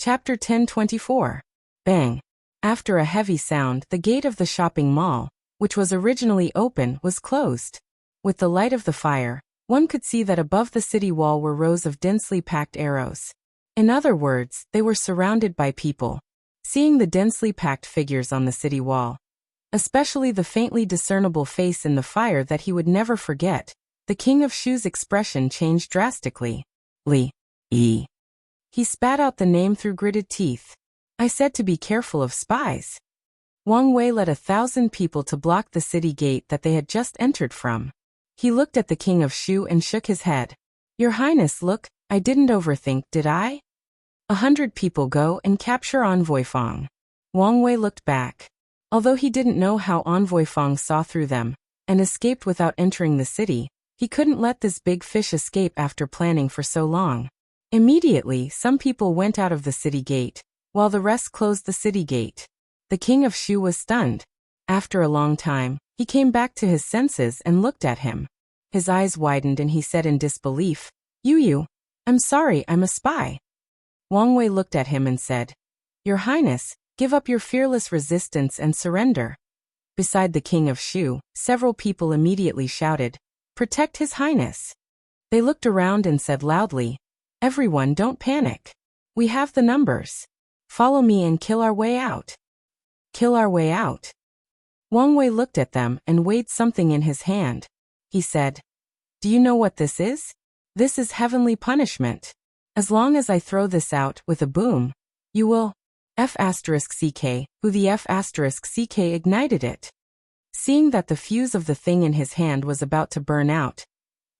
Chapter 1024. Bang. After a heavy sound, the gate of the shopping mall, which was originally open, was closed. With the light of the fire, one could see that above the city wall were rows of densely packed arrows. In other words, they were surrounded by people. Seeing the densely packed figures on the city wall, especially the faintly discernible face in the fire that he would never forget, the King of Shu's expression changed drastically. He spat out the name through gritted teeth. I said to be careful of spies. Wang Wei led 1,000 people to block the city gate that they had just entered from. He looked at the King of Shu and shook his head. Your Highness, look, I didn't overthink, did I? 100 people go and capture Envoy Fang. Wang Wei looked back. Although he didn't know how Envoy Fang saw through them and escaped without entering the city, he couldn't let this big fish escape after planning for so long. Immediately, some people went out of the city gate, while the rest closed the city gate. The King of Shu was stunned. After a long time, he came back to his senses and looked at him. His eyes widened and he said in disbelief, You, I'm sorry, I'm a spy. Wang Wei looked at him and said, Your Highness, give up your fearless resistance and surrender. Beside the King of Shu, several people immediately shouted, Protect His Highness. They looked around and said loudly, Everyone, don't panic. We have the numbers. Follow me and kill our way out. Kill our way out. Wang Wei looked at them and weighed something in his hand. He said, Do you know what this is? This is heavenly punishment. As long as I throw this out with a boom, you will F*ck, who the F*ck ignited it. Seeing that the fuse of the thing in his hand was about to burn out,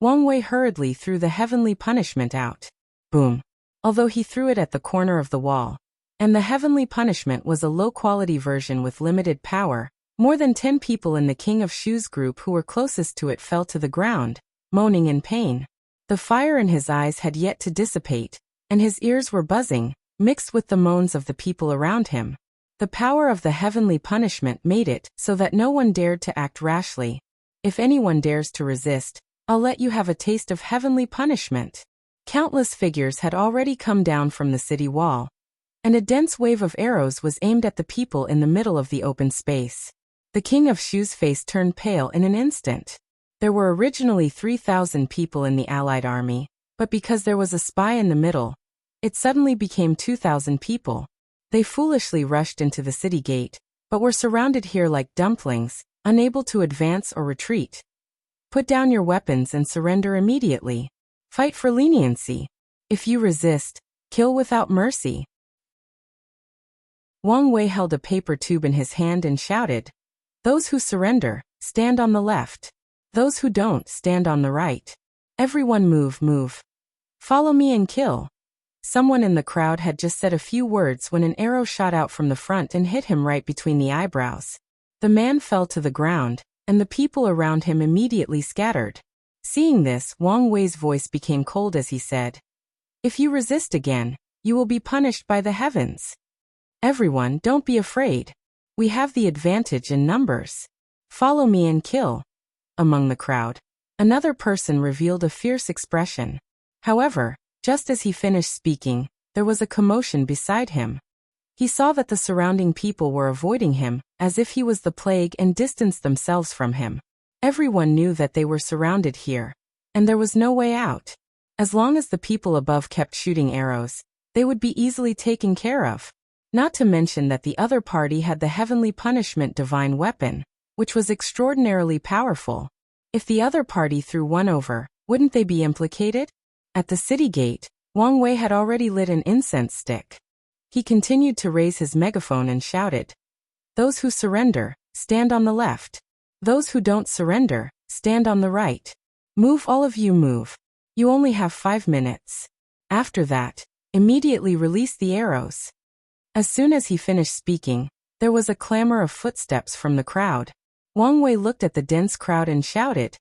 Wang Wei hurriedly threw the heavenly punishment out. Boom. Although he threw it at the corner of the wall, and the heavenly punishment was a low-quality version with limited power, more than 10 people in the King of Shu's group who were closest to it fell to the ground, moaning in pain. The fire in his eyes had yet to dissipate, and his ears were buzzing, mixed with the moans of the people around him. The power of the heavenly punishment made it so that no one dared to act rashly. If anyone dares to resist, I'll let you have a taste of heavenly punishment. Countless figures had already come down from the city wall, and a dense wave of arrows was aimed at the people in the middle of the open space. The King of Shu's face turned pale in an instant. There were originally 3,000 people in the Allied army, but because there was a spy in the middle, it suddenly became 2,000 people. They foolishly rushed into the city gate, but were surrounded here like dumplings, unable to advance or retreat. Put down your weapons and surrender immediately. Fight for leniency. If you resist, kill without mercy. Wang Wei held a paper tube in his hand and shouted, Those who surrender, stand on the left. Those who don't, stand on the right. Everyone move. Follow me and kill. Someone in the crowd had just said a few words when an arrow shot out from the front and hit him right between the eyebrows. The man fell to the ground, and the people around him immediately scattered. Seeing this, Wang Wei's voice became cold as he said, If you resist again, you will be punished by the heavens. Everyone, don't be afraid. We have the advantage in numbers. Follow me and kill. Among the crowd, another person revealed a fierce expression. However, just as he finished speaking, there was a commotion beside him. He saw that the surrounding people were avoiding him, as if he was the plague, and distanced themselves from him. Everyone knew that they were surrounded here, and there was no way out. As long as the people above kept shooting arrows, they would be easily taken care of. Not to mention that the other party had the heavenly punishment divine weapon, which was extraordinarily powerful. If the other party threw one over, wouldn't they be implicated? At the city gate, Wang Wei had already lit an incense stick. He continued to raise his megaphone and shouted, Those who surrender, stand on the left. Those who don't surrender, stand on the right. Move, all of you, move. You only have 5 minutes. After that, immediately release the arrows. As soon as he finished speaking, there was a clamor of footsteps from the crowd. Wang Wei looked at the dense crowd and shouted,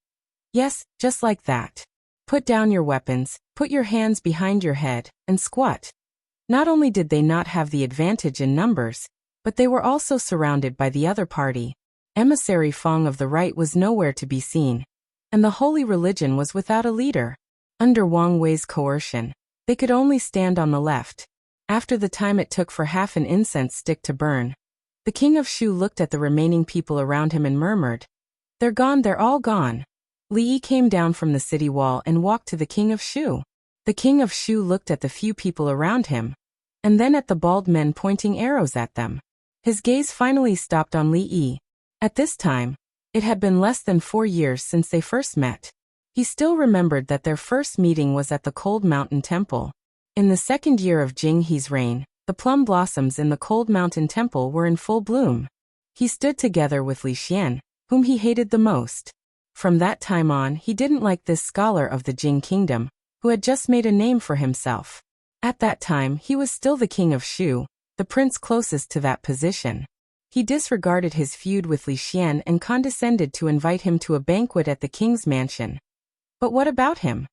Yes, just like that. Put down your weapons, put your hands behind your head, and squat. Not only did they not have the advantage in numbers, but they were also surrounded by the other party. Emissary Fang of the right was nowhere to be seen, and the holy religion was without a leader. Under Wang Wei's coercion, they could only stand on the left. after the time it took for half an incense stick to burn. The king of Shu looked at the remaining people around him and murmured, "They're gone, they're all gone." Li Yi came down from the city wall and walked to the king of Shu. The king of Shu looked at the few people around him, and then at the bald men pointing arrows at them. His gaze finally stopped on Li Yi. At this time, it had been less than 4 years since they first met. He still remembered that their first meeting was at the Cold Mountain Temple. In the second year of Jing He's reign, the plum blossoms in the Cold Mountain Temple were in full bloom. He stood together with Li Xian, whom he hated the most. From that time on, he didn't like this scholar of the Jing kingdom, who had just made a name for himself. At that time, he was still the king of Shu, the prince closest to that position. He disregarded his feud with Li Xian and condescended to invite him to a banquet at the king's mansion. But what about him?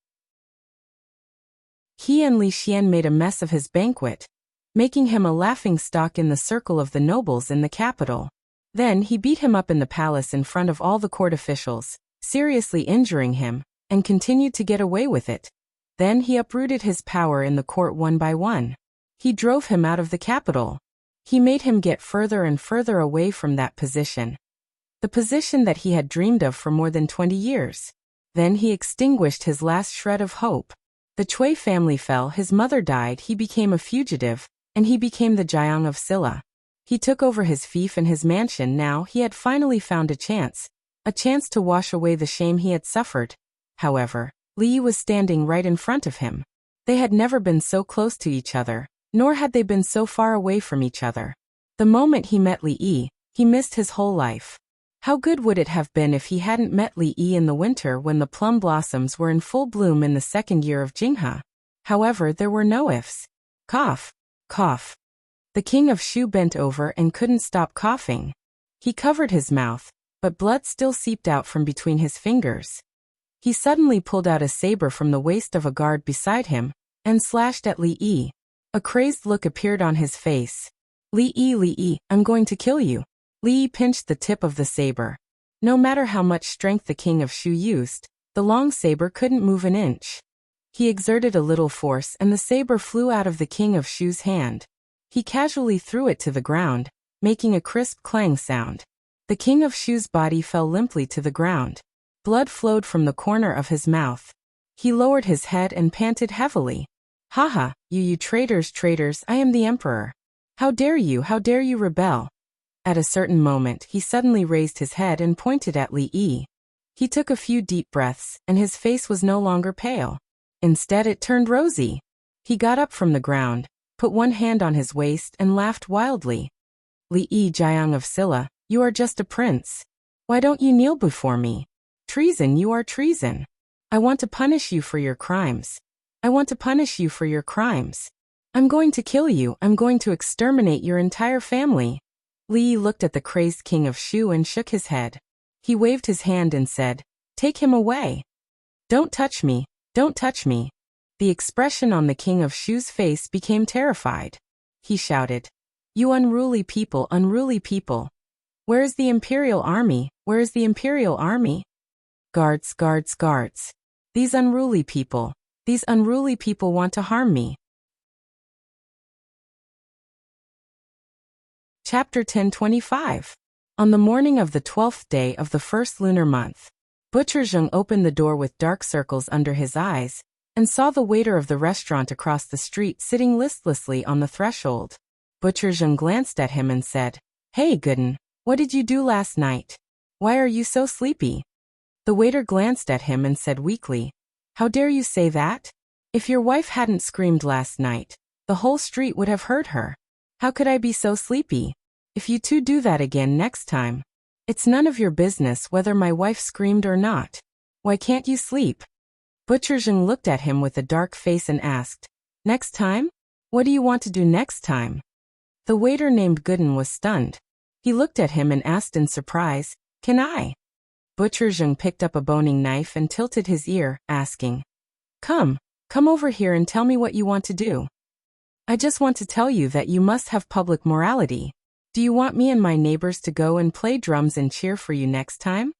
He and Li Xian made a mess of his banquet, making him a laughingstock in the circle of the nobles in the capital. Then he beat him up in the palace in front of all the court officials, seriously injuring him, and continued to get away with it. Then he uprooted his power in the court one by one. He drove him out of the capital. He made him get further and further away from that position, the position that he had dreamed of for more than 20 years. Then he extinguished his last shred of hope. The Cui family fell, his mother died, he became a fugitive, and he became the Jiang of Silla. He took over his fief and his mansion. Now he had finally found a chance to wash away the shame he had suffered. However, Li Yi was standing right in front of him. They had never been so close to each other, nor had they been so far away from each other. The moment he met Li Yi, he missed his whole life. How good would it have been if he hadn't met Li Yi in the winter when the plum blossoms were in full bloom in the second year of Jinghe? However, there were no ifs. Cough, cough. The king of Shu bent over and couldn't stop coughing. He covered his mouth, but blood still seeped out from between his fingers. He suddenly pulled out a saber from the waist of a guard beside him and slashed at Li Yi. A crazed look appeared on his face. Li Yi, I'm going to kill you." Li Yi pinched the tip of the saber. No matter how much strength the king of Shu used, the long saber couldn't move an inch. He exerted a little force and the saber flew out of the king of Shu's hand. He casually threw it to the ground, making a crisp clang sound. The king of Shu's body fell limply to the ground. Blood flowed from the corner of his mouth. He lowered his head and panted heavily. "Haha, you traitors, I am the emperor. How dare you rebel?" At a certain moment, he suddenly raised his head and pointed at Li Yi. He took a few deep breaths, and his face was no longer pale. Instead, it turned rosy. He got up from the ground, put one hand on his waist, and laughed wildly. "Li Yi, Jiang of Silla, you are just a prince. Why don't you kneel before me? Treason, you are treason. I want to punish you for your crimes. I'm going to kill you, I'm going to exterminate your entire family." Li Yi looked at the crazed king of Shu and shook his head. He waved his hand and said, "Take him away. Don't touch me, don't touch me." The expression on the king of Shu's face became terrified. He shouted, "You unruly people, where is the imperial army, where is the imperial army? Guards, guards, guards. These unruly people want to harm me." Chapter 1025. On the morning of the 12th day of the first lunar month, Butcher Zheng opened the door with dark circles under his eyes and saw the waiter of the restaurant across the street sitting listlessly on the threshold. Butcher Zheng glanced at him and said, "Hey, Gooden, what did you do last night? Why are you so sleepy?" The waiter glanced at him and said weakly, "How dare you say that? If your wife hadn't screamed last night, the whole street would have heard her. How could I be so sleepy? If you two do that again next time, it's none of your business whether my wife screamed or not. Why can't you sleep?" Butcher Zheng looked at him with a dark face and asked, "Next time? What do you want to do next time?" The waiter named Gooden was stunned. He looked at him and asked in surprise, "Can I?" Butcher Zheng picked up a boning knife and tilted his ear, asking, Come over here and tell me what you want to do." "I just want to tell you that you must have public morality. Do you want me and my neighbors to go and play drums and cheer for you next time?"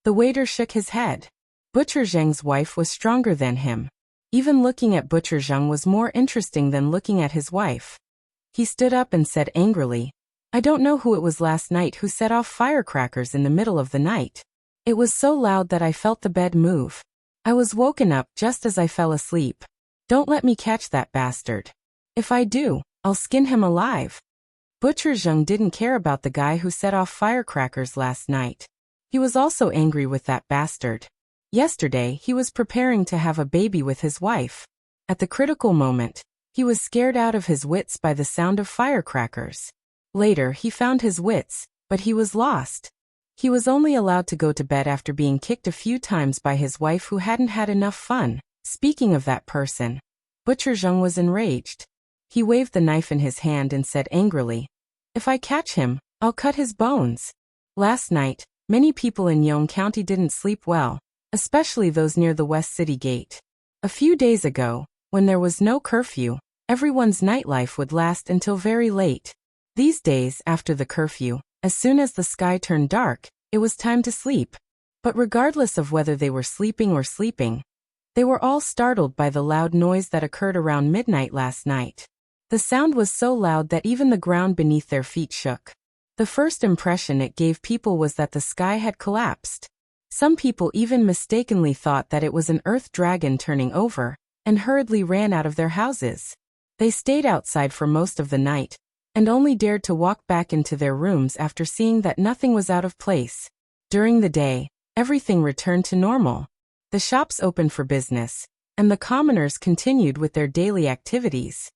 The waiter shook his head. Butcher Zheng's wife was stronger than him. Even looking at Butcher Zhang was more interesting than looking at his wife. He stood up and said angrily, "I don't know who it was last night who set off firecrackers in the middle of the night. It was so loud that I felt the bed move. I was woken up just as I fell asleep. Don't let me catch that bastard. If I do, I'll skin him alive." Butcher Zhang didn't care about the guy who set off firecrackers last night. He was also angry with that bastard. Yesterday, he was preparing to have a baby with his wife. At the critical moment, he was scared out of his wits by the sound of firecrackers. Later, he found his wits, but he was lost. He was only allowed to go to bed after being kicked a few times by his wife who hadn't had enough fun. Speaking of that person, Butcher Zhang was enraged. He waved the knife in his hand and said angrily, "If I catch him, I'll cut his bones." Last night, many people in Yong County didn't sleep well, especially those near the West City Gate. A few days ago, when there was no curfew, everyone's nightlife would last until very late. These days, after the curfew, as soon as the sky turned dark, it was time to sleep. But regardless of whether they were sleeping or sleeping, they were all startled by the loud noise that occurred around midnight last night. The sound was so loud that even the ground beneath their feet shook. The first impression it gave people was that the sky had collapsed. Some people even mistakenly thought that it was an earth dragon turning over, and hurriedly ran out of their houses. They stayed outside for most of the night, and only dared to walk back into their rooms after seeing that nothing was out of place. During the day, everything returned to normal. The shops opened for business, and the commoners continued with their daily activities.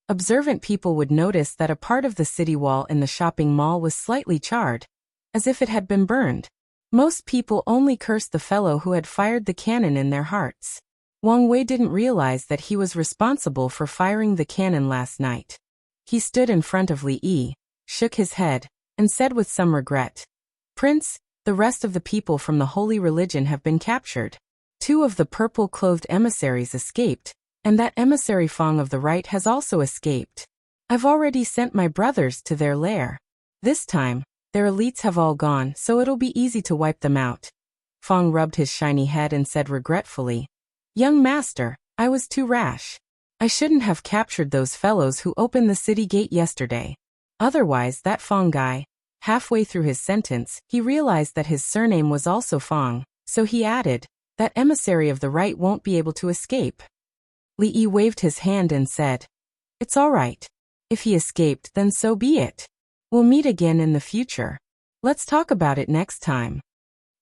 Observant people would notice that a part of the city wall in the shopping mall was slightly charred, as if it had been burned. Most people only cursed the fellow who had fired the cannon in their hearts. Wang Wei didn't realize that he was responsible for firing the cannon last night. He stood in front of Li Yi, shook his head, and said with some regret, "Prince, the rest of the people from the holy religion have been captured. 2 of the purple-clothed emissaries escaped, and that emissary Fong of the right has also escaped. I've already sent my brothers to their lair. This time, their elites have all gone, so it'll be easy to wipe them out." Fong rubbed his shiny head and said regretfully, "Young master, I was too rash. I shouldn't have captured those fellows who opened the city gate yesterday. Otherwise that Fong guy..." Halfway through his sentence, he realized that his surname was also Fong, so he added, "That emissary of the right won't be able to escape." Li Yi waved his hand and said, "It's all right. If he escaped, then so be it. We'll meet again in the future. Let's talk about it next time."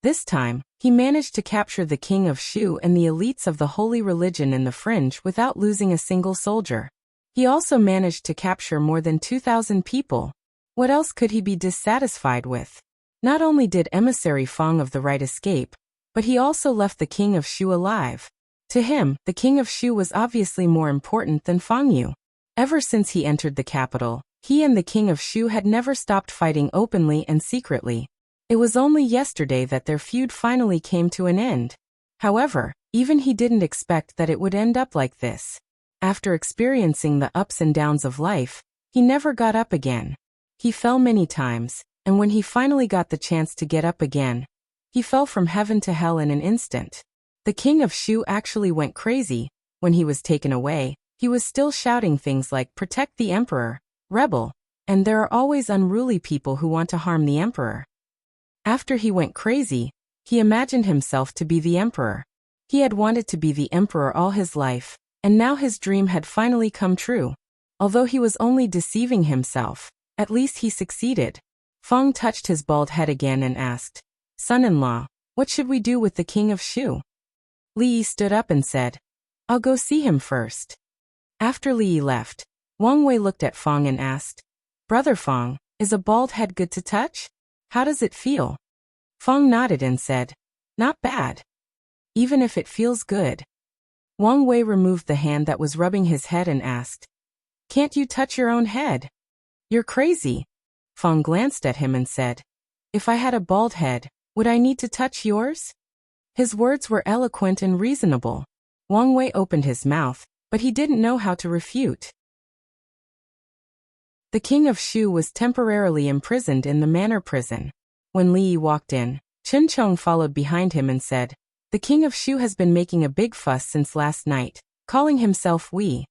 This time, he managed to capture the king of Shu and the elites of the holy religion in the fringe without losing a single soldier. He also managed to capture more than 2,000 people. What else could he be dissatisfied with? Not only did emissary Fong of the right escape, but he also left the king of Shu alive. To him, the king of Shu was obviously more important than Fang Yu. Ever since he entered the capital, he and the king of Shu had never stopped fighting openly and secretly. It was only yesterday that their feud finally came to an end. However, even he didn't expect that it would end up like this. After experiencing the ups and downs of life, he never got up again. He fell many times, and when he finally got the chance to get up again, he fell from heaven to hell in an instant. The king of Shu actually went crazy. When he was taken away, he was still shouting things like "Protect the emperor," "Rebel," and "There are always unruly people who want to harm the emperor." After he went crazy, he imagined himself to be the emperor. He had wanted to be the emperor all his life, and now his dream had finally come true. Although he was only deceiving himself, at least he succeeded. Fong touched his bald head again and asked, "Son-in-law, what should we do with the king of Shu?" Li Yi stood up and said, "I'll go see him first." After Li Yi left, Wang Wei looked at Fong and asked, "Brother Fong, is a bald head good to touch? How does it feel?" Fong nodded and said, "Not bad. Even if it feels good." Wang Wei removed the hand that was rubbing his head and asked, "Can't you touch your own head? You're crazy." Fong glanced at him and said, "If I had a bald head, would I need to touch yours?" His words were eloquent and reasonable. Wang Wei opened his mouth, but he didn't know how to refute. The king of Shu was temporarily imprisoned in the manor prison. When Li Yi walked in, Chen Chong followed behind him and said, The king of Shu has been making a big fuss since last night, calling himself we.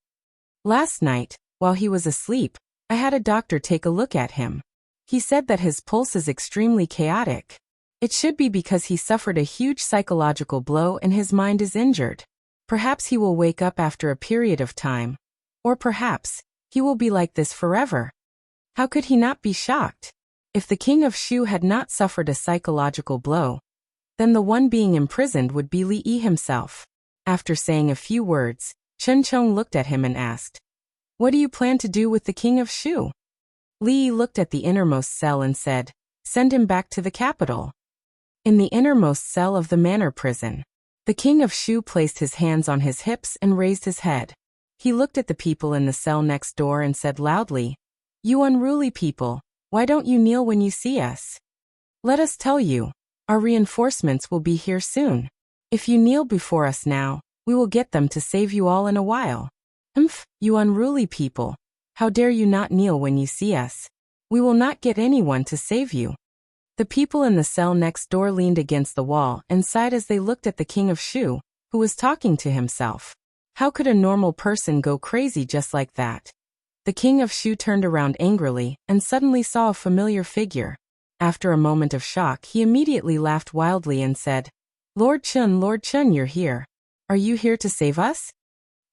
Last night, while he was asleep, I had a doctor take a look at him. He said that his pulse is extremely chaotic. It should be because he suffered a huge psychological blow and his mind is injured. Perhaps he will wake up after a period of time. Or perhaps, he will be like this forever. How could he not be shocked? If the king of Shu had not suffered a psychological blow, then the one being imprisoned would be Li Yi himself. After saying a few words, Chen Chong looked at him and asked, "What do you plan to do with the king of Shu?" Li Yi looked at the innermost cell and said, "Send him back to the capital." In the innermost cell of the manor prison, the king of Shu placed his hands on his hips and raised his head. He looked at the people in the cell next door and said loudly, "You unruly people, why don't you kneel when you see us? Let us tell you, our reinforcements will be here soon. If you kneel before us now, we will get them to save you all in a while. You unruly people, how dare you not kneel when you see us? We will not get anyone to save you." The people in the cell next door leaned against the wall and sighed as they looked at the king of Shu, who was talking to himself. How could a normal person go crazy just like that? The king of Shu turned around angrily and suddenly saw a familiar figure. After a moment of shock, he immediately laughed wildly and said, Lord Chun, you're here. Are you here to save us?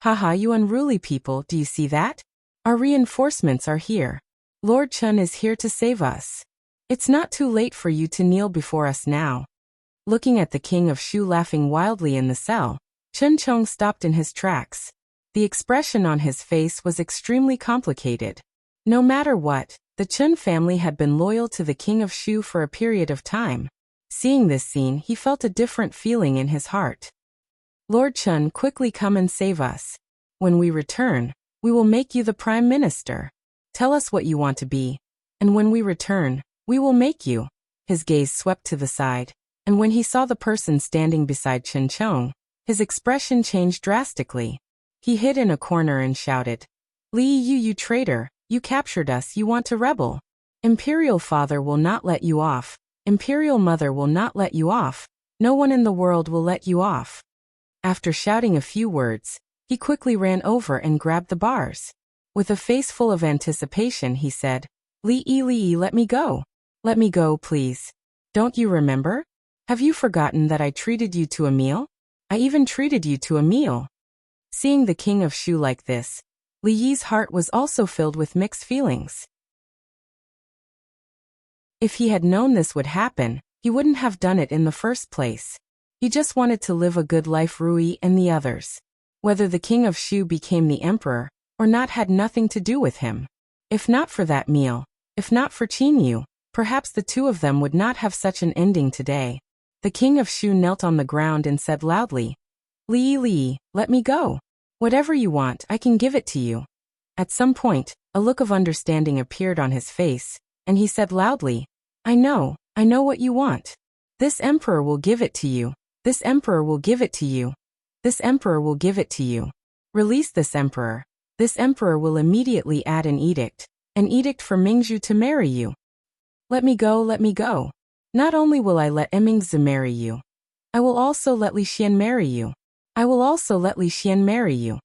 Haha, you unruly people, do you see that? Our reinforcements are here. Lord Chun is here to save us. It's not too late for you to kneel before us now." Looking at the king of Shu laughing wildly in the cell, Chen Chong stopped in his tracks. The expression on his face was extremely complicated. No matter what, the Chun family had been loyal to the king of Shu for a period of time. Seeing this scene, he felt a different feeling in his heart. "Lord Chun, quickly come and save us. When we return, we will make you the prime minister. Tell us what you want to be, and when we return, we will make you." His gaze swept to the side, and when he saw the person standing beside Chen Chong, his expression changed drastically. He hid in a corner and shouted, "Li Yu, you traitor, you captured us, you want to rebel. Imperial father will not let you off. Imperial mother will not let you off. No one in the world will let you off." After shouting a few words, he quickly ran over and grabbed the bars. With a face full of anticipation, he said, Li Yi, let me go. Let me go, please. Don't you remember? Have you forgotten that I treated you to a meal? I even treated you to a meal." Seeing the king of Shu like this, Li Yi's heart was also filled with mixed feelings. If he had known this would happen, he wouldn't have done it in the first place. He just wanted to live a good life. Rui and the others. Whether the king of Shu became the emperor or not had nothing to do with him. If not for that meal, if not for Qin Yu, perhaps the two of them would not have such an ending today. The king of Shu knelt on the ground and said loudly, Li, let me go. Whatever you want, I can give it to you." At some point, a look of understanding appeared on his face, and he said loudly, I know what you want. This emperor will give it to you. This emperor will give it to you. This emperor will give it to you. Release this emperor. This emperor will immediately add an edict for Mingzhu to marry you. Let me go, let me go. Not only will I let Mingzhu marry you, I will also let Li Xian marry you. I will also let Li Xian marry you.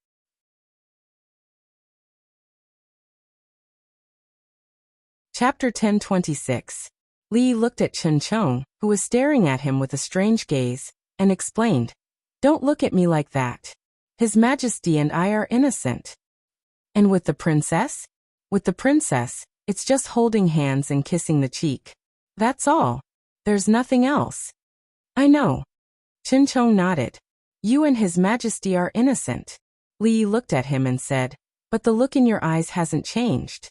Chapter 10:26. Li looked at Chen Chong, who was staring at him with a strange gaze, and explained, Don't look at me like that. His Majesty and I are innocent. And with the princess? With the princess, it's just holding hands and kissing the cheek. That's all. There's nothing else. I know. Chen Chong nodded. You and His Majesty are innocent. Li looked at him and said, But the look in your eyes hasn't changed.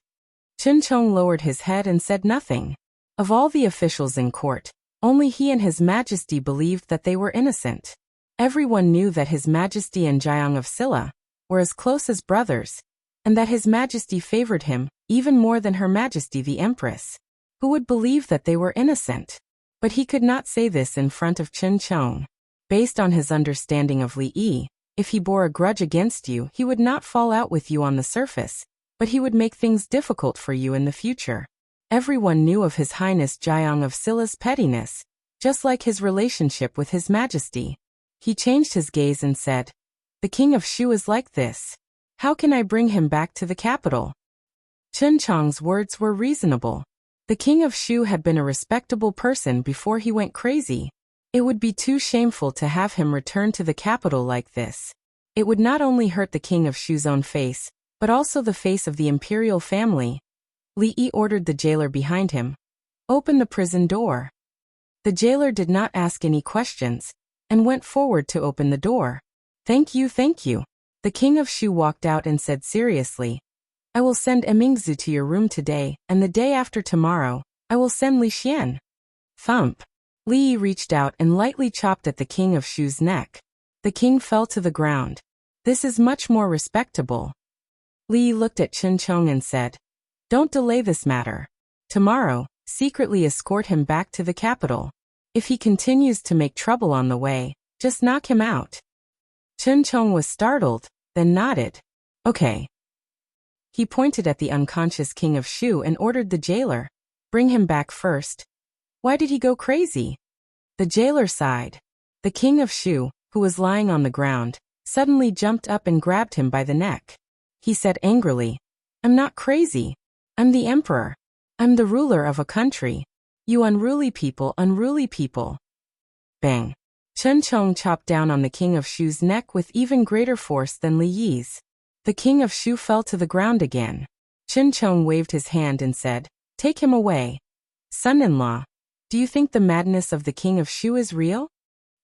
Chen Chong lowered his head and said nothing. Of all the officials in court, only he and His Majesty believed that they were innocent. Everyone knew that His Majesty and Jiang of Silla were as close as brothers, and that His Majesty favored him even more than Her Majesty the Empress. Who would believe that they were innocent? But he could not say this in front of Chen Chong. Based on his understanding of Li Yi, if he bore a grudge against you, he would not fall out with you on the surface, but he would make things difficult for you in the future. Everyone knew of His Highness Jiang of Silla's pettiness, just like his relationship with His Majesty. He changed his gaze and said, "The king of Shu is like this. How can I bring him back to the capital?" Chen Chong's words were reasonable. The king of Shu had been a respectable person before he went crazy. It would be too shameful to have him return to the capital like this. It would not only hurt the king of Shu's own face, but also the face of the imperial family. Li Yi ordered the jailer behind him, "Open the prison door." The jailer did not ask any questions, and went forward to open the door. Thank you, thank you." The king of Shu walked out and said seriously, "I will send Emingzu to your room today, and the day after tomorrow, I will send Li Xian." Thump. Li Yi reached out and lightly chopped at the king of Shu's neck. The king fell to the ground. "This is much more respectable." Li Yi looked at Chen Chong and said, "Don't delay this matter. Tomorrow, secretly escort him back to the capital. If he continues to make trouble on the way, just knock him out." Chen Chong was startled, then nodded. "Okay." He pointed at the unconscious king of Shu and ordered the jailer, "Bring him back first." Why did he go crazy? The jailer sighed. The king of Shu, who was lying on the ground, suddenly jumped up and grabbed him by the neck. He said angrily, "I'm not crazy. I'm the emperor. I'm the ruler of a country. You unruly people, unruly people." Bang. Chen Chong chopped down on the king of Shu's neck with even greater force than Li Yi's. The king of Shu fell to the ground again. Chen Chong waved his hand and said, "Take him away. Son-in-law, do you think the madness of the king of Shu is real?"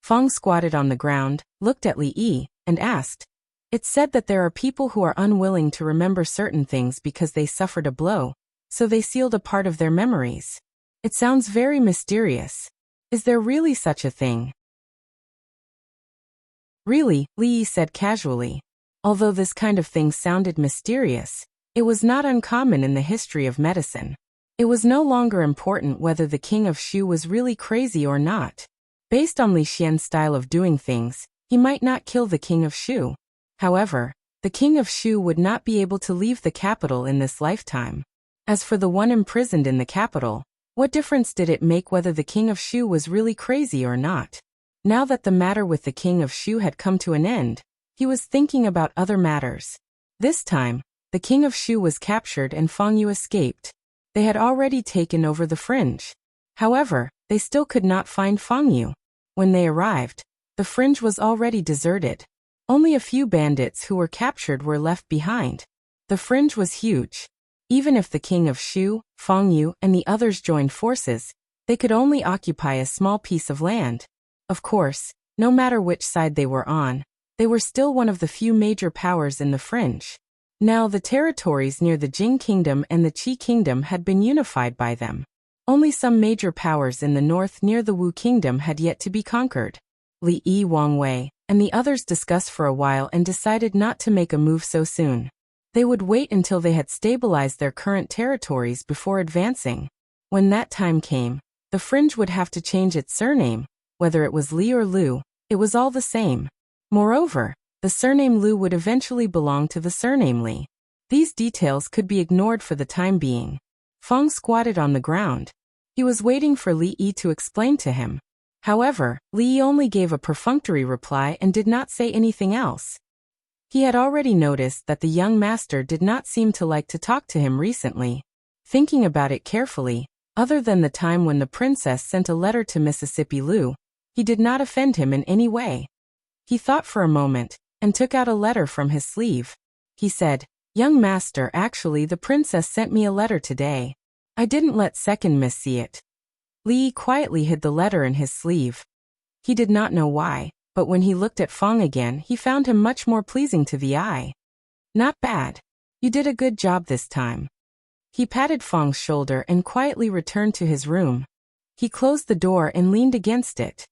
Fong squatted on the ground, looked at Li Yi, and asked, "It's said that there are people who are unwilling to remember certain things because they suffered a blow, so they sealed a part of their memories. It sounds very mysterious. Is there really such a thing?" "Really," Li Yi said casually. Although this kind of thing sounded mysterious, it was not uncommon in the history of medicine. It was no longer important whether the king of Shu was really crazy or not. Based on Li Xian's style of doing things, he might not kill the king of Shu. However, the king of Shu would not be able to leave the capital in this lifetime. As for the one imprisoned in the capital, what difference did it make whether the king of Shu was really crazy or not? Now that the matter with the king of Shu had come to an end, he was thinking about other matters. This time, the king of Shu was captured and Fang Yu escaped. They had already taken over the fringe. However, they still could not find Fang Yu. When they arrived, the fringe was already deserted. Only a few bandits who were captured were left behind. The fringe was huge. Even if the king of Shu, Fang Yu, and the others joined forces, they could only occupy a small piece of land. Of course, no matter which side they were on, they were still one of the few major powers in the fringe. Now the territories near the Jing Kingdom and the Qi Kingdom had been unified by them. Only some major powers in the north near the Wu Kingdom had yet to be conquered. Li Yi, Wang Wei, and the others discussed for a while and decided not to make a move so soon. They would wait until they had stabilized their current territories before advancing. When that time came, the fringe would have to change its surname. Whether it was Li or Lu, it was all the same. Moreover, the surname Lu would eventually belong to the surname Li. These details could be ignored for the time being. Fong squatted on the ground. He was waiting for Li Yi to explain to him. However, Li Yi only gave a perfunctory reply and did not say anything else. He had already noticed that the young master did not seem to like to talk to him recently. Thinking about it carefully, other than the time when the princess sent a letter to Mississippi Lu, he did not offend him in any way. He thought for a moment, and took out a letter from his sleeve. He said, "Young master, actually the princess sent me a letter today. I didn't let second miss see it." Li Yi quietly hid the letter in his sleeve. He did not know why, but when he looked at Fong again he found him much more pleasing to the eye. "Not bad. You did a good job this time." He patted Fong's shoulder and quietly returned to his room. He closed the door and leaned against it.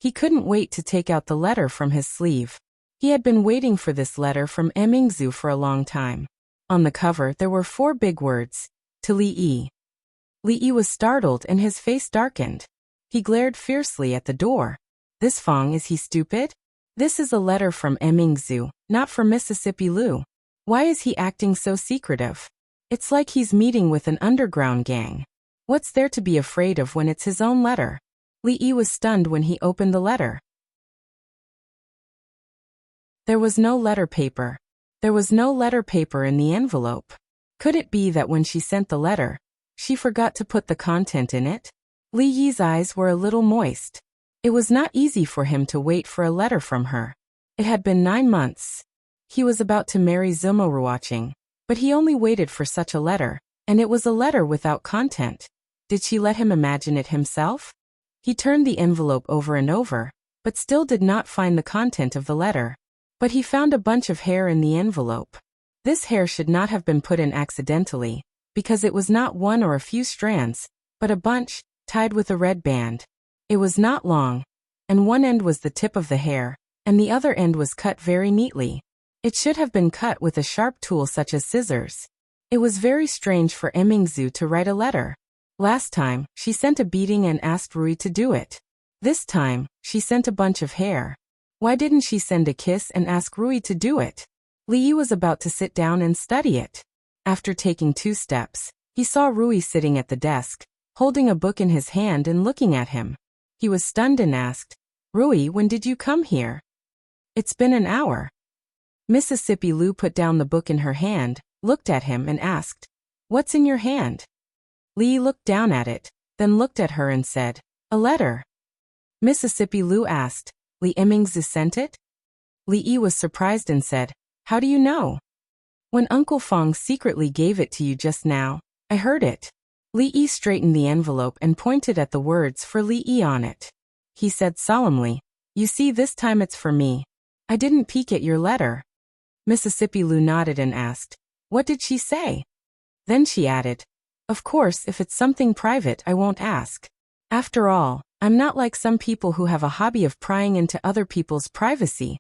He couldn't wait to take out the letter from his sleeve. He had been waiting for this letter from Emingzu for a long time. On the cover there were 4 big words, "To Li Yi." Li Yi was startled and his face darkened. He glared fiercely at the door. "This Fong, is he stupid? This is a letter from Emingzu, not from Mississippi Lu. Why is he acting so secretive? It's like he's meeting with an underground gang. What's there to be afraid of when it's his own letter?" Li Yi was stunned when he opened the letter. There was no letter paper. There was no letter paper in the envelope. Could it be that when she sent the letter, she forgot to put the content in it? Li Yi's eyes were a little moist. It was not easy for him to wait for a letter from her. It had been 9 months. He was about to marry Zumoruwaching, but he only waited for such a letter, and it was a letter without content. Did she let him imagine it himself? He turned the envelope over and over, but still did not find the content of the letter. But he found a bunch of hair in the envelope. This hair should not have been put in accidentally, because it was not one or a few strands, but a bunch, tied with a red band. It was not long, and one end was the tip of the hair, and the other end was cut very neatly. It should have been cut with a sharp tool such as scissors. It was very strange for Emingzu to write a letter. Last time, she sent a beating and asked Rui to do it. This time, she sent a bunch of hair. Why didn't she send a kiss and ask Rui to do it? Li Yi was about to sit down and study it. After taking 2 steps, he saw Rui sitting at the desk, holding a book in his hand and looking at him. He was stunned and asked, "Rui, when did you come here?" "It's been an hour." Mississippi Lu put down the book in her hand, looked at him and asked, "What's in your hand?" Li looked down at it, then looked at her and said, "A letter." Mississippi Lu asked, "Li Emingzu sent it?" Li Yi was surprised and said, "How do you know?" "When Uncle Fong secretly gave it to you just now, I heard it." Li Yi straightened the envelope and pointed at the words for Li Yi on it. He said solemnly, "You see, this time it's for me. I didn't peek at your letter." Mississippi Lu nodded and asked, "What did she say?" Then she added, "Of course, if it's something private, I won't ask. After all, I'm not like some people who have a hobby of prying into other people's privacy."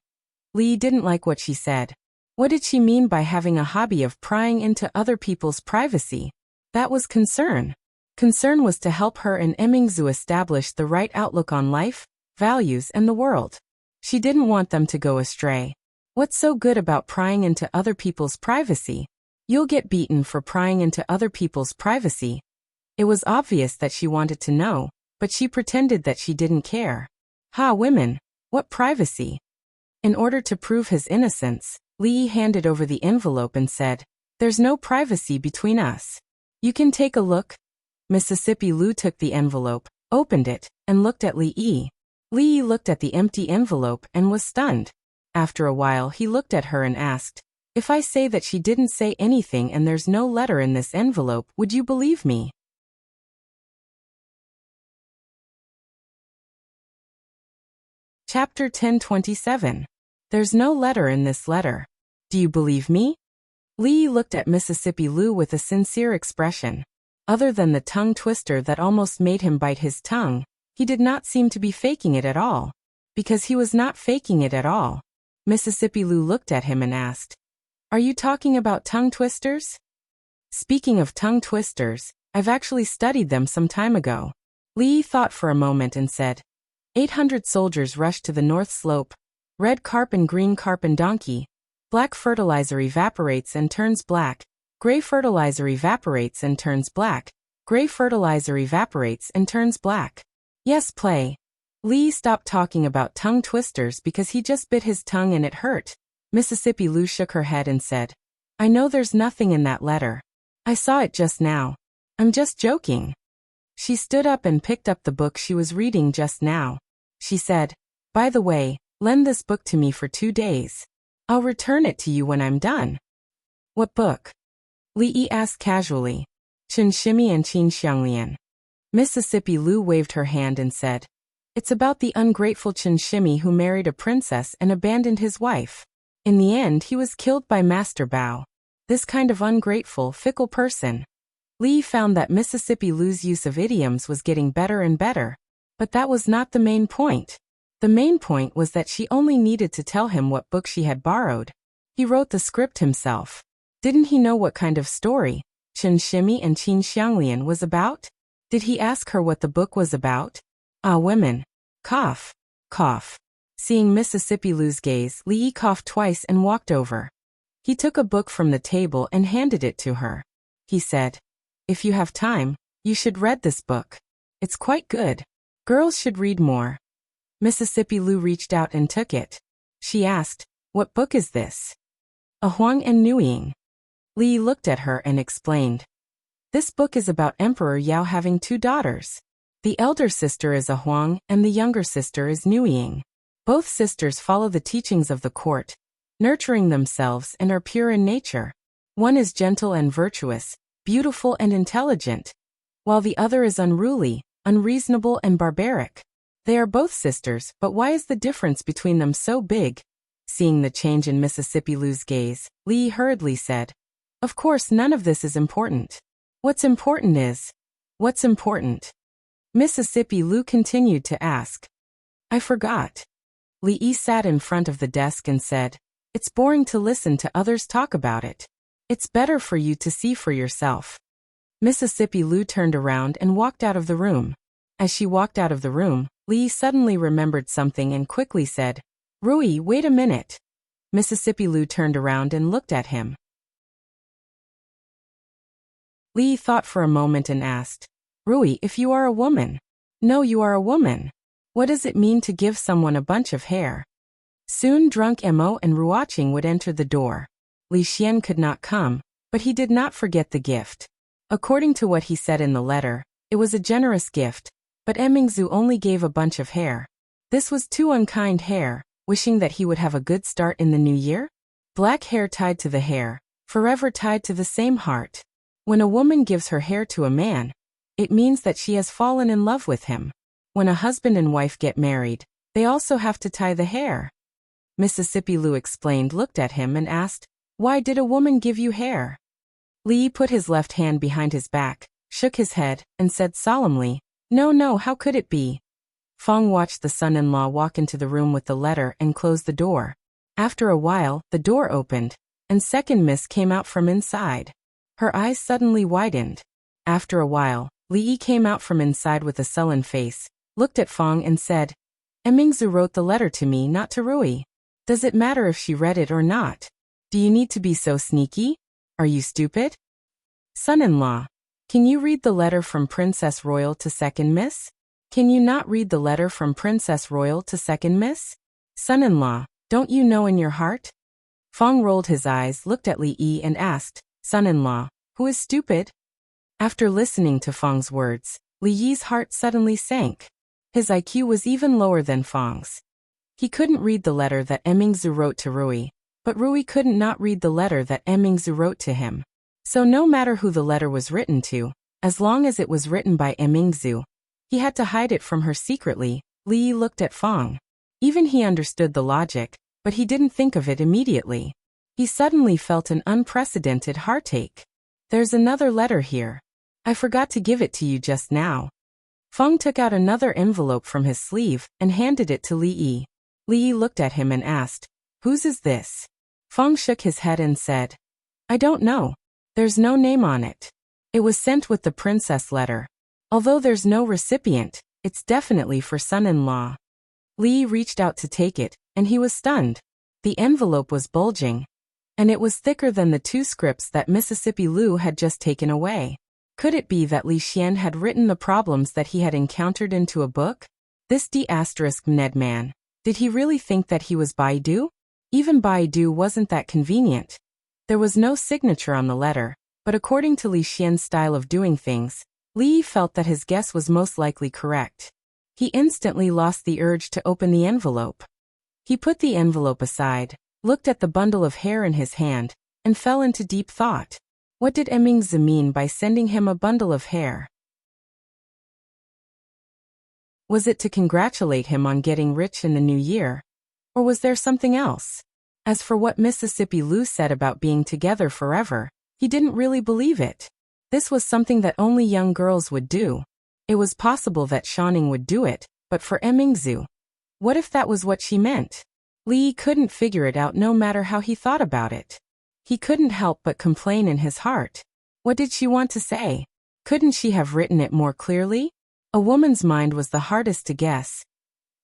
Li didn't like what she said. What did she mean by having a hobby of prying into other people's privacy? That was concern. Concern was to help her and Emingzu establish the right outlook on life, values, and the world. She didn't want them to go astray. What's so good about prying into other people's privacy? You'll get beaten for prying into other people's privacy. It was obvious that she wanted to know, but she pretended that she didn't care. Ha, women, what privacy? In order to prove his innocence, Li handed over the envelope and said, "There's no privacy between us. You can take a look." Mississippi Lu took the envelope, opened it, and looked at Li Yi. Li Yi looked at the empty envelope and was stunned. After a while he looked at her and asked, "If I say that she didn't say anything and there's no letter in this envelope, would you believe me?" Chapter 1027. There's no letter in this letter. Do you believe me? Li looked at Mississippi Lu with a sincere expression. Other than the tongue twister that almost made him bite his tongue, he did not seem to be faking it at all. Because he was not faking it at all. Mississippi Lu looked at him and asked, "Are you talking about tongue twisters?" "Speaking of tongue twisters, I've actually studied them some time ago." Li thought for a moment and said, 800 soldiers rushed to the north slope. Red carp and green carp and donkey. Black fertilizer evaporates and turns black. Gray fertilizer evaporates and turns black. Gray fertilizer evaporates and turns black. Yes, play. Li stopped talking about tongue twisters because he just bit his tongue and it hurt. Mississippi Lu shook her head and said, "I know there's nothing in that letter. I saw it just now. I'm just joking." She stood up and picked up the book she was reading just now. She said, "By the way, lend this book to me for 2 days. I'll return it to you when I'm done." "What book?" Li Yi asked casually. "Chen Shimi and Qin Xianglian." Mississippi Lu waved her hand and said, "It's about the ungrateful Chen Shimi who married a princess and abandoned his wife. In the end, he was killed by Master Bao. This kind of ungrateful, fickle person." Li found that Mississippi Lu's use of idioms was getting better and better. But that was not the main point. The main point was that she only needed to tell him what book she had borrowed. He wrote the script himself. Didn't he know what kind of story Chen Shimi and Qin Xianglian was about? Did he ask her what the book was about? Ah, women. Cough. Cough. Seeing Mississippi Lu's gaze, Li Yi coughed twice and walked over. He took a book from the table and handed it to her. He said, "If you have time, you should read this book. It's quite good. Girls should read more." Mississippi Lu reached out and took it. She asked, What book is this? A Huang and Nuying. Li looked at her and explained. This book is about Emperor Yao having 2 daughters. The elder sister is a Huang and the younger sister is Nuying. Both sisters follow the teachings of the court, nurturing themselves and are pure in nature. One is gentle and virtuous, beautiful and intelligent, while the other is unruly, unreasonable and barbaric. They are both sisters, but why is the difference between them so big? Seeing the change in Mississippi Lu's gaze, Li hurriedly said, Of course none of this is important. What's important is... What's important? Mississippi Lu continued to ask. I forgot. Li sat in front of the desk and said, It's boring to listen to others talk about it. It's better for you to see for yourself. Mississippi Lu turned around and walked out of the room. As she walked out of the room, Li suddenly remembered something and quickly said, Rui, wait a minute. Mississippi Lu turned around and looked at him. Li thought for a moment and asked, Rui, if you are a woman. No, you are a woman. What does it mean to give someone a bunch of hair? Soon drunk Mo and Ruoqing would enter the door. Li Xian could not come, but he did not forget the gift. According to what he said in the letter, it was a generous gift, but Mingzu only gave a bunch of hair. This was too unkind hair, wishing that he would have a good start in the new year? Black hair tied to the hair, forever tied to the same heart. When a woman gives her hair to a man, it means that she has fallen in love with him. When a husband and wife get married, they also have to tie the hair. Mississippi Lu explained, looked at him and asked, Why did a woman give you hair? Li put his left hand behind his back, shook his head, and said solemnly, No, how could it be? Fong watched the son-in-law walk into the room with the letter and close the door. After a while, the door opened, and second Miss came out from inside. Her eyes suddenly widened. After a while, Li came out from inside with a sullen face, looked at Fong and said, Mingzu wrote the letter to me, not to Rui. Does it matter if she read it or not? Do you need to be so sneaky? Are you stupid? Son-in-law, can you read the letter from Princess Royal to second Miss? Can you not read the letter from Princess Royal to second Miss? Son-in-law, don't you know in your heart? Fong rolled his eyes, looked at Li Yi and asked, Son-in-law, who is stupid? After listening to Fong's words, Li Yi's heart suddenly sank. His IQ was even lower than Fong's. He couldn't read the letter that Mingzu wrote to Rui, but Rui couldn't not read the letter that Mingzu wrote to him. So no matter who the letter was written to, as long as it was written by Mingzu, he had to hide it from her secretly. Li Yi looked at Fong. Even he understood the logic, but he didn't think of it immediately. He suddenly felt an unprecedented heartache. There's another letter here. I forgot to give it to you just now. Fong took out another envelope from his sleeve and handed it to Li Yi. Li Yi looked at him and asked, Whose is this? Fong shook his head and said, I don't know. There's no name on it. It was sent with the princess letter. Although there's no recipient, it's definitely for son-in-law. Li Yi reached out to take it, and he was stunned. The envelope was bulging, and it was thicker than the 2 scripts that Mississippi Lu had just taken away. Could it be that Li Xian had written the problems that he had encountered into a book? This D*Ned man, did he really think that he was Baidu? Even Baidu wasn't that convenient. There was no signature on the letter, but according to Li Xian's style of doing things, Li Yi felt that his guess was most likely correct. He instantly lost the urge to open the envelope. He put the envelope aside, looked at the bundle of hair in his hand, and fell into deep thought. What did Mingzu mean by sending him a bundle of hair? Was it to congratulate him on getting rich in the new year? Or was there something else? As for what Mississippi Lu said about being together forever, he didn't really believe it. This was something that only young girls would do. It was possible that Shanning would do it, but for Mingzu, what if that was what she meant? Li couldn't figure it out no matter how he thought about it. He couldn't help but complain in his heart. What did she want to say? Couldn't she have written it more clearly? A woman's mind was the hardest to guess.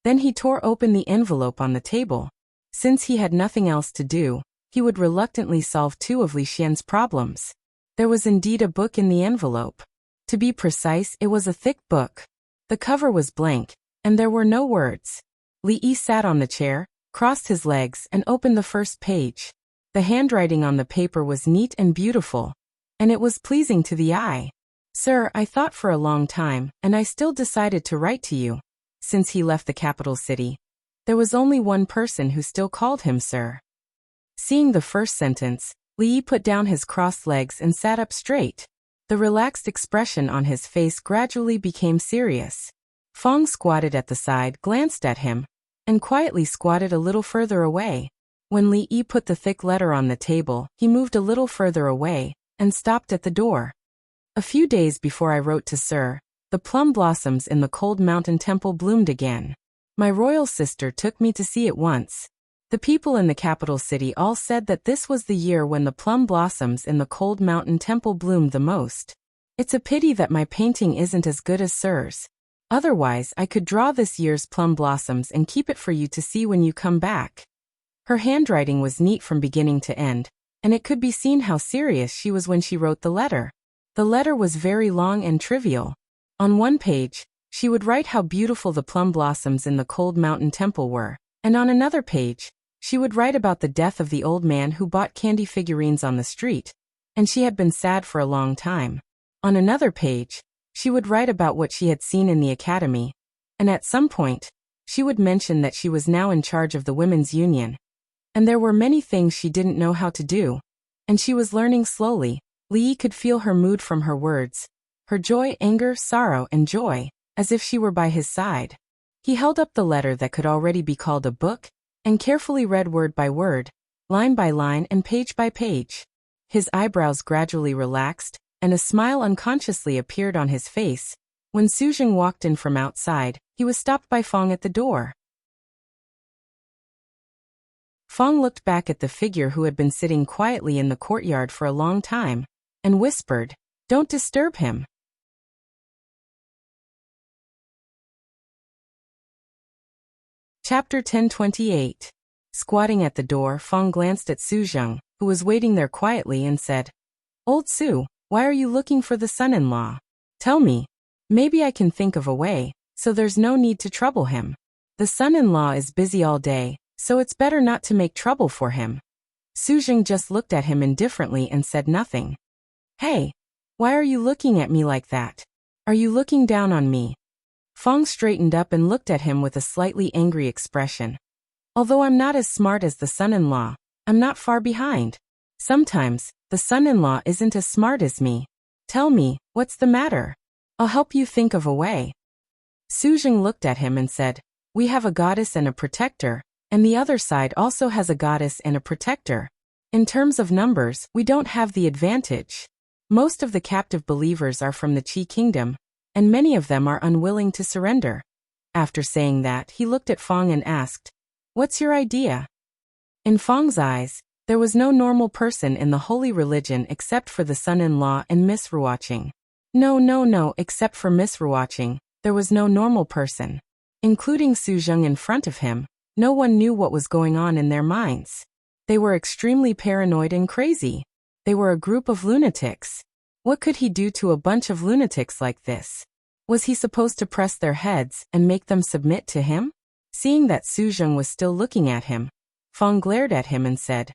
Then he tore open the envelope on the table. Since he had nothing else to do, he would reluctantly solve 2 of Li Xian's problems. There was indeed a book in the envelope. To be precise, it was a thick book. The cover was blank, and there were no words. Li Yi sat on the chair, crossed his legs, and opened the first page. The handwriting on the paper was neat and beautiful, and it was pleasing to the eye. Sir, I thought for a long time, and I still decided to write to you. Since he left the capital city, there was only one person who still called him sir. Seeing the first sentence, Li put down his crossed legs and sat up straight. The relaxed expression on his face gradually became serious. Fong squatted at the side, glanced at him, and quietly squatted a little further away. When Li put the thick letter on the table, he moved a little further away, and stopped at the door. A few days before I wrote to Sir, the plum blossoms in the cold mountain temple bloomed again. My royal sister took me to see it once. The people in the capital city all said that this was the year when the plum blossoms in the cold mountain temple bloomed the most. It's a pity that my painting isn't as good as Sir's. Otherwise, I could draw this year's plum blossoms and keep it for you to see when you come back. Her handwriting was neat from beginning to end, and it could be seen how serious she was when she wrote the letter. The letter was very long and trivial. On one page, she would write how beautiful the plum blossoms in the cold mountain temple were, and on another page, she would write about the death of the old man who bought candy figurines on the street, and she had been sad for a long time. On another page, she would write about what she had seen in the academy, and at some point, she would mention that she was now in charge of the women's union. And there were many things she didn't know how to do, and she was learning slowly. Li could feel her mood from her words, her joy, anger, sorrow, and joy, as if she were by his side. He held up the letter that could already be called a book, and carefully read word by word, line by line and page by page. His eyebrows gradually relaxed, and a smile unconsciously appeared on his face. When Sujing walked in from outside, he was stopped by Fong at the door. Fong looked back at the figure who had been sitting quietly in the courtyard for a long time, and whispered, "Don't disturb him." Chapter 1028. Squatting at the door, Fong glanced at Suzheng, who was waiting there quietly, and said, "Old Su, why are you looking for the son-in-law? Tell me. Maybe I can think of a way, so there's no need to trouble him. The son-in-law is busy all day, so it's better not to make trouble for him." Suzheng just looked at him indifferently and said nothing. "Hey, why are you looking at me like that? Are you looking down on me?" Fong straightened up and looked at him with a slightly angry expression. "Although I'm not as smart as the son-in-law, I'm not far behind. Sometimes, the son-in-law isn't as smart as me. Tell me, what's the matter? I'll help you think of a way." Suzheng looked at him and said, "We have a goddess and a protector, and the other side also has a goddess and a protector. In terms of numbers, we don't have the advantage. Most of the captive believers are from the Qi kingdom, and many of them are unwilling to surrender." After saying that, he looked at Fong and asked, "What's your idea?" In Fong's eyes, there was no normal person in the holy religion except for the son-in-law and Miss Ruoqing. No, except for Miss Ruoqing, there was no normal person. Including Suzheng in front of him, no one knew what was going on in their minds. They were extremely paranoid and crazy. They were a group of lunatics. What could he do to a bunch of lunatics like this? Was he supposed to press their heads and make them submit to him? Seeing that Suzheng was still looking at him, Fong glared at him and said,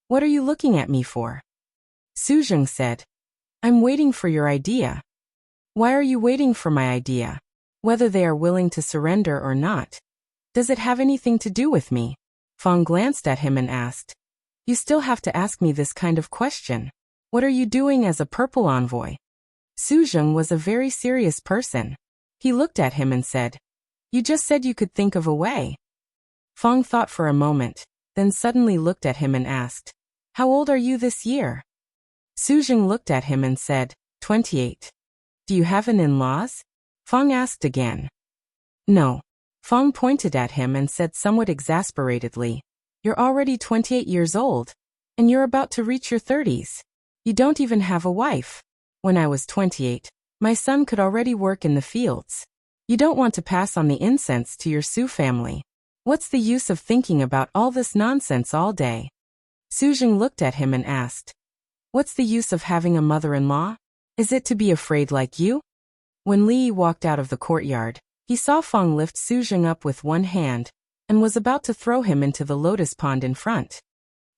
"What are you looking at me for?" Suzheng said, "I'm waiting for your idea." "Why are you waiting for my idea? Whether they are willing to surrender or not. Does it have anything to do with me?" Fong glanced at him and asked, "You still have to ask me this kind of question. What are you doing as a purple envoy?" Suzheng was a very serious person. He looked at him and said, "You just said you could think of a way." Fong thought for a moment, then suddenly looked at him and asked, "How old are you this year?" Suzheng looked at him and said, 28. "Do you have an in-laws?" Fong asked again. "No." Fong pointed at him and said somewhat exasperatedly, "You're already 28 years old, and you're about to reach your 30s. You don't even have a wife. When I was 28, my son could already work in the fields. You don't want to pass on the incense to your Su family. What's the use of thinking about all this nonsense all day?" Suzheng looked at him and asked, "What's the use of having a mother-in-law? Is it to be afraid like you?" When Li walked out of the courtyard, he saw Fong lift Suzheng up with one hand and was about to throw him into the lotus pond in front.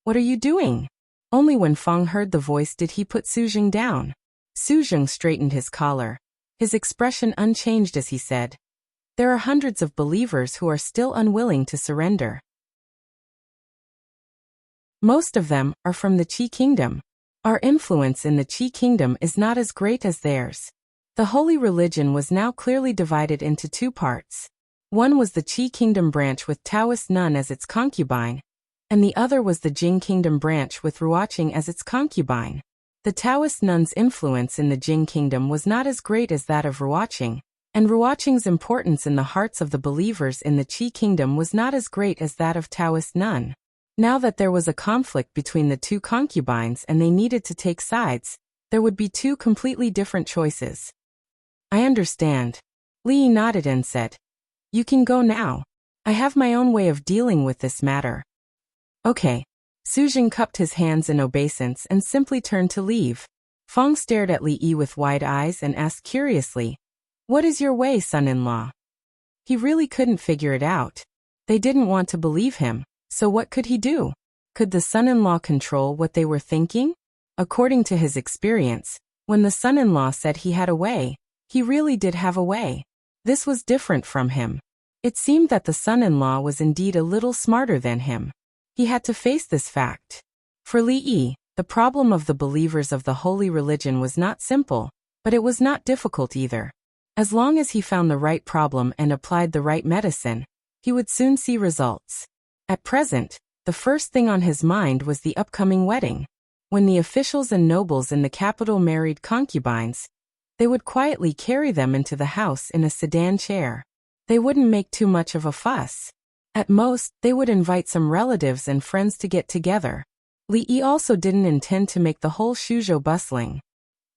"What are you doing?" Only when Fang heard the voice did he put Su Jing down. Su Jing straightened his collar, his expression unchanged as he said, "There are hundreds of believers who are still unwilling to surrender. Most of them are from the Qi Kingdom. Our influence in the Qi Kingdom is not as great as theirs." The holy religion was now clearly divided into two parts. One was the Qi Kingdom branch with Taoist nun as its concubine, and the other was the Jing Kingdom branch with Ruoqing as its concubine. The Taoist nun's influence in the Jing Kingdom was not as great as that of Ruoqing, and Ruoqing's importance in the hearts of the believers in the Qi Kingdom was not as great as that of Taoist nun. Now that there was a conflict between the two concubines and they needed to take sides, there would be two completely different choices. "I understand." Li Yi nodded and said, "You can go now. I have my own way of dealing with this matter." "Okay." Su Jing cupped his hands in obeisance and simply turned to leave. Fang stared at Li Yi with wide eyes and asked curiously, "What is your way, son-in-law?" He really couldn't figure it out. They didn't want to believe him, so what could he do? Could the son-in-law control what they were thinking? According to his experience, when the son-in-law said he had a way, he really did have a way. This was different from him. It seemed that the son-in-law was indeed a little smarter than him. He had to face this fact. For Li Yi, the problem of the believers of the holy religion was not simple, but it was not difficult either. As long as he found the right problem and applied the right medicine, he would soon see results. At present, the first thing on his mind was the upcoming wedding. When the officials and nobles in the capital married concubines, they would quietly carry them into the house in a sedan chair. They wouldn't make too much of a fuss. At most, they would invite some relatives and friends to get together. Li Yi also didn't intend to make the whole Shuzhou bustling.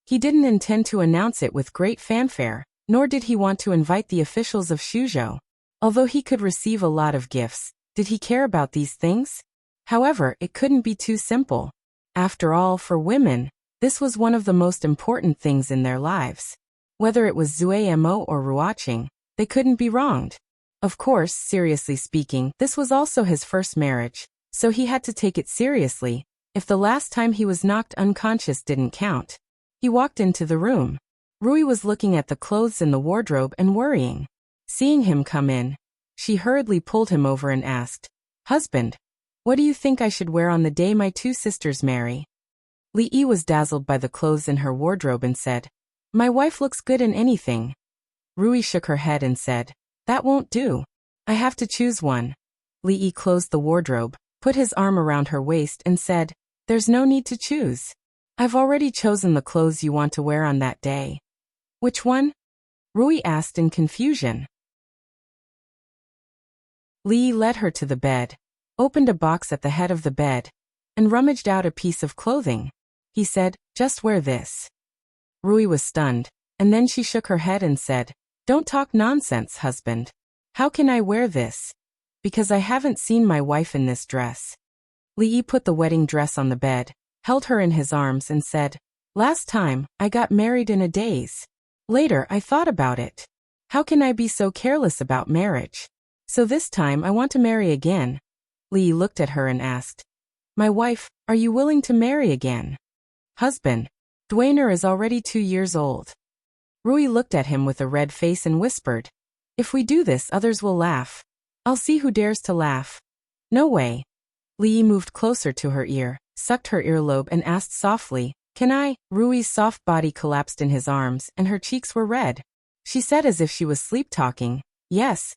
He didn't intend to announce it with great fanfare, nor did he want to invite the officials of Shuzhou. Although he could receive a lot of gifts, did he care about these things? However, it couldn't be too simple. After all, for women, this was one of the most important things in their lives. Whether it was Zuamo or Ruoqing, they couldn't be wronged. Of course, seriously speaking, this was also his first marriage, so he had to take it seriously, if the last time he was knocked unconscious didn't count. He walked into the room. Rui was looking at the clothes in the wardrobe and worrying. Seeing him come in, she hurriedly pulled him over and asked, "Husband, what do you think I should wear on the day my two sisters marry?" Li Yi was dazzled by the clothes in her wardrobe and said, "My wife looks good in anything." Rui shook her head and said, "That won't do. I have to choose one." Li Yi closed the wardrobe, put his arm around her waist and said, "There's no need to choose. I've already chosen the clothes you want to wear on that day." "Which one?" Rui asked in confusion. Li Yi led her to the bed, opened a box at the head of the bed, and rummaged out a piece of clothing. He said, "Just wear this." Rui was stunned, and then she shook her head and said, "Don't talk nonsense, husband. How can I wear this? Because I haven't seen my wife in this dress." Li Yi put the wedding dress on the bed, held her in his arms and said, "Last time, I got married in a daze. Later, I thought about it. How can I be so careless about marriage? So this time I want to marry again." Li Yi looked at her and asked, "My wife, are you willing to marry again?" "Husband, Dwayner is already 2 years old." Rui looked at him with a red face and whispered, "If we do this, others will laugh. I'll see who dares to laugh." "No way." Li Yi moved closer to her ear, sucked her earlobe and asked softly, "Can I?" Rui's soft body collapsed in his arms and her cheeks were red. She said as if she was sleep-talking, "Yes."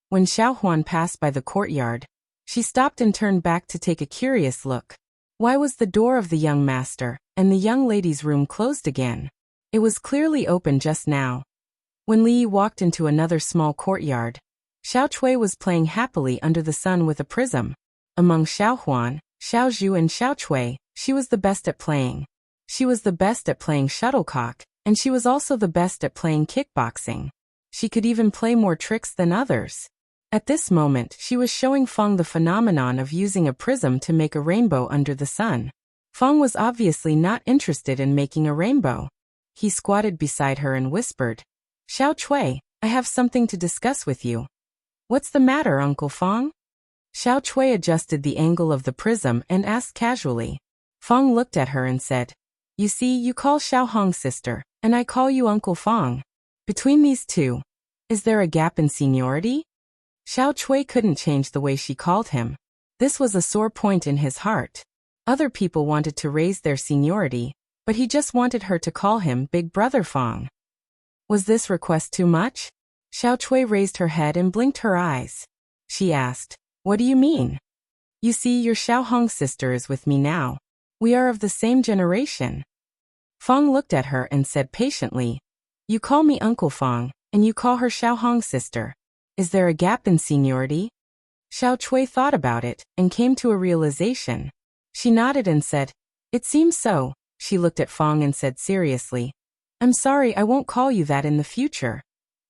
When Xiao Huan passed by the courtyard, she stopped and turned back to take a curious look. Why was the door of the young master and the young lady's room closed again? It was clearly open just now. When Li Yi walked into another small courtyard, Xiao Chui was playing happily under the sun with a prism. Among Xiao Huan, Xiao Zhu and Xiao Chui, she was the best at playing. She was the best at playing shuttlecock, and she was also the best at playing kickboxing. She could even play more tricks than others. At this moment, she was showing Feng the phenomenon of using a prism to make a rainbow under the sun. Feng was obviously not interested in making a rainbow. He squatted beside her and whispered, "Xiao Chui, I have something to discuss with you." "What's the matter, Uncle Feng?" Xiao Chui adjusted the angle of the prism and asked casually. Fong looked at her and said, "You see, you call Xiao Hong sister, and I call you Uncle Fong. Between these two, is there a gap in seniority?" Xiao Chui couldn't change the way she called him. This was a sore point in his heart. Other people wanted to raise their seniority, but he just wanted her to call him Big Brother Fong. Was this request too much? Xiao Chui raised her head and blinked her eyes. She asked, "What do you mean?" "You see, your Xiao Hong sister is with me now. We are of the same generation." Fong looked at her and said patiently, "You call me Uncle Fong, and you call her Xiao Hong sister. Is there a gap in seniority?" Xiao Chui thought about it and came to a realization. She nodded and said, "It seems so." She looked at Fong and said seriously, "I'm sorry, I won't call you that in the future."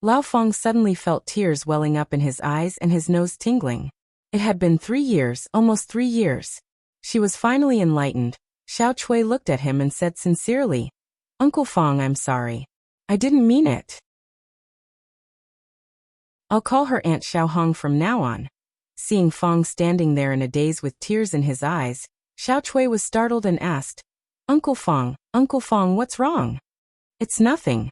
Lao Fong suddenly felt tears welling up in his eyes and his nose tingling. It had been 3 years, almost 3 years. She was finally enlightened. Xiao Chui looked at him and said sincerely, "Uncle Fong, I'm sorry. I didn't mean it. I'll call her Aunt Xiao Hong from now on." Seeing Fong standing there in a daze with tears in his eyes, Xiao Chui was startled and asked, Uncle Fong, what's wrong?" "It's nothing."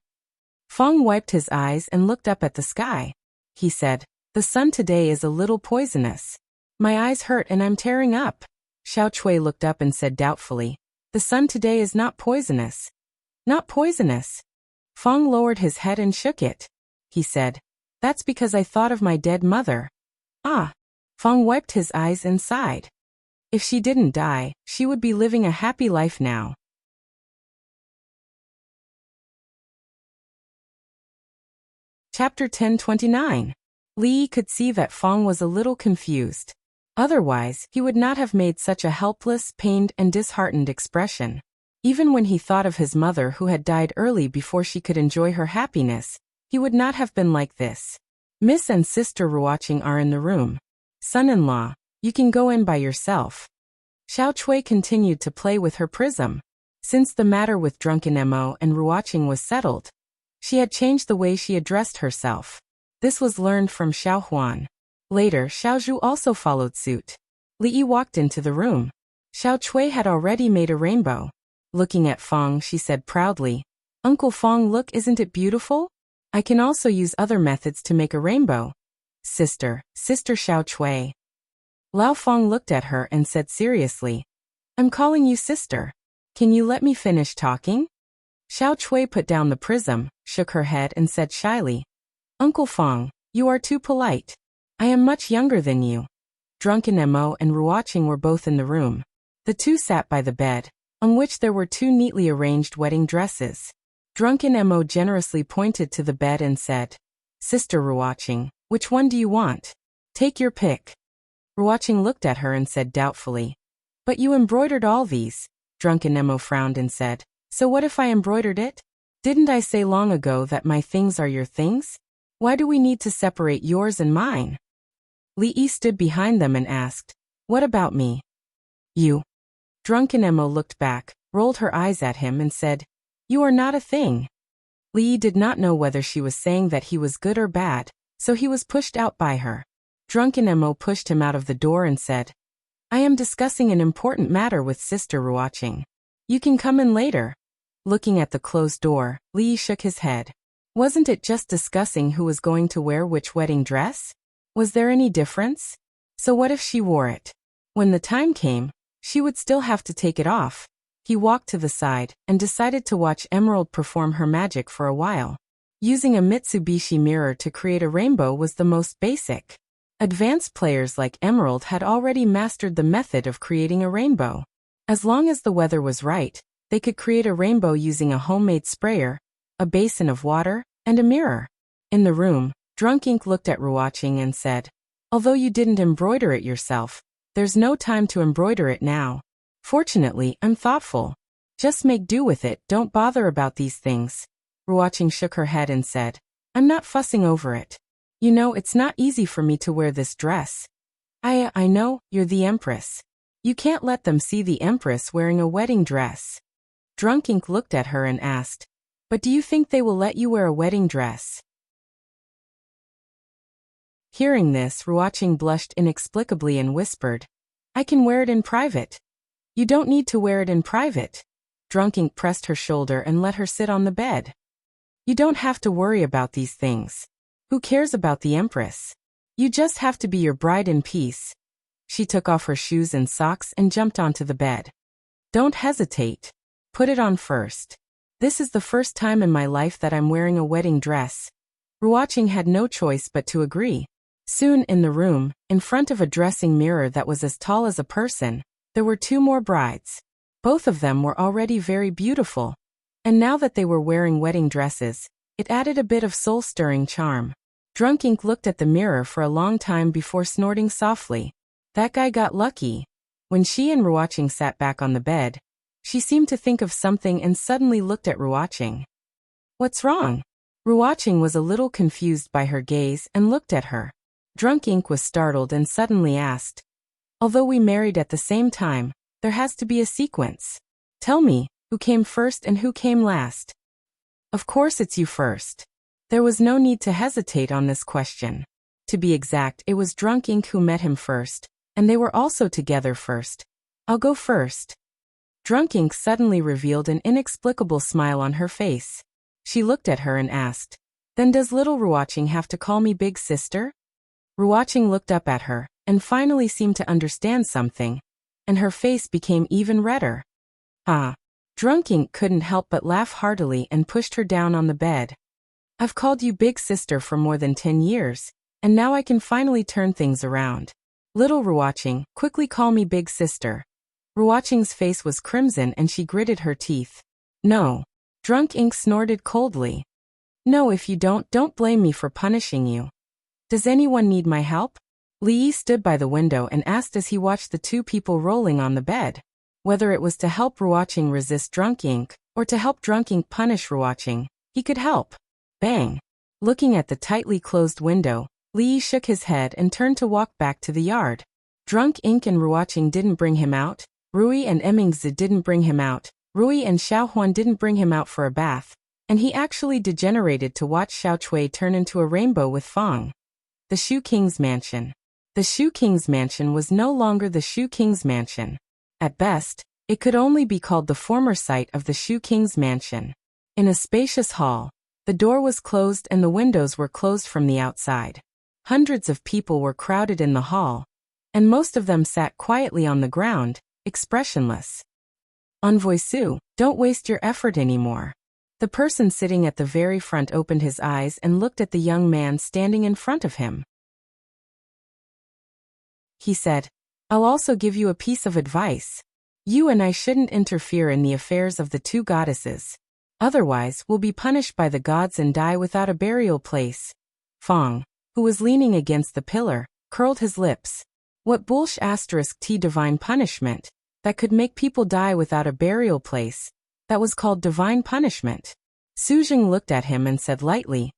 Fong wiped his eyes and looked up at the sky. He said, "The sun today is a little poisonous. My eyes hurt and I'm tearing up." Xiao Chui looked up and said doubtfully, "The sun today is not poisonous." "Not poisonous?" Fong lowered his head and shook it. He said, "That's because I thought of my dead mother." "Ah." Fong wiped his eyes and sighed. If she didn't die, she would be living a happy life now. Chapter 1029. Li could see that Fong was a little confused. Otherwise, he would not have made such a helpless, pained, and disheartened expression. Even when he thought of his mother who had died early before she could enjoy her happiness, he would not have been like this. "Miss and Sister Ruoqing are in the room. Son-in-law, you can go in by yourself." Xiao Chui continued to play with her prism. Since the matter with drunken Mo and Ruoqing was settled, she had changed the way she addressed herself. This was learned from Xiao Huan. Later, Xiao Zhu also followed suit. Li walked into the room. Xiao Chui had already made a rainbow. Looking at Fong, she said proudly, "Uncle Fong, look, isn't it beautiful? I can also use other methods to make a rainbow." Sister Xiao Chui." Lao Fong looked at her and said seriously, "I'm calling you sister. Can you let me finish talking?" Xiao Chui put down the prism, shook her head and said shyly, "Uncle Fong, you are too polite. I am much younger than you." Drunken Mo and Ruoqing were both in the room. The two sat by the bed, on which there were 2 neatly arranged wedding dresses. Drunken Mo generously pointed to the bed and said, "Sister Ruoqing, which one do you want? Take your pick." Ruoqing looked at her and said doubtfully, "But you embroidered all these." Drunken Mo frowned and said, "So what if I embroidered it? Didn't I say long ago that my things are your things? Why do we need to separate yours and mine?" Li stood behind them and asked, "What about me?" "You." Drunken Mo looked back, rolled her eyes at him and said, "You are not a thing." Li did not know whether she was saying that he was good or bad, so he was pushed out by her. Drunken Mo pushed him out of the door and said, "I am discussing an important matter with Sister Ruoqing. You can come in later." Looking at the closed door, Li shook his head. Wasn't it just discussing who was going to wear which wedding dress? Was there any difference? So what if she wore it? When the time came, she would still have to take it off. He walked to the side and decided to watch Emerald perform her magic for a while. Using a Mitsubishi mirror to create a rainbow was the most basic. Advanced players like Emerald had already mastered the method of creating a rainbow. As long as the weather was right, they could create a rainbow using a homemade sprayer, a basin of water, and a mirror. In the room, Drunk Ink looked at Ruoqing and said, "Although you didn't embroider it yourself, there's no time to embroider it now. Fortunately, I'm thoughtful. Just make do with it, don't bother about these things." Ruoqing shook her head and said, "I'm not fussing over it. You know, it's not easy for me to wear this dress." I know, you're the Empress. You can't let them see the Empress wearing a wedding dress." Drunk Ink looked at her and asked, "But do you think they will let you wear a wedding dress?" Hearing this, Ruoqing blushed inexplicably and whispered, I can wear it in private. You don't need to wear it in private. Drunkink pressed her shoulder and let her sit on the bed. You don't have to worry about these things. Who cares about the Empress? You just have to be your bride in peace. She took off her shoes and socks and jumped onto the bed. Don't hesitate. Put it on first. This is the first time in my life that I'm wearing a wedding dress. Ruoqing had no choice but to agree. Soon in the room, in front of a dressing mirror that was as tall as a person, there were two more brides. Both of them were already very beautiful. And now that they were wearing wedding dresses, it added a bit of soul-stirring charm. Drunkink looked at the mirror for a long time before snorting softly. That guy got lucky. When she and Ruoqing sat back on the bed, she seemed to think of something and suddenly looked at Ruoqing. What's wrong? Ruoqing was a little confused by her gaze and looked at her. Drunkink was startled and suddenly asked, although we married at the same time, there has to be a sequence. Tell me, who came first and who came last? Of course it's you first. There was no need to hesitate on this question. To be exact, it was Drunkink who met him first, and they were also together first. I'll go first. Drunkink suddenly revealed an inexplicable smile on her face. She looked at her and asked, then does little Ruoqing have to call me big sister? Ruoqing looked up at her, and finally seemed to understand something, and her face became even redder. Drunkink couldn't help but laugh heartily and pushed her down on the bed. I've called you big sister for more than 10 years, and now I can finally turn things around. Little Ruoqing, quickly call me big sister. Ruoqing's face was crimson and she gritted her teeth. No. Drunkink snorted coldly. No, if you don't blame me for punishing you. Does anyone need my help? Li stood by the window and asked as he watched the two people rolling on the bed. Whether it was to help Ruoqing resist Drunkink, or to help Drunkink punish Ruoqing, he could help. Bang! Looking at the tightly closed window, Li shook his head and turned to walk back to the yard. Drunkink and Ruoqing didn't bring him out. Rui and Emmingzi didn't bring him out. Rui and Xiaohuan didn't bring him out for a bath. And he actually degenerated to watch Xiaochui turn into a rainbow with Fang. The Shu King's Mansion. The Shu King's Mansion was no longer the Shu King's Mansion. At best, it could only be called the former site of the Shu King's Mansion. In a spacious hall, the door was closed and the windows were closed from the outside. Hundreds of people were crowded in the hall, and most of them sat quietly on the ground, expressionless. Envoy Su, don't waste your effort anymore. The person sitting at the very front opened his eyes and looked at the young man standing in front of him. He said, I'll also give you a piece of advice. You and I shouldn't interfere in the affairs of the two goddesses. Otherwise, we'll be punished by the gods and die without a burial place. Fang, who was leaning against the pillar, curled his lips. What *t divine punishment, that could make people die without a burial place, that was called divine punishment. Su Jing looked at him and said lightly,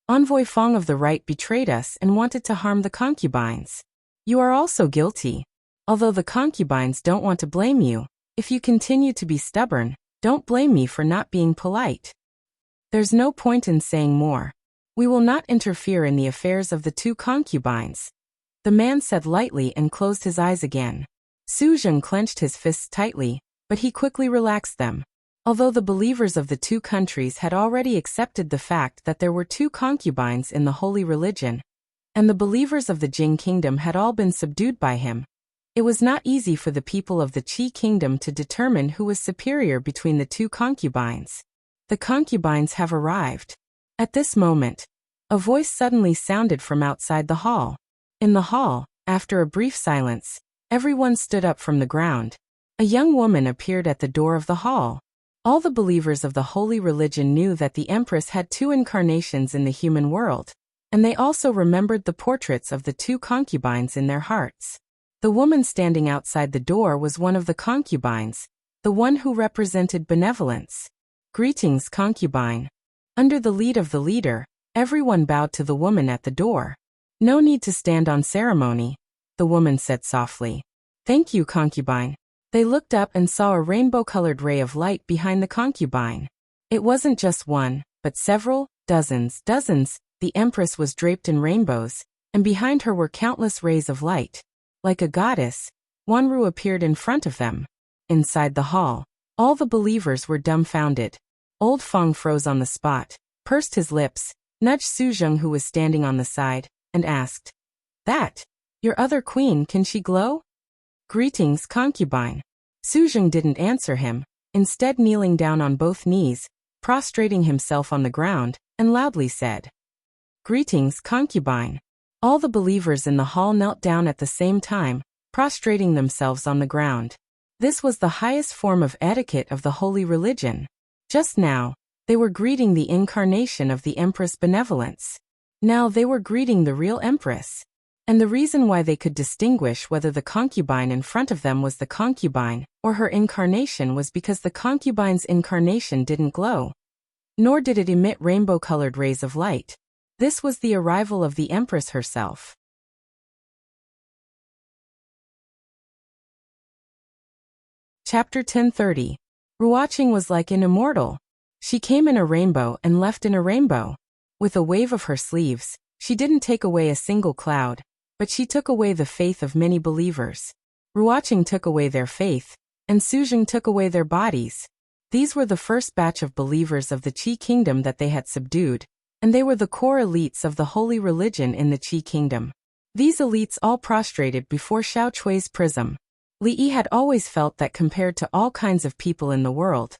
Envoy Fang of the Right betrayed us and wanted to harm the concubines. You are also guilty. Although the concubines don't want to blame you, if you continue to be stubborn, don't blame me for not being polite. There's no point in saying more. We will not interfere in the affairs of the two concubines. The man said lightly and closed his eyes again. Su Jing clenched his fists tightly, but he quickly relaxed them. Although the believers of the two countries had already accepted the fact that there were two concubines in the holy religion, and the believers of the Jing kingdom had all been subdued by him, it was not easy for the people of the Qi kingdom to determine who was superior between the two concubines. The concubines have arrived. At this moment, a voice suddenly sounded from outside the hall. In the hall, after a brief silence, everyone stood up from the ground. A young woman appeared at the door of the hall. All the believers of the holy religion knew that the Empress had two incarnations in the human world, and they also remembered the portraits of the two concubines in their hearts. The woman standing outside the door was one of the concubines, the one who represented benevolence. Greetings, concubine. Under the lead of the leader, everyone bowed to the woman at the door. No need to stand on ceremony, the woman said softly. Thank you, concubine. They looked up and saw a rainbow-colored ray of light behind the concubine. It wasn't just one, but several, dozens. The Empress was draped in rainbows, and behind her were countless rays of light. Like a goddess, Wanru appeared in front of them. Inside the hall, all the believers were dumbfounded. Old Feng froze on the spot, pursed his lips, nudged Su Zheng who was standing on the side, and asked, "That, your other queen, can she glow?" "Greetings, concubine." Su Zheng didn't answer him, instead kneeling down on both knees, prostrating himself on the ground, and loudly said, "Greetings, concubine." All the believers in the hall knelt down at the same time, prostrating themselves on the ground. This was the highest form of etiquette of the holy religion. Just now, they were greeting the incarnation of the Empress Benevolence. Now they were greeting the real Empress. And the reason why they could distinguish whether the concubine in front of them was the concubine or her incarnation was because the concubine's incarnation didn't glow, nor did it emit rainbow-colored rays of light. This was the arrival of the Empress herself. Chapter 1030. Ruoqing was like an immortal. She came in a rainbow and left in a rainbow. With a wave of her sleeves, she didn't take away a single cloud, but she took away the faith of many believers. Ruoqing took away their faith, and Su Zheng took away their bodies. These were the first batch of believers of the Qi kingdom that they had subdued, and they were the core elites of the holy religion in the Qi kingdom. These elites all prostrated before Xiao Chui's prism. Li Yi had always felt that compared to all kinds of people in the world,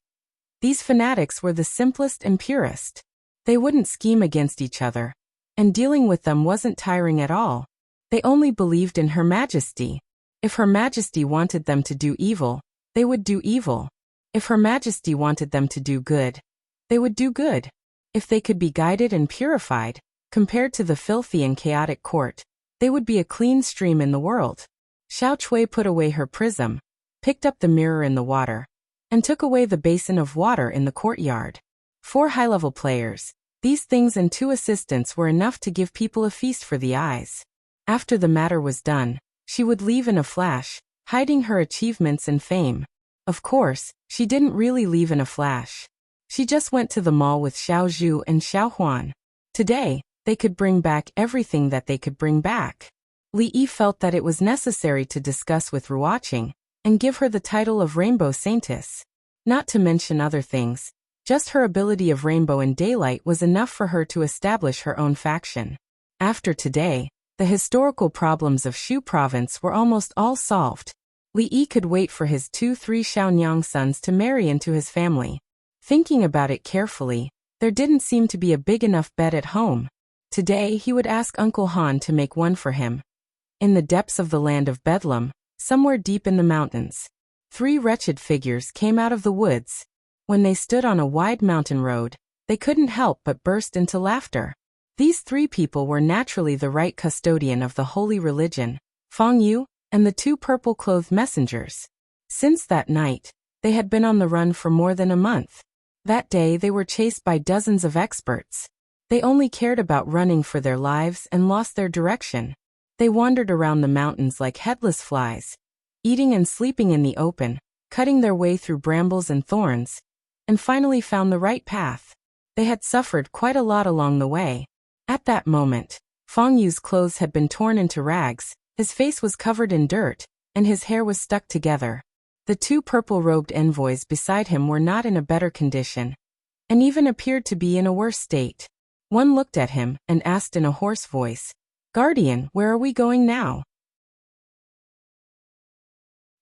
these fanatics were the simplest and purest. They wouldn't scheme against each other, and dealing with them wasn't tiring at all. They only believed in Her Majesty. If Her Majesty wanted them to do evil, they would do evil. If Her Majesty wanted them to do good, they would do good. If they could be guided and purified, compared to the filthy and chaotic court, they would be a clean stream in the world. Xiao Chui put away her prism, picked up the mirror in the water, and took away the basin of water in the courtyard. 4 high-level players, these things and 2 assistants were enough to give people a feast for the eyes. After the matter was done, she would leave in a flash, hiding her achievements and fame. Of course, she didn't really leave in a flash. She just went to the mall with Xiao Zhu and Xiao Huan. Today, they could bring back everything that they could bring back. Li Yi felt that it was necessary to discuss with Ruoqing and give her the title of Rainbow Saintess. Not to mention other things, just her ability of rainbow and daylight was enough for her to establish her own faction. After today, the historical problems of Shu province were almost all solved. Li Yi could wait for his 2-3 Xiaonyang sons to marry into his family. Thinking about it carefully, there didn't seem to be a big enough bed at home. Today he would ask Uncle Han to make one for him. In the depths of the land of Bedlam, somewhere deep in the mountains, 3 wretched figures came out of the woods. When they stood on a wide mountain road, they couldn't help but burst into laughter. These 3 people were naturally the right custodian of the holy religion, Feng Yu, and the 2 purple-clothed messengers. Since that night, they had been on the run for more than a month. That day they were chased by dozens of experts. They only cared about running for their lives and lost their direction. They wandered around the mountains like headless flies, eating and sleeping in the open, cutting their way through brambles and thorns, and finally found the right path. They had suffered quite a lot along the way. At that moment, Feng Yu's clothes had been torn into rags, his face was covered in dirt, and his hair was stuck together. The 2 purple-robed envoys beside him were not in a better condition, and even appeared to be in a worse state. One looked at him and asked in a hoarse voice, "Guardian, where are we going now?"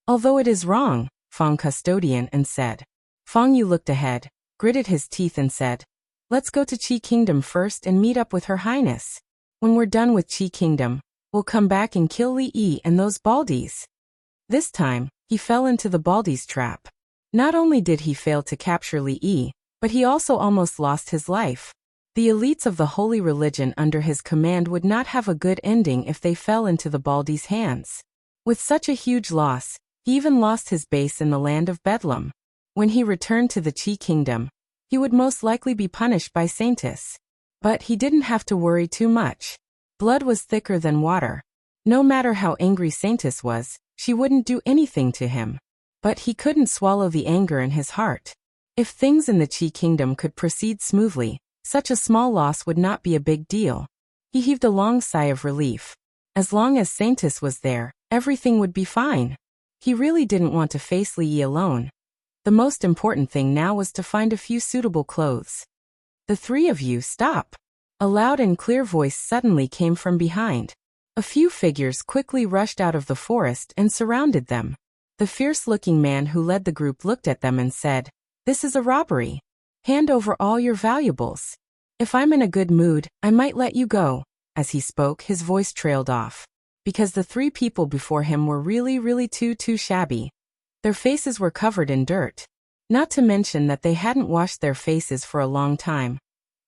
"Although it is wrong," Feng Custodian and said. Feng Yu looked ahead, gritted his teeth and said, "Let's go to Qi Kingdom first and meet up with Her Highness. When we're done with Qi Kingdom, we'll come back and kill Li Yi and those Baldies." This time, he fell into the Baldies trap. Not only did he fail to capture Li Yi, but he also almost lost his life. The elites of the holy religion under his command would not have a good ending if they fell into the Baldies' hands. With such a huge loss, he even lost his base in the land of Bedlam. When he returned to the Qi Kingdom, he would most likely be punished by Saintess. But he didn't have to worry too much. Blood was thicker than water. No matter how angry Saintess was, she wouldn't do anything to him. But he couldn't swallow the anger in his heart. If things in the Qi Kingdom could proceed smoothly, such a small loss would not be a big deal. He heaved a long sigh of relief. As long as Saintis was there, everything would be fine. He really didn't want to face Li Yi alone. The most important thing now was to find a few suitable clothes. The three of you, stop! A loud and clear voice suddenly came from behind. A few figures quickly rushed out of the forest and surrounded them. The fierce-looking man who led the group looked at them and said, "This is a robbery. Hand over all your valuables. If I'm in a good mood, I might let you go." As he spoke, his voice trailed off. Because the three people before him were really too shabby. Their faces were covered in dirt. Not to mention that they hadn't washed their faces for a long time.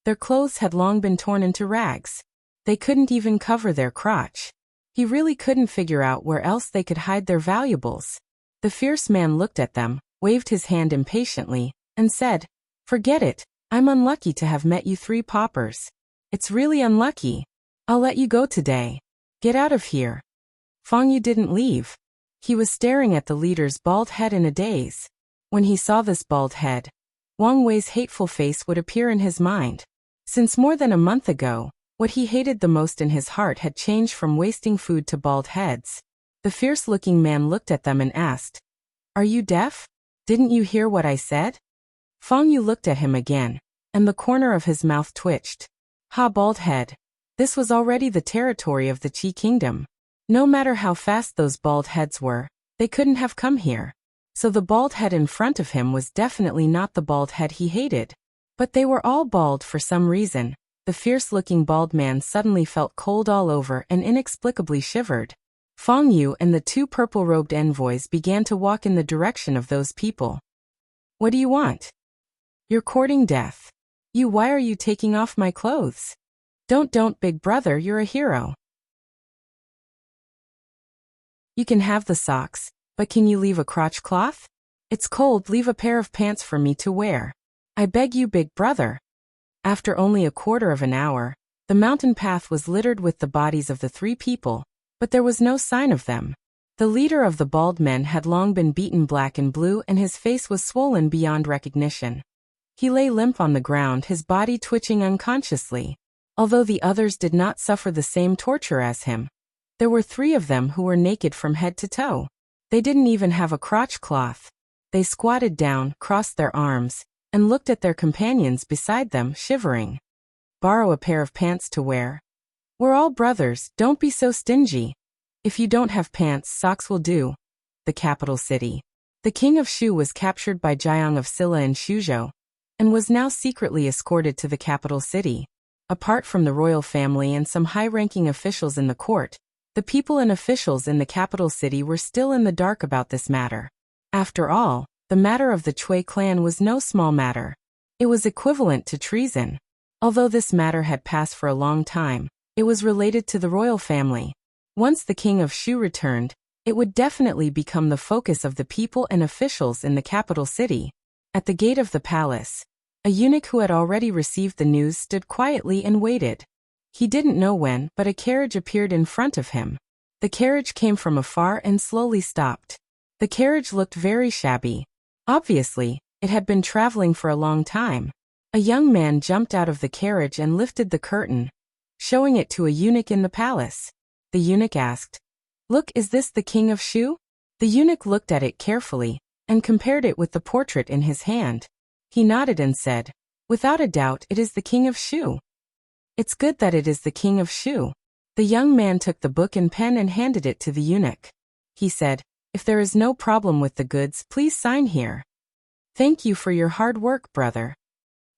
Their clothes had long been torn into rags. They couldn't even cover their crotch. He really couldn't figure out where else they could hide their valuables. The fierce man looked at them, waved his hand impatiently, and said, "Forget it. I'm unlucky to have met you three paupers. It's really unlucky. I'll let you go today. Get out of here." Fang Yu didn't leave. He was staring at the leader's bald head in a daze. When he saw this bald head, Wang Wei's hateful face would appear in his mind. Since more than a month ago, what he hated the most in his heart had changed from wasting food to bald heads. The fierce-looking man looked at them and asked, "Are you deaf? Didn't you hear what I said?" Fang Yu looked at him again, and the corner of his mouth twitched. Ha, bald head. This was already the territory of the Qi Kingdom. No matter how fast those bald heads were, they couldn't have come here. So the bald head in front of him was definitely not the bald head he hated. But they were all bald for some reason. The fierce-looking bald man suddenly felt cold all over and inexplicably shivered. Fang Yu and the two purple-robed envoys began to walk in the direction of those people. "What do you want? You're courting death. Why are you taking off my clothes? Don't, big brother, you're a hero. You can have the socks, but can you leave a crotch cloth? It's cold, leave a pair of pants for me to wear. I beg you, big brother." After only a quarter of an hour, the mountain path was littered with the bodies of the three people, but there was no sign of them. The leader of the bald men had long been beaten black and blue and his face was swollen beyond recognition. He lay limp on the ground, his body twitching unconsciously. Although the others did not suffer the same torture as him, there were three of them who were naked from head to toe. They didn't even have a crotch cloth. They squatted down, crossed their arms, and looked at their companions beside them, shivering. "Borrow a pair of pants to wear. We're all brothers, don't be so stingy. If you don't have pants, socks will do." The capital city. The king of Shu was captured by Jiang of Silla and Shuzhou, and was now secretly escorted to the capital city. Apart from the royal family and some high-ranking officials in the court, the people and officials in the capital city were still in the dark about this matter. After all, the matter of the Cui clan was no small matter. It was equivalent to treason. Although this matter had passed for a long time, it was related to the royal family. Once the king of Shu returned, it would definitely become the focus of the people and officials in the capital city. At the gate of the palace, a eunuch who had already received the news stood quietly and waited. He didn't know when, but a carriage appeared in front of him. The carriage came from afar and slowly stopped. The carriage looked very shabby. Obviously, it had been traveling for a long time. A young man jumped out of the carriage and lifted the curtain, showing it to a eunuch in the palace. The eunuch asked, "Look, is this the king of Shu?" The eunuch looked at it carefully, and compared it with the portrait in his hand. He nodded and said, "Without a doubt, it is the king of Shu. It's good that it is the king of Shu." The young man took the book and pen and handed it to the eunuch. He said, "If there is no problem with the goods, please sign here. Thank you for your hard work, brother."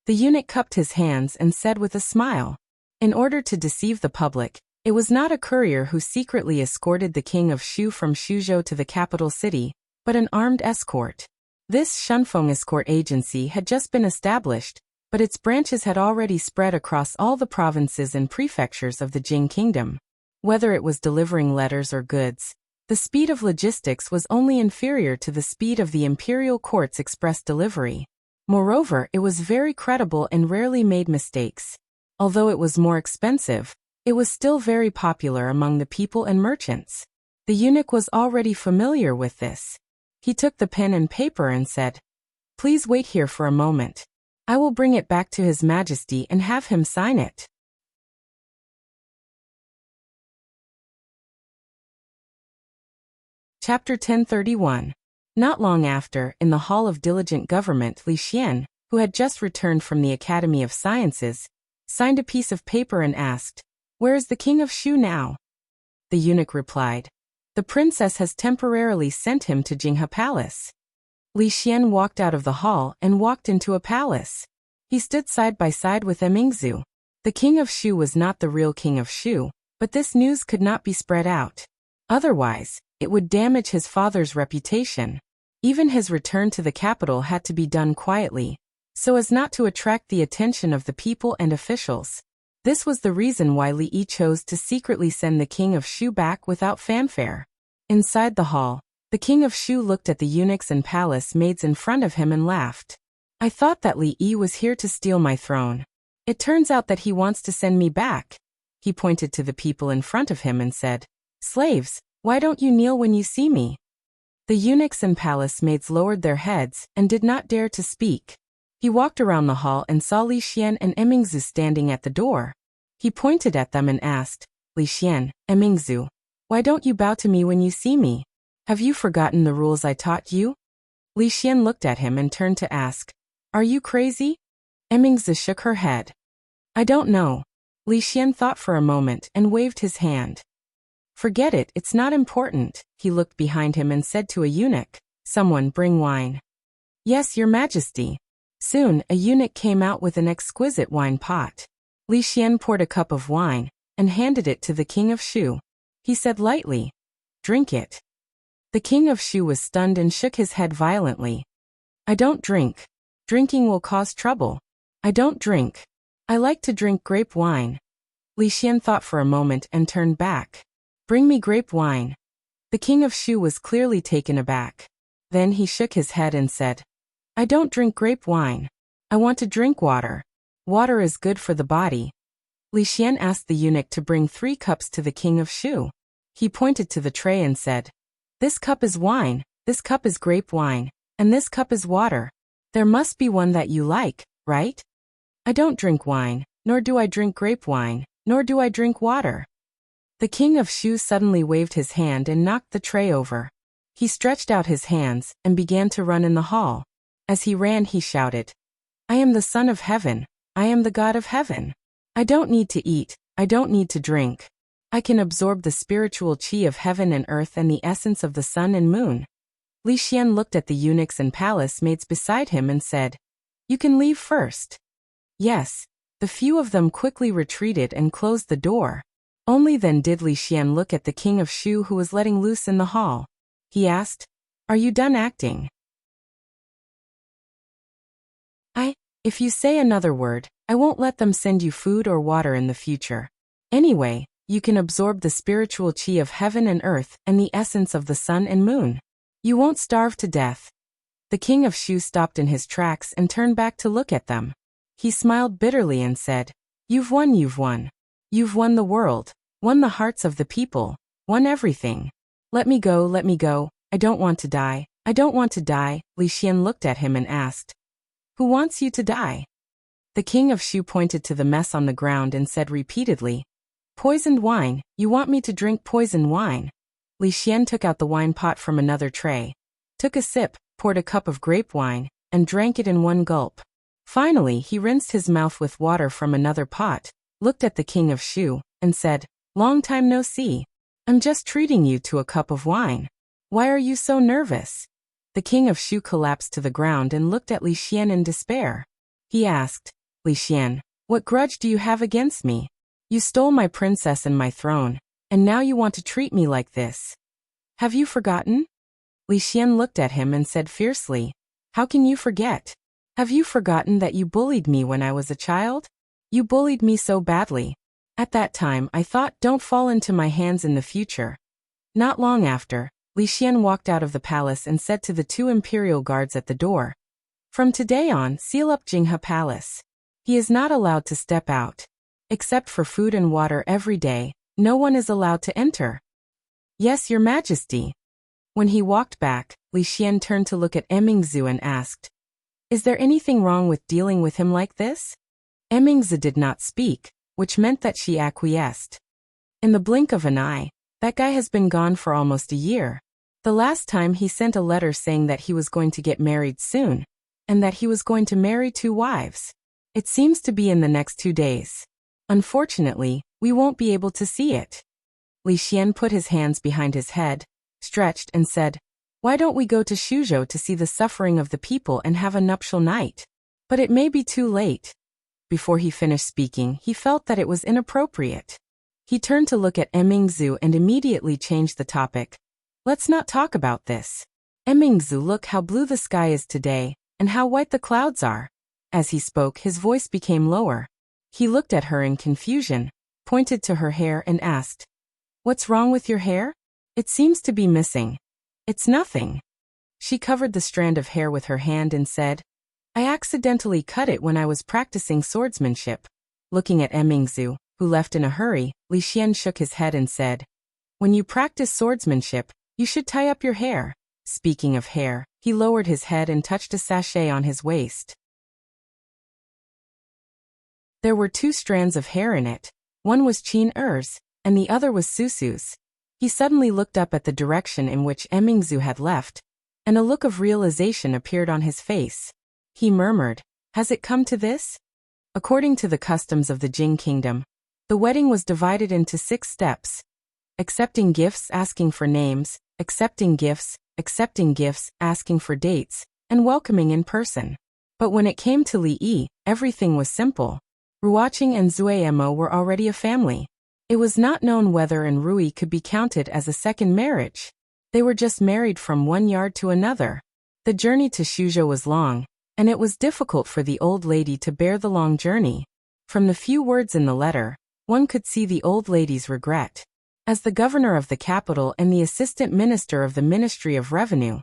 The eunuch cupped his hands and said with a smile, in order to deceive the public, it was not a courier who secretly escorted the king of Shu from Shuzhou to the capital city, but an armed escort. This Shunfeng escort agency had just been established, but its branches had already spread across all the provinces and prefectures of the Jing Kingdom. Whether it was delivering letters or goods, the speed of logistics was only inferior to the speed of the imperial court's express delivery. Moreover, it was very credible and rarely made mistakes. Although it was more expensive, it was still very popular among the people and merchants. The eunuch was already familiar with this. He took the pen and paper and said, "Please wait here for a moment. I will bring it back to His Majesty and have him sign it." Chapter 1031. Not long after, in the Hall of Diligent Government, Li Xian, who had just returned from the Academy of Sciences, signed a piece of paper and asked, "Where is the king of Shu now?" The eunuch replied, "The princess has temporarily sent him to Jinghe Palace." Li Xian walked out of the hall and walked into a palace. He stood side by side with Emingzu. The king of Shu was not the real king of Shu, but this news could not be spread out. Otherwise, it would damage his father's reputation. Even his return to the capital had to be done quietly, so as not to attract the attention of the people and officials. This was the reason why Li Yi chose to secretly send the king of Shu back without fanfare. Inside the hall, the king of Shu looked at the eunuchs and palace maids in front of him and laughed. "I thought that Li Yi was here to steal my throne. It turns out that he wants to send me back." He pointed to the people in front of him and said, "Slaves, why don't you kneel when you see me?" The eunuchs and palace maids lowered their heads and did not dare to speak. He walked around the hall and saw Li Xian and Emingzu standing at the door. He pointed at them and asked, "Li Xian, Emingzu, why don't you bow to me when you see me? Have you forgotten the rules I taught you?" Li Xian looked at him and turned to ask, "Are you crazy?" Emingzu shook her head. "I don't know." Li Xian thought for a moment and waved his hand. "Forget it, it's not important." He looked behind him and said to a eunuch, "Someone bring wine." "Yes, your majesty." Soon, a eunuch came out with an exquisite wine pot. Li Xian poured a cup of wine and handed it to the king of Shu. He said lightly, "Drink it." The king of Shu was stunned and shook his head violently. "I don't drink. Drinking will cause trouble. I don't drink. I like to drink grape wine." Li Xian thought for a moment and turned back. "Bring me grape wine." The king of Shu was clearly taken aback. Then he shook his head and said, "I don't drink grape wine. I want to drink water. Water is good for the body." Li Xian asked the eunuch to bring 3 cups to the king of Shu. He pointed to the tray and said, "This cup is wine, this cup is grape wine, and this cup is water. There must be one that you like, right?" "I don't drink wine, nor do I drink grape wine, nor do I drink water." The king of Shu suddenly waved his hand and knocked the tray over. He stretched out his hands and began to run in the hall. As he ran, he shouted, "I am the son of heaven. I am the god of heaven. I don't need to eat. I don't need to drink. I can absorb the spiritual chi of heaven and earth and the essence of the sun and moon." Li Xian looked at the eunuchs and palace maids beside him and said, "You can leave first." "Yes." The few of them quickly retreated and closed the door. Only then did Li Xian look at the king of Shu, who was letting loose in the hall. He asked, "Are you done acting?" If you say another word, I won't let them send you food or water in the future. Anyway, you can absorb the spiritual chi of heaven and earth and the essence of the sun and moon. You won't starve to death." The king of Shu stopped in his tracks and turned back to look at them. He smiled bitterly and said, "You've won, you've won. You've won the world, won the hearts of the people, won everything. Let me go, let me go. I don't want to die. I don't want to die." Li Xian looked at him and asked, "Who wants you to die?" The king of Shu pointed to the mess on the ground and said repeatedly, "Poisoned wine, you want me to drink poisoned wine?" Li Xian took out the wine pot from another tray, took a sip, poured a cup of grape wine, and drank it in one gulp. Finally, he rinsed his mouth with water from another pot, looked at the king of Shu, and said, "Long time no see. I'm just treating you to a cup of wine. Why are you so nervous?" The king of Shu collapsed to the ground and looked at Li Xian in despair. He asked, "Li Xian, what grudge do you have against me? You stole my princess and my throne, and now you want to treat me like this. Have you forgotten?" Li Xian looked at him and said fiercely, "How can you forget? Have you forgotten that you bullied me when I was a child? You bullied me so badly. At that time I thought, don't fall into my hands in the future." Not long after, Li Xian walked out of the palace and said to the 2 imperial guards at the door, "From today on, seal up Jinghe Palace. He is not allowed to step out. Except for food and water every day, no one is allowed to enter." "Yes, your majesty." When he walked back, Li Xian turned to look at Emingzu and asked, "Is there anything wrong with dealing with him like this?" Emingzu did not speak, which meant that she acquiesced. In the blink of an eye, that guy has been gone for almost a year. The last time he sent a letter saying that he was going to get married soon, and that he was going to marry 2 wives. It seems to be in the next 2 days. Unfortunately, we won't be able to see it. Li Xian put his hands behind his head, stretched and said, "Why don't we go to Shuzhou to see the suffering of the people and have a nuptial night? But it may be too late." Before he finished speaking, he felt that it was inappropriate. He turned to look at Mingzu and immediately changed the topic. "Let's not talk about this. Mingzu, look how blue the sky is today, and how white the clouds are." As he spoke, his voice became lower. He looked at her in confusion, pointed to her hair and asked, "What's wrong with your hair? It seems to be missing." "It's nothing." She covered the strand of hair with her hand and said, "I accidentally cut it when I was practicing swordsmanship." Looking at Mingzu, who left in a hurry, Li Xian shook his head and said, "When you practice swordsmanship, you should tie up your hair." Speaking of hair, he lowered his head and touched a sachet on his waist. There were 2 strands of hair in it. One was Qin Er's, and the other was Susu's. He suddenly looked up at the direction in which Mingzu had left, and a look of realization appeared on his face. He murmured, "Has it come to this?" According to the customs of the Jing kingdom, the wedding was divided into 6 steps. Accepting gifts, asking for names, accepting gifts, asking for dates, and welcoming in person. But when it came to Li Yi, everything was simple. Ruoqing and Zuemo were already a family. It was not known whether and Rui could be counted as a second marriage. They were just married from one yard to another. The journey to Shuzhou was long, and it was difficult for the old lady to bear the long journey. From the few words in the letter, one could see the old lady's regret. As the governor of the capital and the assistant minister of the Ministry of Revenue,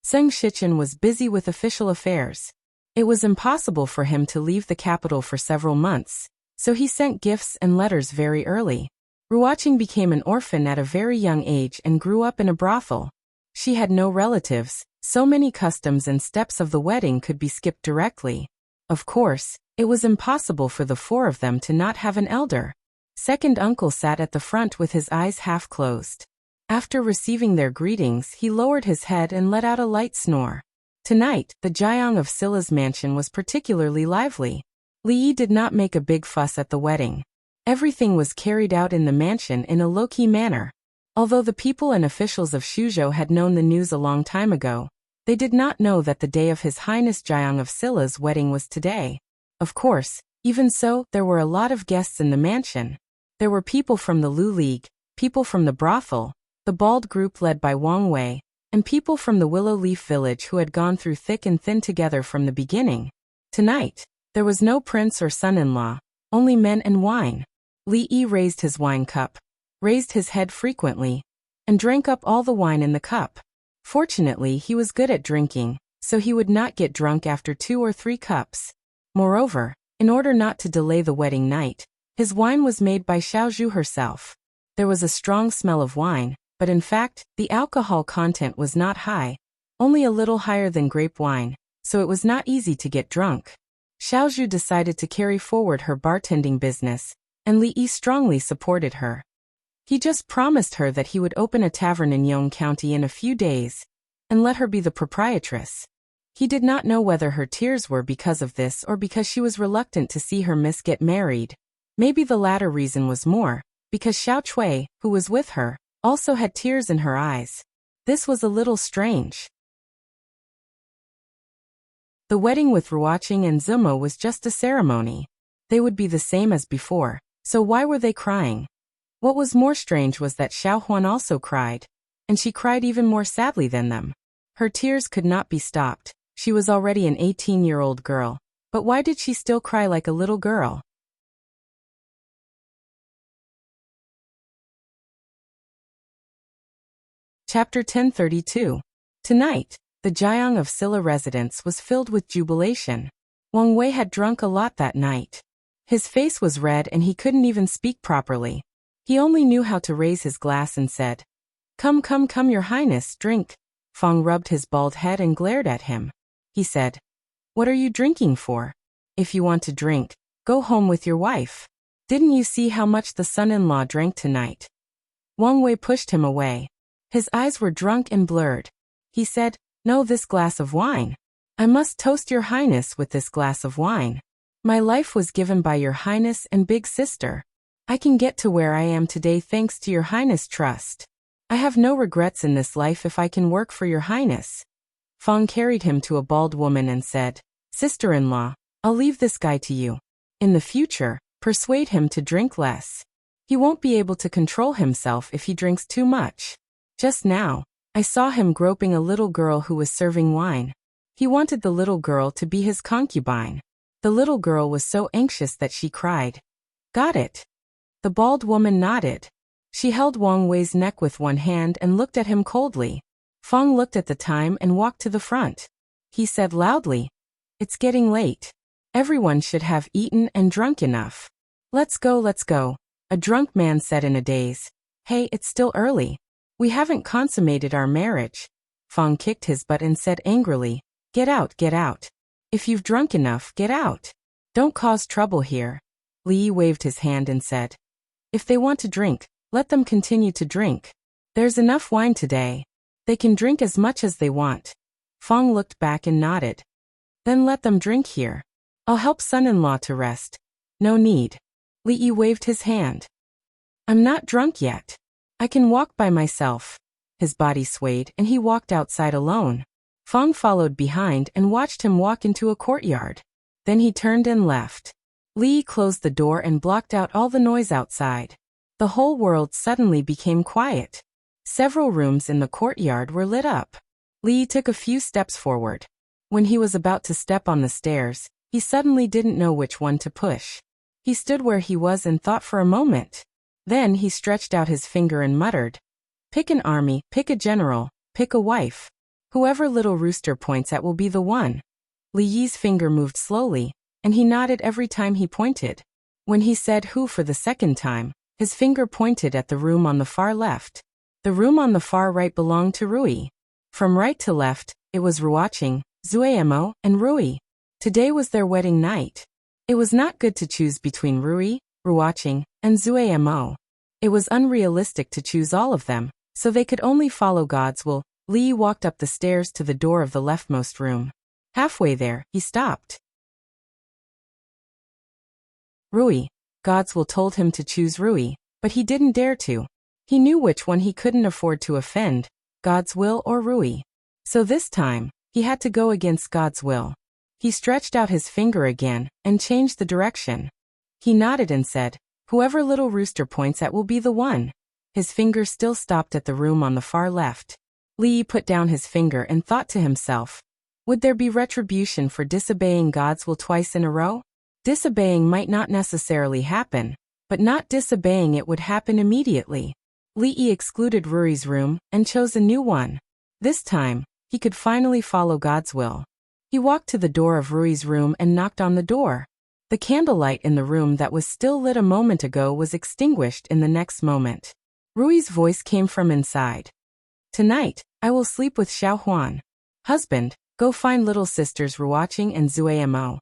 Zheng Shichen was busy with official affairs. It was impossible for him to leave the capital for several months, so he sent gifts and letters very early. Ruoqing became an orphan at a very young age and grew up in a brothel. She had no relatives, so many customs and steps of the wedding could be skipped directly. Of course, it was impossible for the 4 of them to not have an elder. Second uncle sat at the front with his eyes half closed. After receiving their greetings, he lowered his head and let out a light snore. Tonight, the Jiang of Silla's mansion was particularly lively. Li Yi did not make a big fuss at the wedding. Everything was carried out in the mansion in a low-key manner. Although the people and officials of Shuzhou had known the news a long time ago, they did not know that the day of His Highness Jiang of Silla's wedding was today. Of course, even so, there were a lot of guests in the mansion. There were people from the Lu League, people from the brothel, the bald group led by Wang Wei, and people from the Willow Leaf village who had gone through thick and thin together from the beginning. Tonight, there was no prince or son-in-law, only men and wine. Li Yi raised his wine cup, raised his head frequently, and drank up all the wine in the cup. Fortunately, he was good at drinking, so he would not get drunk after 2 or 3 cups. Moreover, in order not to delay the wedding night, his wine was made by Xiaozhu herself. There was a strong smell of wine, but in fact, the alcohol content was not high, only a little higher than grape wine, so it was not easy to get drunk. Xiaozhu decided to carry forward her bartending business, and Li Yi strongly supported her. He just promised her that he would open a tavern in Yong County in a few days, and let her be the proprietress. He did not know whether her tears were because of this or because she was reluctant to see her miss get married. Maybe the latter reason was more, because Xiao Chui, who was with her, also had tears in her eyes. This was a little strange. The wedding with Ruoqing and Zumo was just a ceremony. They would be the same as before, so why were they crying? What was more strange was that Xiao Huan also cried, and she cried even more sadly than them. Her tears could not be stopped. She was already an 18-year-old girl, but why did she still cry like a little girl? Chapter 1032. Tonight, the Jiang of Silla residence was filled with jubilation. Wang Wei had drunk a lot that night. His face was red and he couldn't even speak properly. He only knew how to raise his glass and said, "Come, come, come, your highness, drink." Fang rubbed his bald head and glared at him. He said, "What are you drinking for? If you want to drink, go home with your wife. Didn't you see how much the son-in-law drank tonight?" Wang Wei pushed him away. His eyes were drunk and blurred. He said, "No, this glass of wine. I must toast your highness with this glass of wine. My life was given by your highness and big sister. I can get to where I am today thanks to your highness' trust. I have no regrets in this life if I can work for your highness." Fong carried him to a bald woman and said, "Sister-in-law, I'll leave this guy to you. In the future, persuade him to drink less. He won't be able to control himself if he drinks too much. Just now, I saw him groping a little girl who was serving wine. He wanted the little girl to be his concubine. The little girl was so anxious that she cried." "Got it." The bald woman nodded. She held Wang Wei's neck with one hand and looked at him coldly. Fong looked at the time and walked to the front. He said loudly, "It's getting late. Everyone should have eaten and drunk enough. Let's go, let's go," a drunk man said in a daze. "Hey, it's still early. We haven't consummated our marriage." Fong kicked his butt and said angrily, "Get out, get out. If you've drunk enough, get out. Don't cause trouble here." Li waved his hand and said, "If they want to drink, let them continue to drink. There's enough wine today. They can drink as much as they want." Fong looked back and nodded. "Then let them drink here. I'll help son-in-law to rest. No need." Li waved his hand. "I'm not drunk yet. I can walk by myself." His body swayed and he walked outside alone. Fong followed behind and watched him walk into a courtyard. Then he turned and left. Li closed the door and blocked out all the noise outside. The whole world suddenly became quiet. Several rooms in the courtyard were lit up. Li took a few steps forward. When he was about to step on the stairs, he suddenly didn't know which one to push. He stood where he was and thought for a moment. Then he stretched out his finger and muttered, "Pick an army, pick a general, pick a wife. Whoever little rooster points at will be the one." Li Yi's finger moved slowly, and he nodded every time he pointed. When he said who for the second time, his finger pointed at the room on the far left. The room on the far right belonged to Rui. From right to left, it was Ruoqing, Zuemo, and Rui. Today was their wedding night. It was not good to choose between Rui, Ruoqing, and Zuemo. It was unrealistic to choose all of them, so they could only follow God's will. Li walked up the stairs to the door of the leftmost room. Halfway there, he stopped. Rui. God's will told him to choose Rui, but he didn't dare to. He knew which one he couldn't afford to offend, God's will or Rui. So this time, he had to go against God's will. He stretched out his finger again and changed the direction. He nodded and said, "Whoever little rooster points at will be the one." His finger still stopped at the room on the far left. Li put down his finger and thought to himself, would there be retribution for disobeying God's will twice in a row? Disobeying might not necessarily happen, but not disobeying it would happen immediately. Li excluded Rui's room and chose a new one. This time, he could finally follow God's will. He walked to the door of Rui's room and knocked on the door. The candlelight in the room that was still lit a moment ago was extinguished in the next moment. Rui's voice came from inside. "Tonight, I will sleep with Xiao Huan. Husband, go find little sisters Ruoqing and Zuemo."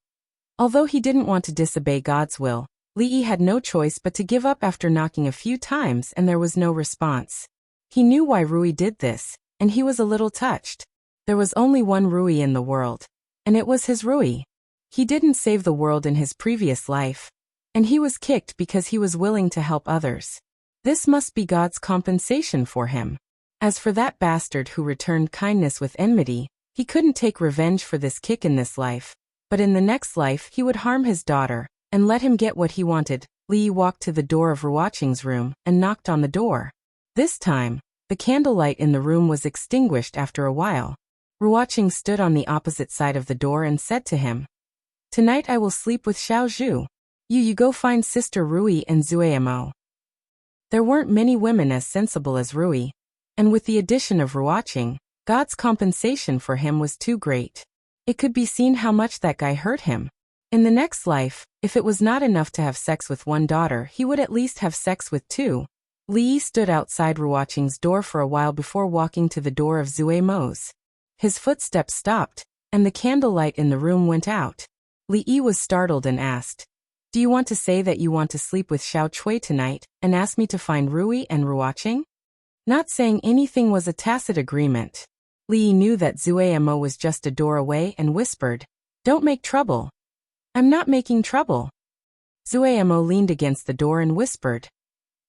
Although he didn't want to disobey God's will, Li had no choice but to give up after knocking a few times and there was no response. He knew why Rui did this, and he was a little touched. There was only one Rui in the world, and it was his Rui. He didn't save the world in his previous life, and he was kicked because he was willing to help others. This must be God's compensation for him. As for that bastard who returned kindness with enmity, he couldn't take revenge for this kick in this life, but in the next life he would harm his daughter, and let him get what he wanted. Li walked to the door of Ruoqing's room and knocked on the door. This time, the candlelight in the room was extinguished after a while. Ruoqing stood on the opposite side of the door and said to him, "Tonight I will sleep with Xiao Zhu. You go find sister Rui and Zuemo." There weren't many women as sensible as Rui, and with the addition of Ruoqing, God's compensation for him was too great. It could be seen how much that guy hurt him. In the next life, if it was not enough to have sex with one daughter, he would at least have sex with two. Li stood outside Ruoqing's door for a while before walking to the door of Zuemo's. His footsteps stopped, and the candlelight in the room went out. Li was startled and asked, "Do you want to say that you want to sleep with Xiao Chui tonight, and ask me to find Rui and Ruoqing?" Not saying anything was a tacit agreement. Lee knew that Zuemo was just a door away and whispered, "Don't make trouble." "I'm not making trouble." Zuemo leaned against the door and whispered,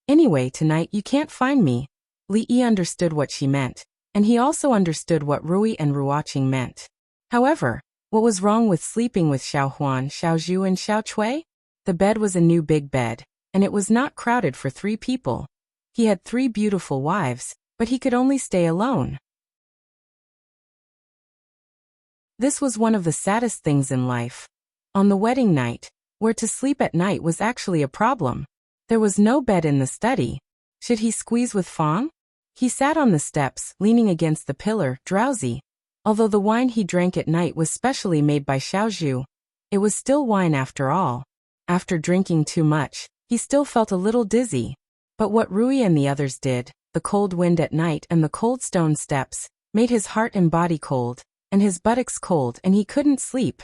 "Anyway, tonight you can't find me." Lee understood what she meant, and he also understood what Rui and Ruoqing meant. However, what was wrong with sleeping with Xiao Huan, Xiao Zhu and Xiao Chui? The bed was a new big bed, and it was not crowded for 3 people. He had 3 beautiful wives, but he could only stay alone. This was one of the saddest things in life. On the wedding night, where to sleep at night was actually a problem. There was no bed in the study. Should he squeeze with Fang? He sat on the steps, leaning against the pillar, drowsy. Although the wine he drank at night was specially made by Xiaozhu, it was still wine after all. After drinking too much, he still felt a little dizzy. But what Rui and the others did, the cold wind at night and the cold stone steps, made his heart and body cold, and his buttocks cold, and he couldn't sleep.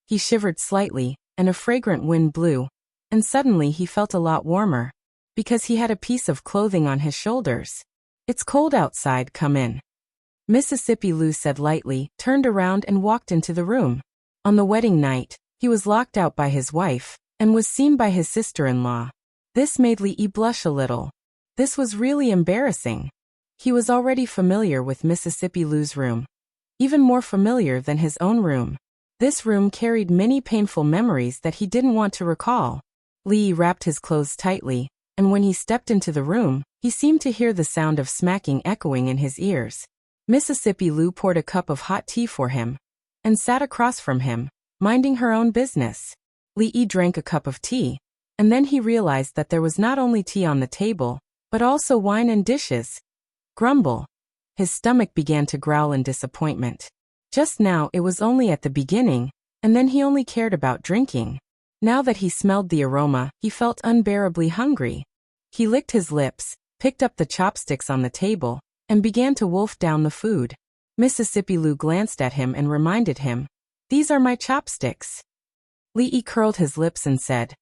He shivered slightly, and a fragrant wind blew, and suddenly he felt a lot warmer, because he had a piece of clothing on his shoulders. "It's cold outside, come in." Mississippi Lou said lightly, turned around and walked into the room. On the wedding night, he was locked out by his wife, and was seen by his sister-in-law. This made Lee blush a little. This was really embarrassing. He was already familiar with Mississippi Lou's room. Even more familiar than his own room. This room carried many painful memories that he didn't want to recall. Lee wrapped his clothes tightly, and when he stepped into the room, he seemed to hear the sound of smacking echoing in his ears. Mississippi Lou poured a cup of hot tea for him, and sat across from him, minding her own business. Lee drank a cup of tea, and then he realized that there was not only tea on the table, but also wine and dishes. Grumble. His stomach began to growl in disappointment. Just now it was only at the beginning, and then he only cared about drinking. Now that he smelled the aroma, he felt unbearably hungry. He licked his lips, picked up the chopsticks on the table, and began to wolf down the food. Mississippi Lou glanced at him and reminded him, "These are my chopsticks." Lee curled his lips and said,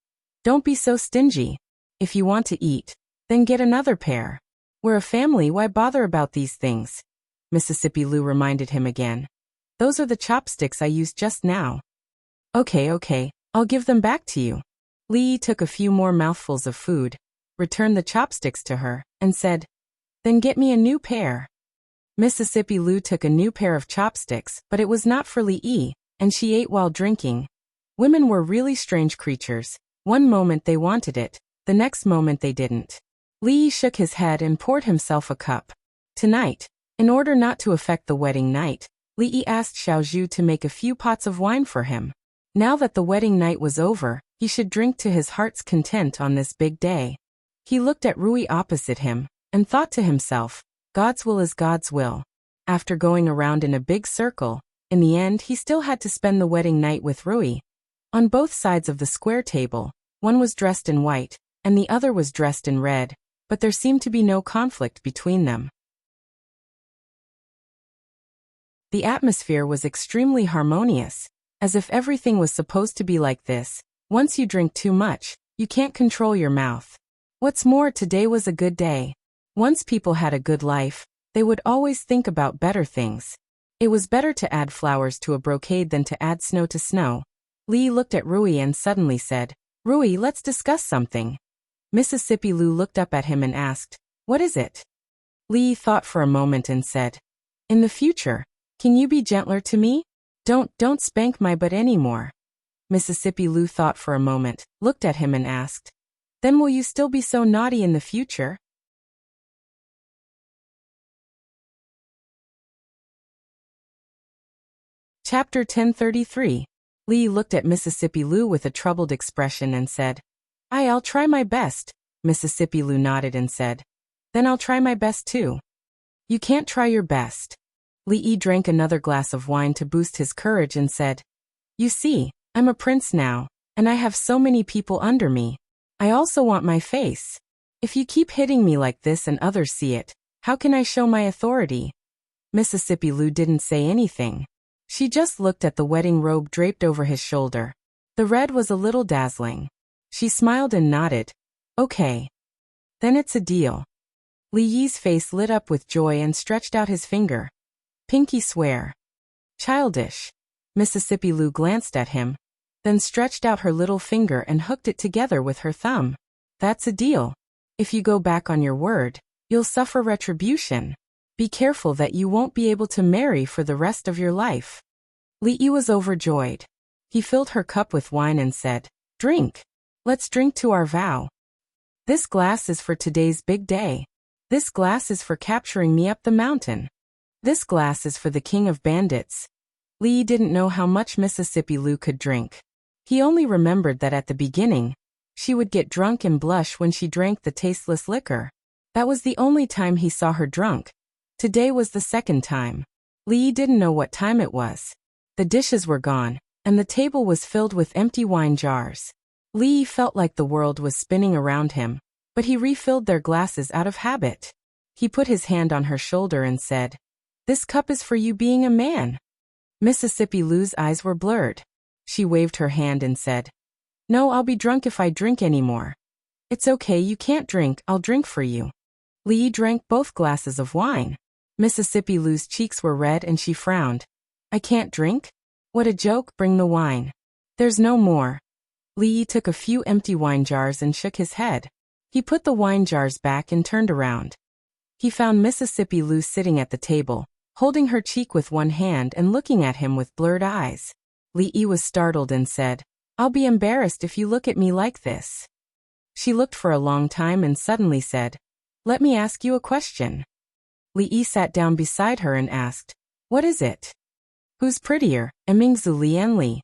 "Don't be so stingy. If you want to eat, then get another pair. We're a family, why bother about these things?" Mississippi Lou reminded him again. "Those are the chopsticks I used just now." Okay, I'll give them back to you." Lee took a few more mouthfuls of food, returned the chopsticks to her, and said, "Then get me a new pair." Mississippi Lou took a new pair of chopsticks, but it was not for Lee, and she ate while drinking. Women were really strange creatures. One moment they wanted it, the next moment they didn't. Lee shook his head and poured himself a cup. Tonight, in order not to affect the wedding night, Lee asked Xiaozhu to make a few pots of wine for him. Now that the wedding night was over, he should drink to his heart's content on this big day. He looked at Rui opposite him, and thought to himself, God's will is God's will. After going around in a big circle, in the end he still had to spend the wedding night with Rui. On both sides of the square table, one was dressed in white, and the other was dressed in red, but there seemed to be no conflict between them. The atmosphere was extremely harmonious, as if everything was supposed to be like this. Once you drink too much, you can't control your mouth. What's more, today was a good day. Once people had a good life, they would always think about better things. It was better to add flowers to a brocade than to add snow to snow. Lee looked at Rui and suddenly said, "Rui, let's discuss something." Mississippi Lou looked up at him and asked, "What is it?" Lee thought for a moment and said, "In the future, can you be gentler to me? Don't spank my butt anymore." Mississippi Lou thought for a moment, looked at him and asked, "Then will you still be so naughty in the future?" Chapter 1033. Lee looked at Mississippi Lou with a troubled expression and said, I'll try my best." Mississippi Lou nodded and said, "Then I'll try my best too." "You can't try your best." Lee drank another glass of wine to boost his courage and said, "You see, I'm a prince now, and I have so many people under me. I also want my face. If you keep hitting me like this and others see it, how can I show my authority?" Mississippi Lou didn't say anything. She just looked at the wedding robe draped over his shoulder. The red was a little dazzling. She smiled and nodded. "Okay. Then it's a deal." Li Yi's face lit up with joy and stretched out his finger. Pinky swear. Childish. Mississippi Lou glanced at him, then stretched out her little finger and hooked it together with her thumb. That's a deal. If you go back on your word, you'll suffer retribution. Be careful that you won't be able to marry for the rest of your life. Li Yi was overjoyed. He filled her cup with wine and said, Drink. Let's drink to our vow. This glass is for today's big day. This glass is for capturing me up the mountain. This glass is for the king of bandits. Li Yi didn't know how much Mississippi Lou could drink. He only remembered that at the beginning, she would get drunk and blush when she drank the tasteless liquor. That was the only time he saw her drunk. Today was the second time. Li Yi didn't know what time it was. The dishes were gone, and the table was filled with empty wine jars. Li Yi felt like the world was spinning around him, but he refilled their glasses out of habit. He put his hand on her shoulder and said, This cup is for you being a man. Mississippi Lou's eyes were blurred. She waved her hand and said, No, I'll be drunk if I drink anymore. It's okay, you can't drink, I'll drink for you. Li Yi drank both glasses of wine. Mississippi Lou's cheeks were red and she frowned. I can't drink? What a joke, bring the wine. There's no more. Li Yi took a few empty wine jars and shook his head. He put the wine jars back and turned around. He found Mississippi Lou sitting at the table, holding her cheek with one hand and looking at him with blurred eyes. Li Yi was startled and said, I'll be embarrassed if you look at me like this. She looked for a long time and suddenly said, Let me ask you a question. Li Yi sat down beside her and asked, What is it? Who's prettier, Emingzu Li and Li?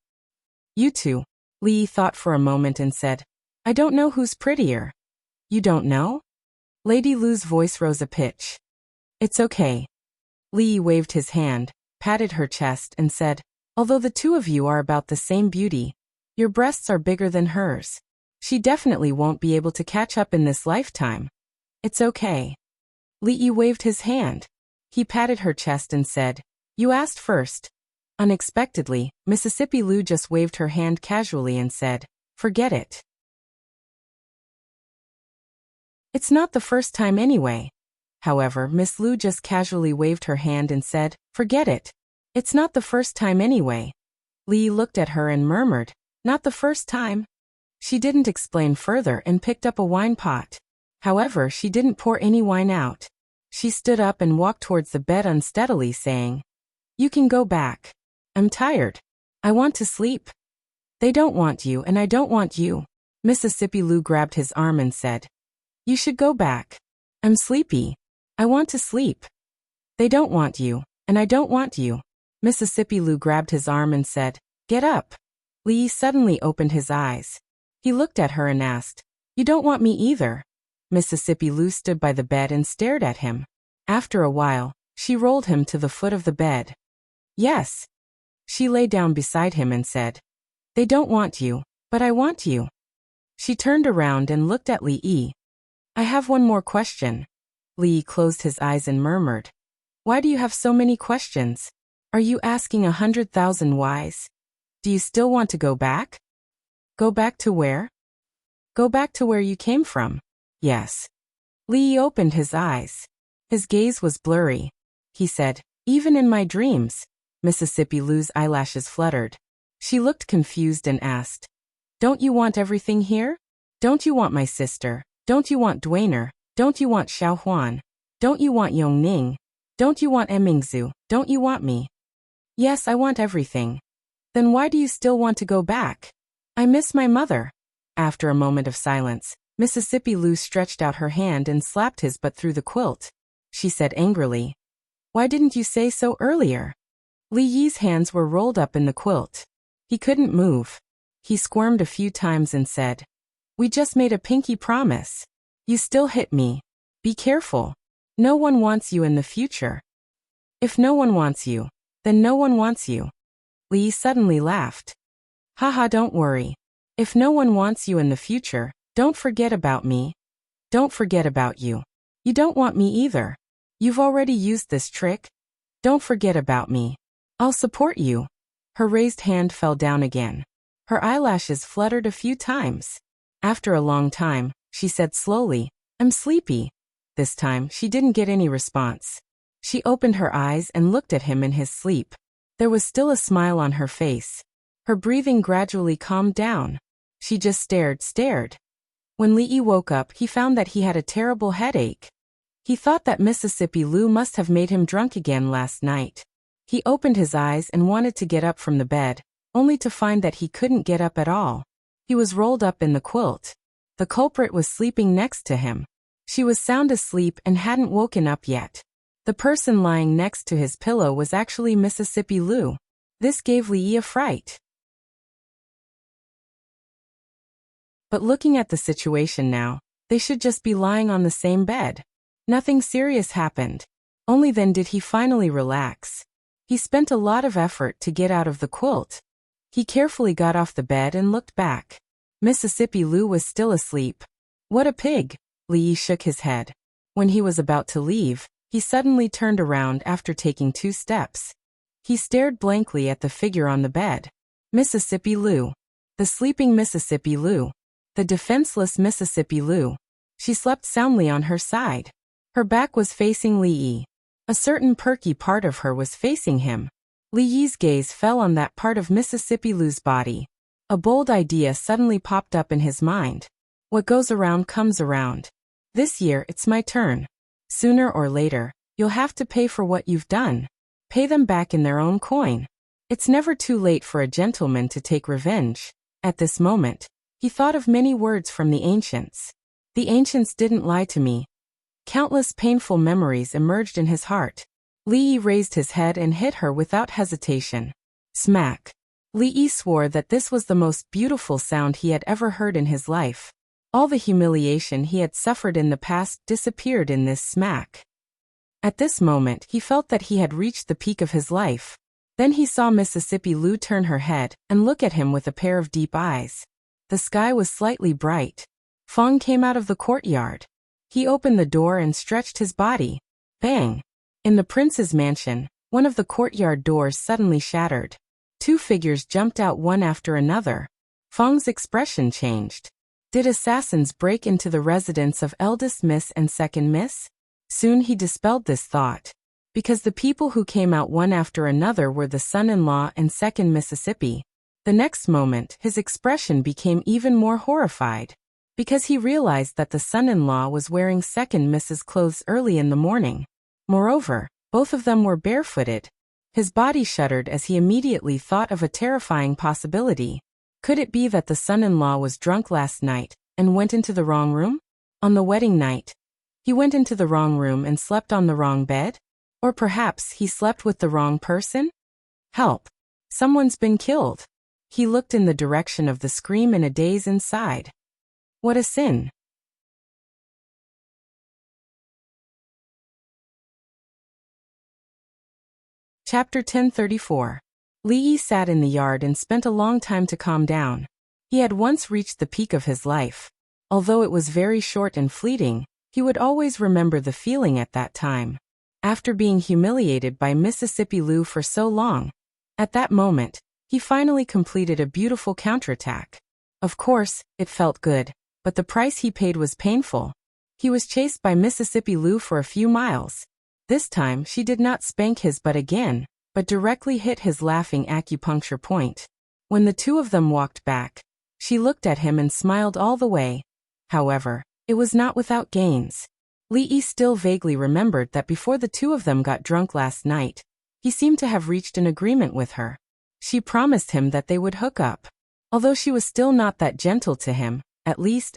You two. Li Yi thought for a moment and said, I don't know who's prettier. You don't know? Lady Lu's voice rose a pitch. It's okay. Li Yi waved his hand, patted her chest and said, Although the two of you are about the same beauty, your breasts are bigger than hers. She definitely won't be able to catch up in this lifetime. It's okay. Li Yi waved his hand. He patted her chest and said, You asked first. Unexpectedly, Mississippi Lou just waved her hand casually and said, Forget it. It's not the first time anyway. However, Miss Lou just casually waved her hand and said, Forget it. It's not the first time anyway. Li Yi looked at her and murmured, Not the first time. She didn't explain further and picked up a wine pot. However, she didn't pour any wine out. She stood up and walked towards the bed unsteadily, saying, You can go back. I'm tired. I want to sleep. They don't want you and I don't want you. Mississippi Lou grabbed his arm and said, You should go back. I'm sleepy. I want to sleep. They don't want you, and I don't want you. Mississippi Lou grabbed his arm and said, Get up. Li Yi suddenly opened his eyes. He looked at her and asked, You don't want me either. Mississippi Lou stood by the bed and stared at him. After a while, she rolled him to the foot of the bed. Yes. She lay down beside him and said, They don't want you, but I want you. She turned around and looked at Li Yi. I have one more question. Li Yi closed his eyes and murmured, Why do you have so many questions? Are you asking 100,000 whys? Do you still want to go back? Go back to where? Go back to where you came from. Yes. Li Yi opened his eyes. His gaze was blurry. He said, Even in my dreams. Mississippi Lou's eyelashes fluttered. She looked confused and asked, Don't you want everything here? Don't you want my sister? Don't you want Dwayner? Don't you want Xiao Huan? Don't you want Yong Ning? Don't you want Emingzu? Don't you want me? Yes, I want everything. Then why do you still want to go back? I miss my mother. After a moment of silence, Mississippi Lou stretched out her hand and slapped his butt through the quilt. She said angrily, Why didn't you say so earlier? Li Yi's hands were rolled up in the quilt. He couldn't move. He squirmed a few times and said, We just made a pinky promise. You still hit me. Be careful. No one wants you in the future. If no one wants you, then no one wants you. Li Yi suddenly laughed. Haha, don't worry. If no one wants you in the future, don't forget about me. Don't forget about you. You don't want me either. You've already used this trick. Don't forget about me. I'll support you. Her raised hand fell down again. Her eyelashes fluttered a few times. After a long time, she said slowly, I'm sleepy. This time, she didn't get any response. She opened her eyes and looked at him in his sleep. There was still a smile on her face. Her breathing gradually calmed down. She just stared. When Lee woke up, he found that he had a terrible headache. He thought that Mississippi Lou must have made him drunk again last night. He opened his eyes and wanted to get up from the bed, only to find that he couldn't get up at all. He was rolled up in the quilt. The culprit was sleeping next to him. She was sound asleep and hadn't woken up yet. The person lying next to his pillow was actually Mississippi Lou. This gave Lee a fright. But looking at the situation now, they should just be lying on the same bed. Nothing serious happened. Only then did he finally relax. He spent a lot of effort to get out of the quilt. He carefully got off the bed and looked back. Mississippi Lou was still asleep. What a pig! Lee shook his head. When he was about to leave, he suddenly turned around after taking 2 steps. He stared blankly at the figure on the bed. Mississippi Lou. The sleeping Mississippi Lou. The defenseless Mississippi Lou. She slept soundly on her side. Her back was facing Lee. A certain perky part of her was facing him. Lee's gaze fell on that part of Mississippi Lou's body. A bold idea suddenly popped up in his mind. What goes around comes around. This year it's my turn. Sooner or later, you'll have to pay for what you've done. Pay them back in their own coin. It's never too late for a gentleman to take revenge. At this moment, he thought of many words from the ancients. The ancients didn't lie to me. Countless painful memories emerged in his heart. Lee raised his head and hit her without hesitation. Smack. Lee swore that this was the most beautiful sound he had ever heard in his life. All the humiliation he had suffered in the past disappeared in this smack. At this moment, he felt that he had reached the peak of his life. Then he saw Mississippi Lou turn her head and look at him with a pair of deep eyes. The sky was slightly bright. Fong came out of the courtyard. He opened the door and stretched his body. Bang! In the prince's mansion, one of the courtyard doors suddenly shattered. 2 figures jumped out one after another. Fong's expression changed. Did assassins break into the residence of eldest miss and second miss? Soon he dispelled this thought. Because the people who came out one after another were the son-in-law and second Mississippi. The next moment, his expression became even more horrified. Because he realized that the son-in-law was wearing second Mrs. clothes early in the morning. Moreover, both of them were barefooted. His body shuddered as he immediately thought of a terrifying possibility. Could it be that the son-in-law was drunk last night and went into the wrong room? On the wedding night, he went into the wrong room and slept on the wrong bed? Or perhaps he slept with the wrong person? Help! Someone's been killed. He looked in the direction of the scream in a daze inside. What a sin! Chapter 1034. Lee sat in the yard and spent a long time to calm down. He had once reached the peak of his life. Although it was very short and fleeting, he would always remember the feeling at that time. After being humiliated by Mississippi Lou for so long, at that moment, he finally completed a beautiful counterattack. Of course, it felt good, but the price he paid was painful. He was chased by Mississippi Lou for a few miles. This time she did not spank his butt again, but directly hit his laughing acupuncture point. When the 2 of them walked back, she looked at him and smiled all the way. However, it was not without gains. Lee still vaguely remembered that before the 2 of them got drunk last night, he seemed to have reached an agreement with her. She promised him that they would hook up. Although she was still not that gentle to him, at least,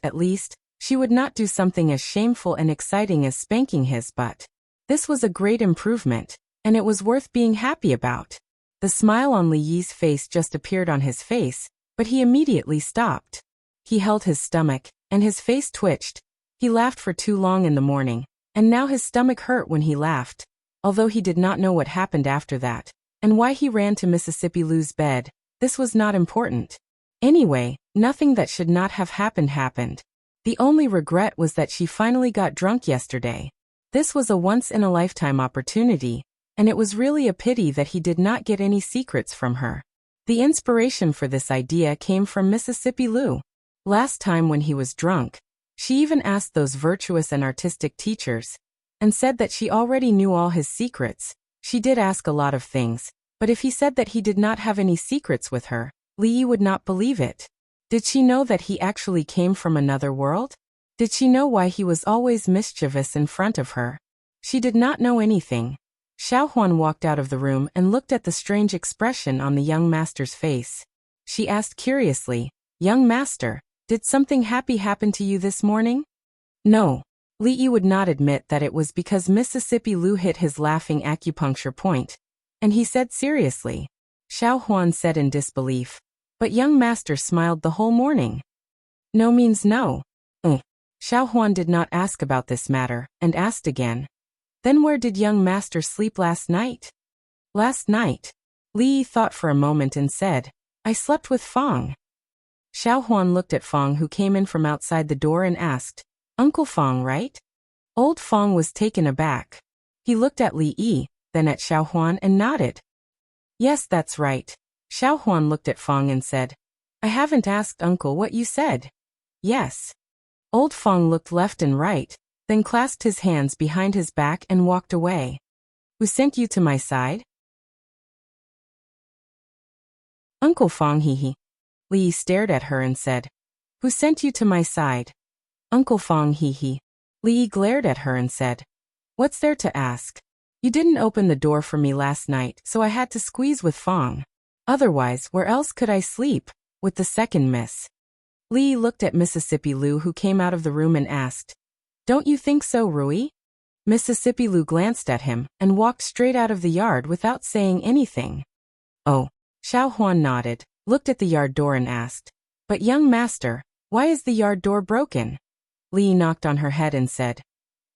she would not do something as shameful and exciting as spanking his butt. This was a great improvement, and it was worth being happy about. The smile on Lee's face just appeared on his face, but he immediately stopped. He held his stomach, and his face twitched. He laughed for too long in the morning, and now his stomach hurt when he laughed. Although he did not know what happened after that, and why he ran to Mississippi Lou's bed, this was not important. Anyway, nothing that should not have happened happened. The only regret was that she finally got drunk yesterday. This was a once-in-a-lifetime opportunity, and it was really a pity that he did not get any secrets from her. The inspiration for this idea came from Mississippi Lou. Last time when he was drunk, She even asked those virtuous and artistic teachers, and said that she already knew all his secrets. She did ask a lot of things, but if he said that he did not have any secrets with her, Li would not believe it. Did she know that he actually came from another world? Did she know why he was always mischievous in front of her? She did not know anything. Xiaohuan walked out of the room and looked at the strange expression on the young master's face. She asked curiously, "Young master, did something happy happen to you this morning?" No. Li would not admit that it was because Mississippi Lu hit his laughing acupuncture point. And he said seriously. Xiaohuan said in disbelief. But young master smiled the whole morning. No means no. Xiaohuan did not ask about this matter, and asked again. Then where did young master sleep last night? Last night. Li thought for a moment and said, I slept with Fong. Xiaohuan looked at Fong, who came in from outside the door, and asked, Uncle Fong, right? Old Fong was taken aback. He looked at Li, then at Xiaohuan, and nodded. Yes, that's right. Xiaohuan looked at Fong and said, I haven't asked Uncle what you said. Yes. Old Fong looked left and right, then clasped his hands behind his back and walked away. Who sent you to my side? Uncle Fong, he. Li stared at her and said, Who sent you to my side? Uncle Fong, he. Li glared at her and said, What's there to ask? You didn't open the door for me last night, so I had to squeeze with Fong. Otherwise, where else could I sleep? With the second miss. Li looked at Mississippi Lu, who came out of the room, and asked, Don't you think so, Rui? Mississippi Lu glanced at him and walked straight out of the yard without saying anything. Oh. Xiaohuan nodded, looked at the yard door and asked, But young master, why is the yard door broken? Li knocked on her head and said,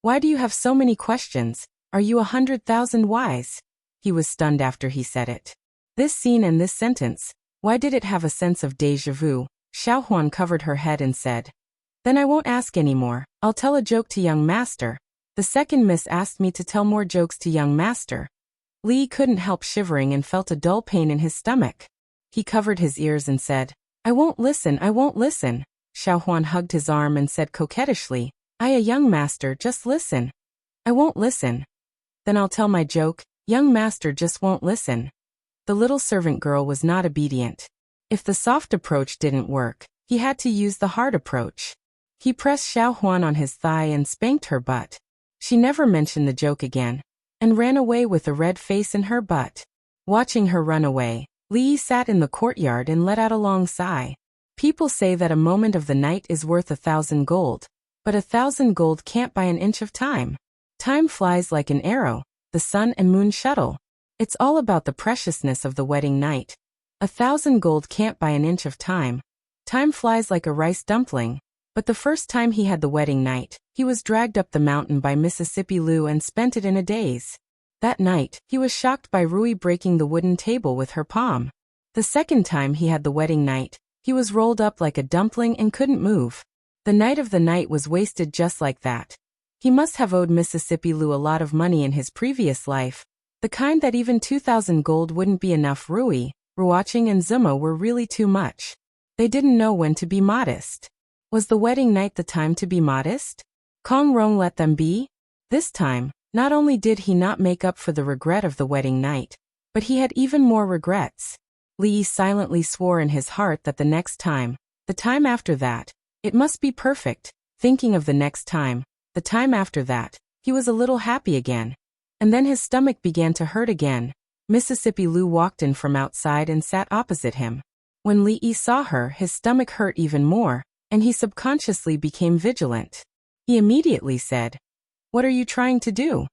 Why do you have so many questions? Are you 100,000 wise? He was stunned after he said it. This scene and this sentence, why did it have a sense of déjà vu? Xiaohuan covered her head and said, Then I won't ask anymore, I'll tell a joke to young master. The second miss asked me to tell more jokes to young master. Li couldn't help shivering and felt a dull pain in his stomach. He covered his ears and said, I won't listen, I won't listen. Xiaohuan hugged his arm and said coquettishly, a young master, just listen. I won't listen. Then I'll tell my joke, young master just won't listen. The little servant girl was not obedient. If the soft approach didn't work, he had to use the hard approach. He pressed Xiaohuan on his thigh and spanked her butt. She never mentioned the joke again, and ran away with a red face in her butt. Watching her run away, Li sat in the courtyard and let out a long sigh. People say that a moment of the night is worth 1,000 gold, but 1,000 gold can't buy an inch of time. Time flies like an arrow, the sun and moon shuttle. It's all about the preciousness of the wedding night. 1,000 gold can't buy an inch of time. Time flies like a rice dumpling. But the first time he had the wedding night, he was dragged up the mountain by Mississippi Lu and spent it in a daze. That night, he was shocked by Rui breaking the wooden table with her palm. The second time he had the wedding night, he was rolled up like a dumpling and couldn't move. The night of the night was wasted just like that. He must have owed Mississippi Lu a lot of money in his previous life, the kind that even 2,000 gold wouldn't be enough. Rui, Ruoqing and Zuma were really too much. They didn't know when to be modest. Was the wedding night the time to be modest? Kong Rong let them be? This time, not only did he not make up for the regret of the wedding night, but he had even more regrets. Li silently swore in his heart that the next time, the time after that, it must be perfect. Thinking of the next time, the time after that, he was a little happy again. And then his stomach began to hurt again. Mississippi Lu walked in from outside and sat opposite him. When Li saw her, his stomach hurt even more, and he subconsciously became vigilant. He immediately said, What are you trying to do?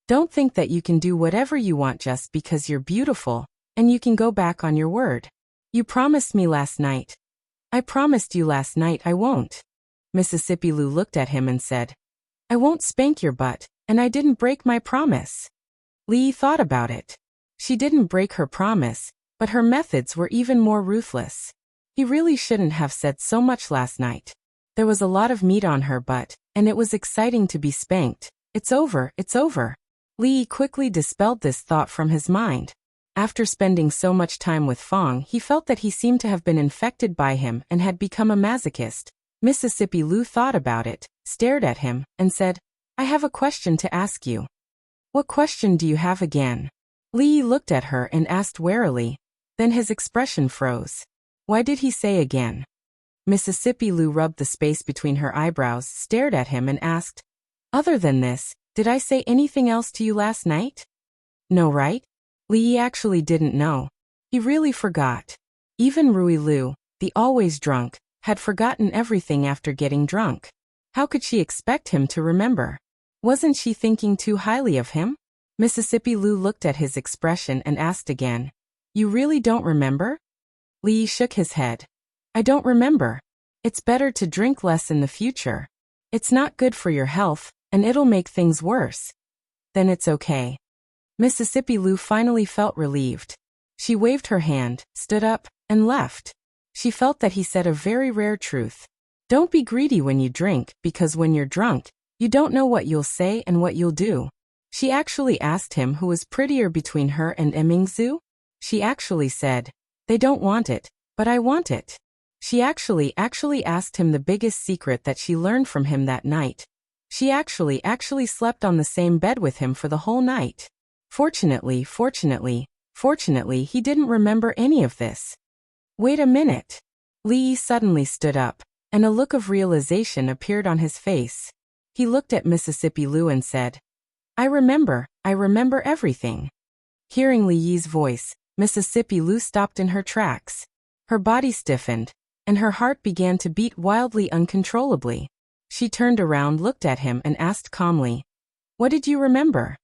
Don't think that you can do whatever you want just because you're beautiful, and you can go back on your word. You promised me last night. I promised you last night I won't. Mississippi Lu looked at him and said, I won't spank your butt, and I didn't break my promise. Li thought about it. She didn't break her promise, but her methods were even more ruthless. He really shouldn't have said so much last night. There was a lot of meat on her butt, and it was exciting to be spanked. It's over, it's over. Li quickly dispelled this thought from his mind. After spending so much time with Fong, he felt that he seemed to have been infected by him and had become a masochist. Mississippi Lu thought about it, stared at him, and said, "I have a question to ask you." "What question do you have again?" Lee looked at her and asked warily. Then his expression froze. Why did he say again? Mississippi Lu rubbed the space between her eyebrows, stared at him and asked, "Other than this, did I say anything else to you last night?" "No, right?" Lee actually didn't know. He really forgot. Even Rui Lu, the always drunk, had forgotten everything after getting drunk. How could she expect him to remember? Wasn't she thinking too highly of him? Mississippi Lu looked at his expression and asked again, "You really don't remember?" Lee shook his head. "I don't remember. It's better to drink less in the future. It's not good for your health, and it'll make things worse." "Then it's okay." Mississippi Lu finally felt relieved. She waved her hand, stood up, and left. She felt that he said a very rare truth. Don't be greedy when you drink, because when you're drunk, you don't know what you'll say and what you'll do. She actually asked him who was prettier between her and Emingzu. She actually said, "They don't want it, but I want it." She actually asked him the biggest secret that she learned from him that night. She actually slept on the same bed with him for the whole night. Fortunately, he didn't remember any of this. Wait a minute. Lee suddenly stood up, and a look of realization appeared on his face. He looked at Mississippi Lu and said, I remember everything." Hearing Li Yi's voice, Mississippi Lu stopped in her tracks. Her body stiffened, and her heart began to beat wildly uncontrollably. She turned around, looked at him, and asked calmly, "What did you remember?"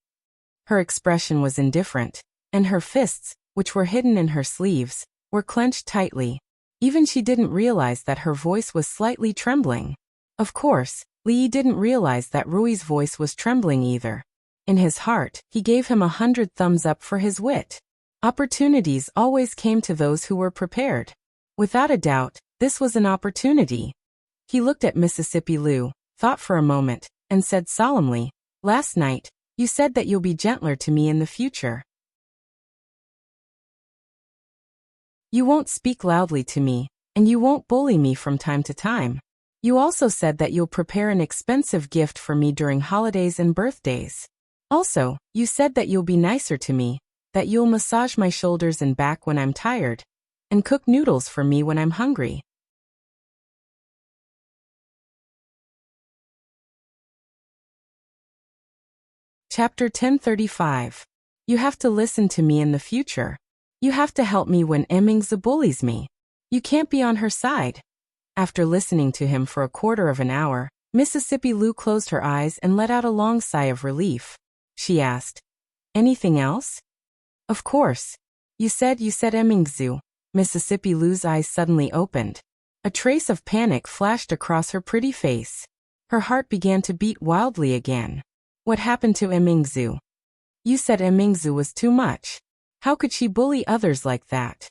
Her expression was indifferent, and her fists, which were hidden in her sleeves, were clenched tightly. Even she didn't realize that her voice was slightly trembling. Of course, Li Yi didn't realize that Rui's voice was trembling either. In his heart, he gave him 100 thumbs up for his wit. Opportunities always came to those who were prepared. Without a doubt, this was an opportunity. He looked at Mississippi Lu, thought for a moment, and said solemnly, "Last night, you said that you'll be gentler to me in the future. You won't speak loudly to me, and you won't bully me from time to time. You also said that you'll prepare an expensive gift for me during holidays and birthdays. Also, you said that you'll be nicer to me, that you'll massage my shoulders and back when I'm tired, and cook noodles for me when I'm hungry." Chapter 1035. You have to listen to me in the future. You have to help me when Emingzi bullies me. You can't be on her side. After listening to him for a quarter of an hour, Mississippi Lu closed her eyes and let out a long sigh of relief. She asked, "Anything else?" "Of course. You said Emingzi." Mississippi Lu's eyes suddenly opened. A trace of panic flashed across her pretty face. Her heart began to beat wildly again. What happened to Emingzi? You said Emingzi was too much. How could she bully others like that?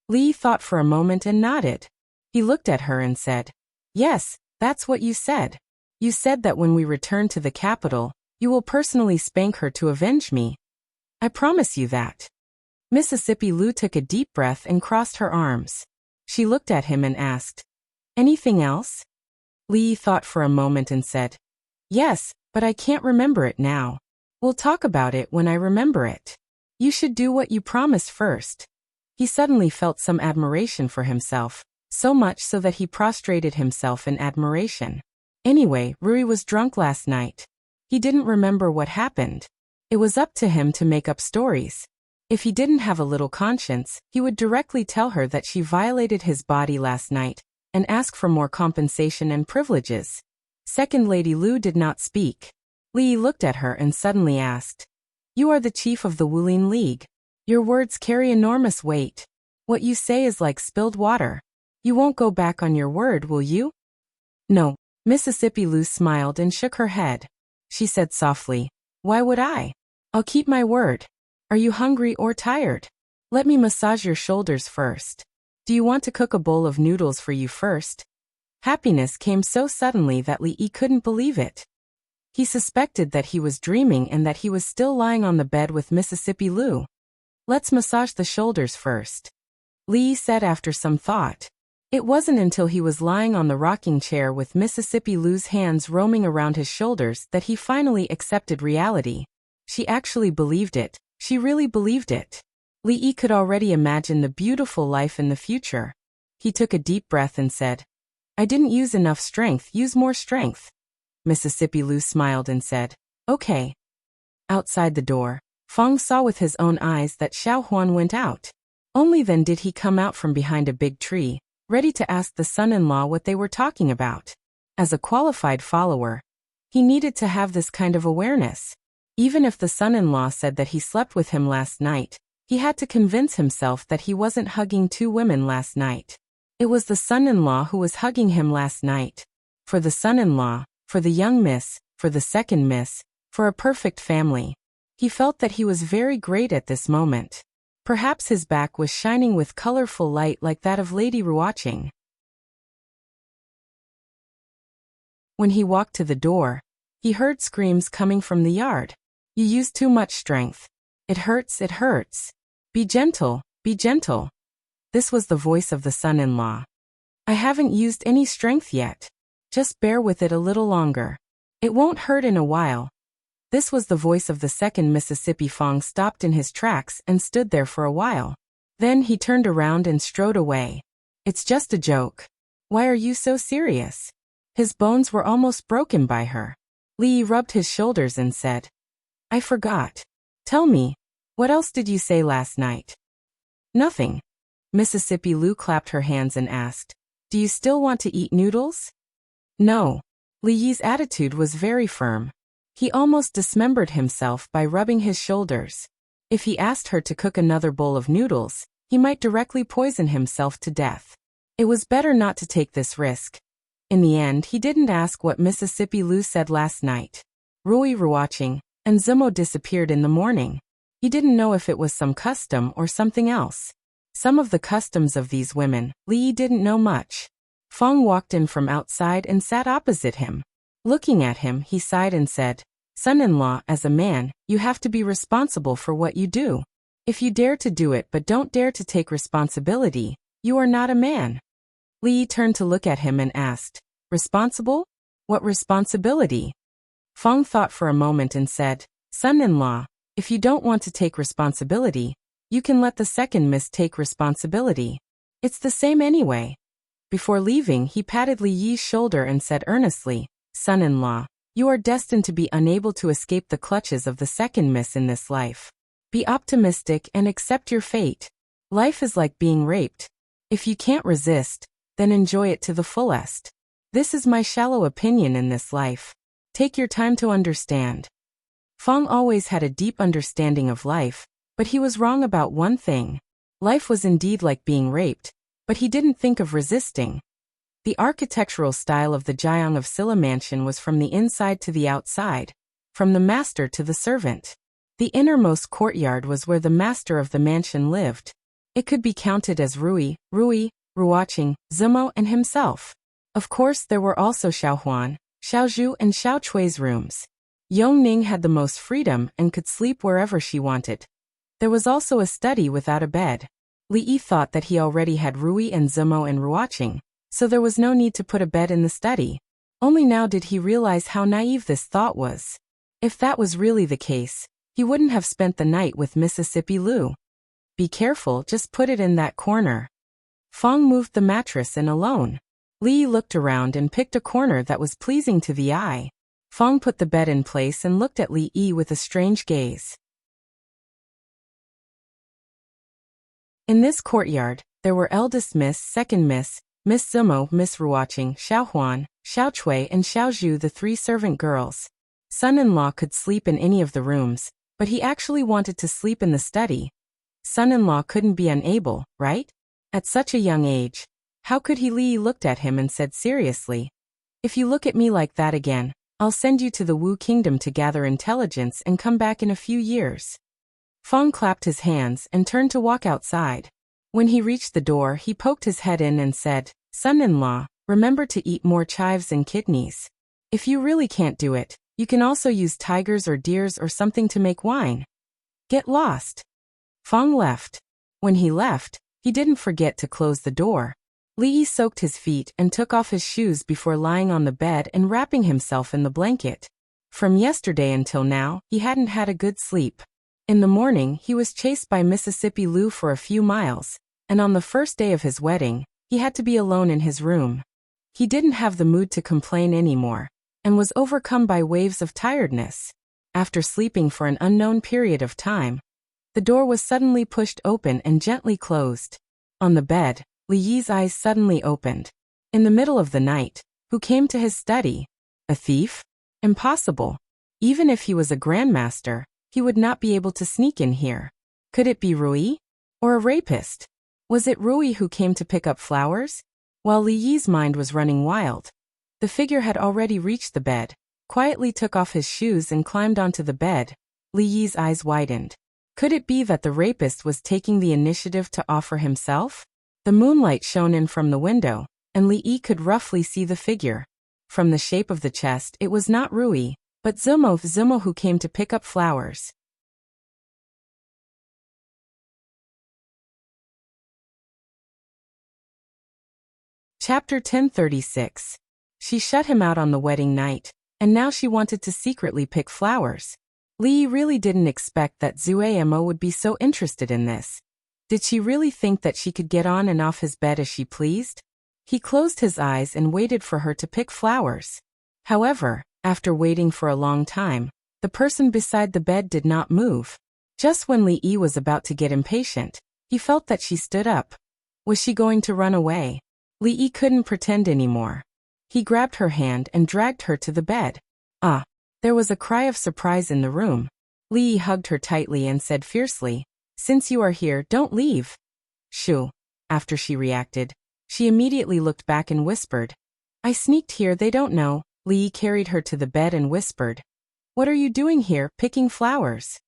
Li thought for a moment and nodded. He looked at her and said, "Yes, that's what you said. You said that when we return to the capital, you will personally spank her to avenge me. I promise you that." Mississippi Lu took a deep breath and crossed her arms. She looked at him and asked, "Anything else?" Li thought for a moment and said, "Yes, but I can't remember it now. We'll talk about it when I remember it. You should do what you promised first." He suddenly felt some admiration for himself, so much so that he prostrated himself in admiration. Anyway, Rui was drunk last night. He didn't remember what happened. It was up to him to make up stories. If he didn't have a little conscience, he would directly tell her that she violated his body last night and ask for more compensation and privileges. Second Lady Lu did not speak. Li looked at her and suddenly asked, "You are the chief of the Wulin League. Your words carry enormous weight. What you say is like spilled water. You won't go back on your word, will you?" "No." Mississippi Lu smiled and shook her head. She said softly, "Why would I? I'll keep my word. Are you hungry or tired? Let me massage your shoulders first. Do you want to cook a bowl of noodles for you first?" Happiness came so suddenly that Li Yi couldn't believe it. He suspected that he was dreaming and that he was still lying on the bed with Mississippi Lu. Let's massage the shoulders first, Li said after some thought. It wasn't until he was lying on the rocking chair with Mississippi Lou's hands roaming around his shoulders that he finally accepted reality. She actually believed it. She really believed it. Li could already imagine the beautiful life in the future. He took a deep breath and said, I didn't use enough strength, use more strength. Mississippi Lou smiled and said, okay. Outside the door, Fong saw with his own eyes that Xiao Huan went out. Only then did he come out from behind a big tree, ready to ask the son-in-law what they were talking about. As a qualified follower, he needed to have this kind of awareness. Even if the son-in-law said that he slept with him last night, he had to convince himself that he wasn't hugging two women last night. It was the son-in-law who was hugging him last night. For the son-in-law, for the young miss, for the second miss, for a perfect family. He felt that he was very great at this moment. Perhaps his back was shining with colorful light like that of Lady Ruoqing. When he walked to the door, he heard screams coming from the yard. You use too much strength. It hurts, it hurts. Be gentle, be gentle. This was the voice of the son-in-law. I haven't used any strength yet. Just bear with it a little longer. It won't hurt in a while. This was the voice of the second Mississippi. Fong stopped in his tracks and stood there for a while. Then he turned around and strode away. It's just a joke. Why are you so serious? His bones were almost broken by her. Li rubbed his shoulders and said, I forgot. Tell me, what else did you say last night? Nothing. Mississippi Lou clapped her hands and asked, do you still want to eat noodles? No. Li Yi's attitude was very firm. He almost dismembered himself by rubbing his shoulders. If he asked her to cook another bowl of noodles, he might directly poison himself to death. It was better not to take this risk. In the end, he didn't ask what Mississippi Lou said last night. Rui Ruoqing and Zimo disappeared in the morning. He didn't know if it was some custom or something else. Some of the customs of these women, Li didn't know much. Fong walked in from outside and sat opposite him. Looking at him, he sighed and said, Son-in-law, as a man, you have to be responsible for what you do. If you dare to do it but don't dare to take responsibility, you are not a man. Li turned to look at him and asked, Responsible? What responsibility? Fong thought for a moment and said, Son-in-law, if you don't want to take responsibility, you can let the second miss take responsibility. It's the same anyway. Before leaving, he patted Li Yi's shoulder and said earnestly, Son-in-law, you are destined to be unable to escape the clutches of the second miss in this life. Be optimistic and accept your fate. Life is like being raped. If you can't resist, then enjoy it to the fullest. This is my shallow opinion in this life. Take your time to understand. Fong always had a deep understanding of life, but he was wrong about one thing. Life was indeed like being raped, but he didn't think of resisting. The architectural style of the Jiang of Silla mansion was from the inside to the outside, from the master to the servant. The innermost courtyard was where the master of the mansion lived. It could be counted as Rui, Ruoqing, Zimo and himself. Of course there were also Xiao Huan, Xiao Zhu and Xiao Chui's rooms. Yong Ning had the most freedom and could sleep wherever she wanted. There was also a study without a bed. Li Yi thought that he already had Rui and Zimo and Ruoqing, so there was no need to put a bed in the study. Only now did he realize how naive this thought was. If that was really the case, he wouldn't have spent the night with Mississippi Lou. Be careful, just put it in that corner. Fong moved the mattress in alone. Li looked around and picked a corner that was pleasing to the eye. Fong put the bed in place and looked at Li Yi with a strange gaze. In this courtyard, there were eldest miss, second miss, Miss Zimo, Miss Ruoqing, Xiao Huan, Xiao Chui and Xiao Zhu, the three servant girls. Son-in-law could sleep in any of the rooms, but he actually wanted to sleep in the study. Son-in-law couldn't be unable, right? At such a young age. How could he? Li looked at him and said seriously, If you look at me like that again, I'll send you to the Wu Kingdom to gather intelligence and come back in a few years. Fong clapped his hands and turned to walk outside. When he reached the door, he poked his head in and said, Son-in-law, remember to eat more chives and kidneys. If you really can't do it, you can also use tigers or deers or something to make wine. Get lost. Fong left. When he left, he didn't forget to close the door. Li Yi soaked his feet and took off his shoes before lying on the bed and wrapping himself in the blanket. From yesterday until now, he hadn't had a good sleep. In the morning, he was chased by Mississippi Lou for a few miles, and on the first day of his wedding, he had to be alone in his room. He didn't have the mood to complain anymore, and was overcome by waves of tiredness. After sleeping for an unknown period of time, the door was suddenly pushed open and gently closed. On the bed, Li Yi's eyes suddenly opened. In the middle of the night, who came to his study? A thief? Impossible. Even if he was a grandmaster, he would not be able to sneak in here. Could it be Rui? Or a rapist? Was it Rui who came to pick up flowers? While Li Yi's mind was running wild, the figure had already reached the bed, quietly took off his shoes and climbed onto the bed. Li Yi's eyes widened. Could it be that the rapist was taking the initiative to offer himself? The moonlight shone in from the window, and Li Yi could roughly see the figure. From the shape of the chest, it was not Rui, but Zumo who came to pick up flowers. Chapter 1036. She shut him out on the wedding night, and now she wanted to secretly pick flowers. Li Yi really didn't expect that Zumo would be so interested in this. Did she really think that she could get on and off his bed as she pleased? He closed his eyes and waited for her to pick flowers. However, after waiting for a long time, the person beside the bed did not move. Just when Li Yi was about to get impatient, he felt that she stood up. Was she going to run away? Li Yi couldn't pretend anymore. He grabbed her hand and dragged her to the bed. Ah! There was a cry of surprise in the room. Li Yi hugged her tightly and said fiercely, "Since you are here, don't leave." Shoo! After she reacted, she immediately looked back and whispered, "I sneaked here, they don't know." Li Yi carried her to the bed and whispered, "What are you doing here, picking flowers?"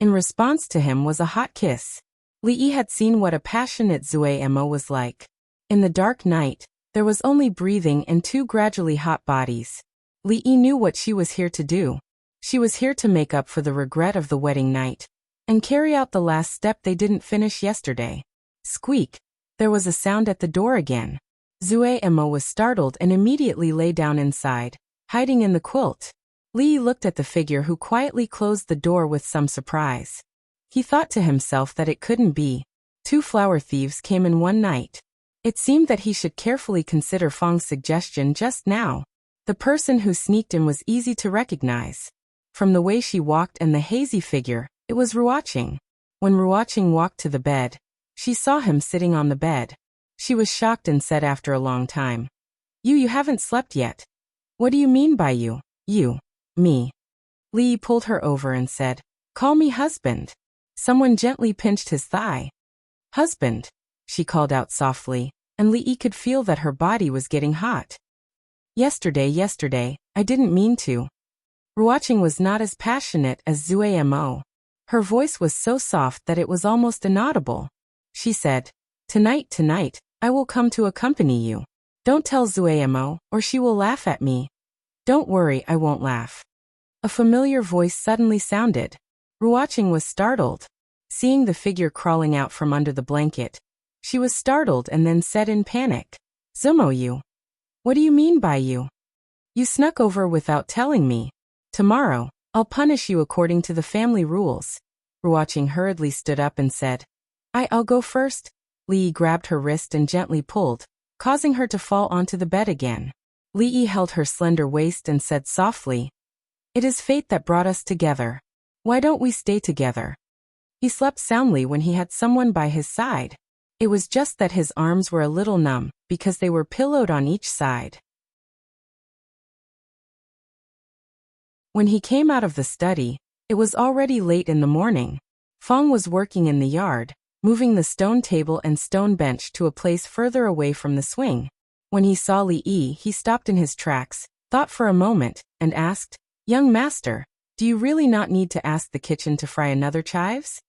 In response to him was a hot kiss. Li Yi had seen what a passionate Zumo was like. In the dark night, there was only breathing and two gradually hot bodies. Li Yi knew what she was here to do. She was here to make up for the regret of the wedding night, and carry out the last step they didn't finish yesterday. Squeak! There was a sound at the door again. Zumo was startled and immediately lay down inside, hiding in the quilt. Li Yi looked at the figure who quietly closed the door with some surprise. He thought to himself that it couldn't be. 2 flower thieves came in one night. It seemed that he should carefully consider Fong's suggestion just now. The person who sneaked in was easy to recognize. From the way she walked and the hazy figure, it was Ruoqing. When Ruoqing walked to the bed, she saw him sitting on the bed. She was shocked and said after a long time, You haven't slept yet." "What do you mean by you?" "You." "Me." Li Yi pulled her over and said, "Call me husband." Someone gently pinched his thigh. "Husband," she called out softly, and Li Yi could feel that her body was getting hot. Yesterday, I didn't mean to." Ruoqing was not as passionate as Zumo. Her voice was so soft that it was almost inaudible. She said, Tonight, I will come to accompany you. Don't tell Zumo, or she will laugh at me." "Don't worry, I won't laugh." A familiar voice suddenly sounded. Ruoqing was startled. Seeing the figure crawling out from under the blanket, she was startled and then said in panic, "Zumo, you. What do you mean by you? You snuck over without telling me. Tomorrow, I'll punish you according to the family rules." Ruoqing hurriedly stood up and said, I'll go first." Li Yi grabbed her wrist and gently pulled, causing her to fall onto the bed again. Li Yi held her slender waist and said softly, "It is fate that brought us together. Why don't we stay together?" He slept soundly when he had someone by his side. It was just that his arms were a little numb, because they were pillowed on each side. When he came out of the study, it was already late in the morning. Fong was working in the yard, moving the stone table and stone bench to a place further away from the swing. When he saw Li Yi, he stopped in his tracks, thought for a moment, and asked, "Young master, do you really not need to ask the kitchen to fry another chives?"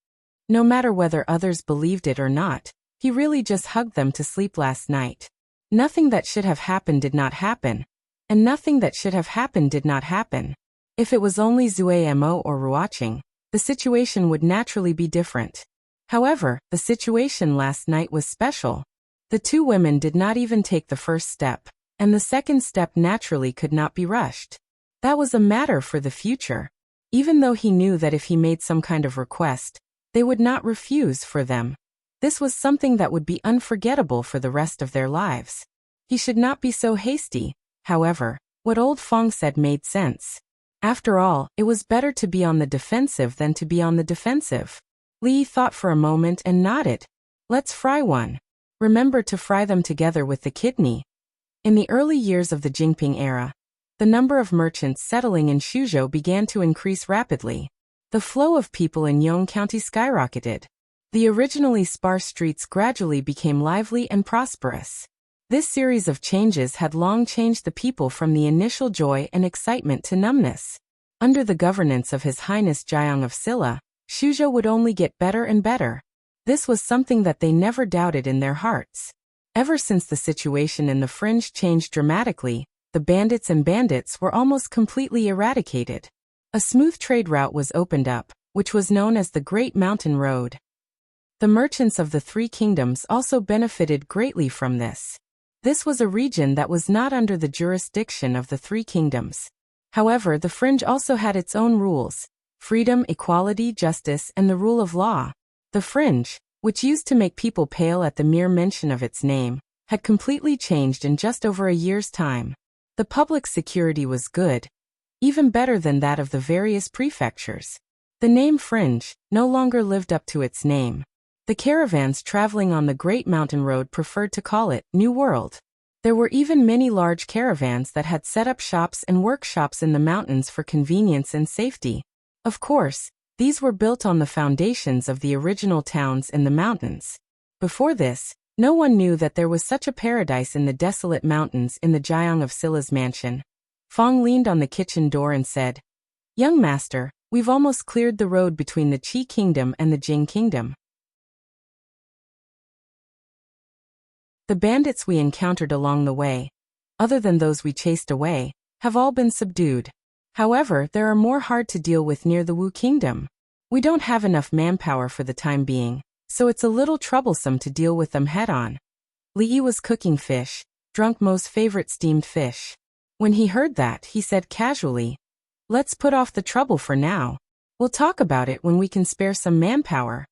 No matter whether others believed it or not, he really just hugged them to sleep last night. Nothing that should have happened did not happen, and nothing that should have happened did not happen. If it was only Zumo or Ruoqing, the situation would naturally be different. However, the situation last night was special. The two women did not even take the first step, and the second step naturally could not be rushed. That was a matter for the future. Even though he knew that if he made some kind of request, they would not refuse for them. This was something that would be unforgettable for the rest of their lives. He should not be so hasty. However, what old Fong said made sense. After all, it was better to be on the defensive than to be on the defensive. Li thought for a moment and nodded. Let's fry one. Remember to fry them together with the kidney. In the early years of the Jingping era, the number of merchants settling in Suzhou began to increase rapidly. The flow of people in Yong County skyrocketed. The originally sparse streets gradually became lively and prosperous. This series of changes had long changed the people from the initial joy and excitement to numbness. Under the governance of His Highness Jiang of Silla, Suzhou would only get better and better. This was something that they never doubted in their hearts. Ever since the situation in the fringe changed dramatically, the bandits were almost completely eradicated. A smooth trade route was opened up, which was known as the Great Mountain Road. The merchants of the Three Kingdoms also benefited greatly from this. This was a region that was not under the jurisdiction of the Three Kingdoms. However, the fringe also had its own rules: freedom, equality, justice, and the rule of law. The fringe, which used to make people pale at the mere mention of its name, had completely changed in just over a year's time. The public security was good, even better than that of the various prefectures. The name Fringe no longer lived up to its name. The caravans traveling on the Great Mountain Road preferred to call it New World. There were even many large caravans that had set up shops and workshops in the mountains for convenience and safety. Of course, these were built on the foundations of the original towns in the mountains. Before this, no one knew that there was such a paradise in the desolate mountains in the Jiang of Silla's mansion. Fong leaned on the kitchen door and said, "Young master, we've almost cleared the road between the Qi Kingdom and the Jing Kingdom. The bandits we encountered along the way, other than those we chased away, have all been subdued. However, there are more hard to deal with near the Wu Kingdom. We don't have enough manpower for the time being, so it's a little troublesome to deal with them head-on." Li Yi was cooking fish, Drunk Mo's favorite steamed fish. When he heard that, he said casually, "Let's put off the trouble for now. We'll talk about it when we can spare some manpower."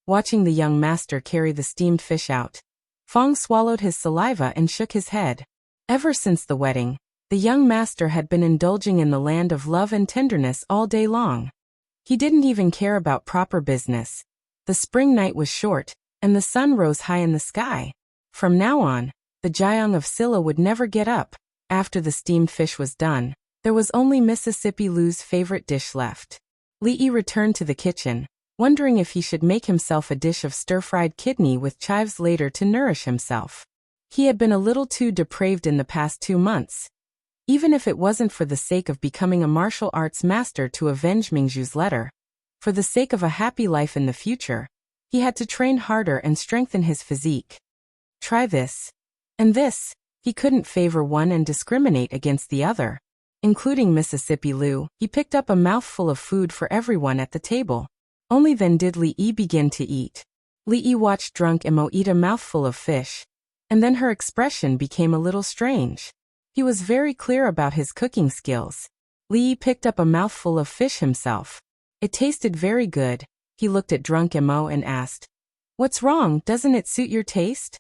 Watching the young master carry the steamed fish out, Fong swallowed his saliva and shook his head. Ever since the wedding, the young master had been indulging in the land of love and tenderness all day long. He didn't even care about proper business. The spring night was short, and the sun rose high in the sky. From now on, the Jiang of Silla would never get up. After the steamed fish was done, there was only Mississippi Lou's favorite dish left. Li Yi returned to the kitchen, wondering if he should make himself a dish of stir-fried kidney with chives later to nourish himself. He had been a little too depraved in the past 2 months. Even if it wasn't for the sake of becoming a martial arts master to avenge Mingzhu's letter, for the sake of a happy life in the future, he had to train harder and strengthen his physique. Try this. And this. He couldn't favor one and discriminate against the other. Including Mississippi Lou, he picked up a mouthful of food for everyone at the table. Only then did Li Yi begin to eat. Li Yi watched Drunk Mo eat a mouthful of fish, and then her expression became a little strange. He was very clear about his cooking skills. Li Yi picked up a mouthful of fish himself. It tasted very good. He looked at Drunk Mo and asked, "What's wrong, doesn't it suit your taste?"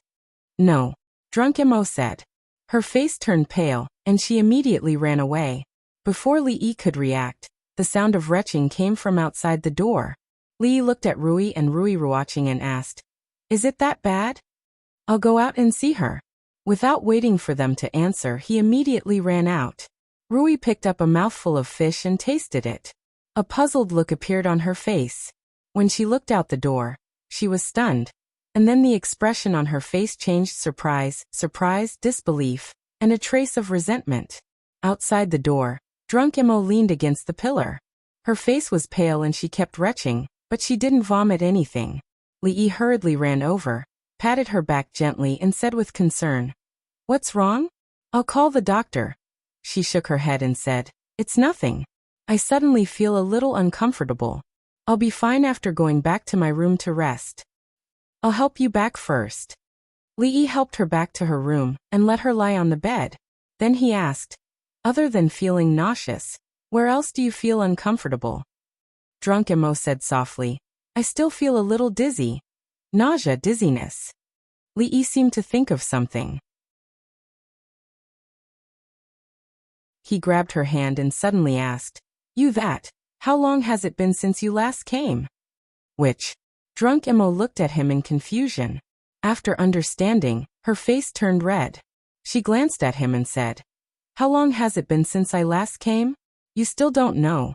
"No," Drunk Mo said. Her face turned pale, and she immediately ran away. Before Li Yi could react, the sound of retching came from outside the door. Li Yi looked at Rui and Rui watching and asked, "Is it that bad? I'll go out and see her." Without waiting for them to answer, he immediately ran out. Rui picked up a mouthful of fish and tasted it. A puzzled look appeared on her face. When she looked out the door, she was stunned, and then the expression on her face changed: surprise, disbelief, and a trace of resentment. Outside the door, Drunk Mo leaned against the pillar. Her face was pale and she kept retching, but she didn't vomit anything. Li Yi hurriedly ran over, patted her back gently and said with concern, "What's wrong? I'll call the doctor." She shook her head and said, "It's nothing. I suddenly feel a little uncomfortable." I'll be fine after going back to my room to rest. I'll help you back first. Lee helped her back to her room and let her lie on the bed. Then he asked, other than feeling nauseous, where else do you feel uncomfortable? Drunk Emo said softly, I still feel a little dizzy. Nausea, dizziness. Lee seemed to think of something. He grabbed her hand and suddenly asked, how long has it been since you last came? Which? Drunk Emo looked at him in confusion. After understanding, her face turned red. She glanced at him and said, how long has it been since I last came? You still don't know.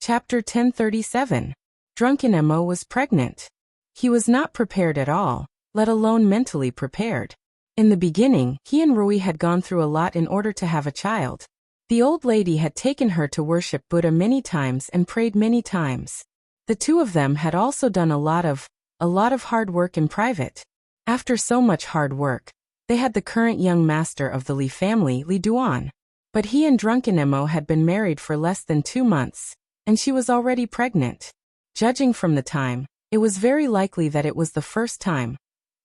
Chapter 1037. Drunken Emo was pregnant. He was not prepared at all, let alone mentally prepared. In the beginning, he and Rui had gone through a lot in order to have a child. The old lady had taken her to worship Buddha many times and prayed many times. The two of them had also done a lot of hard work in private. After so much hard work, they had the current young master of the Li family, Li Duan. But he and Drunken Emo had been married for less than 2 months, and she was already pregnant. Judging from the time, it was very likely that it was the first time.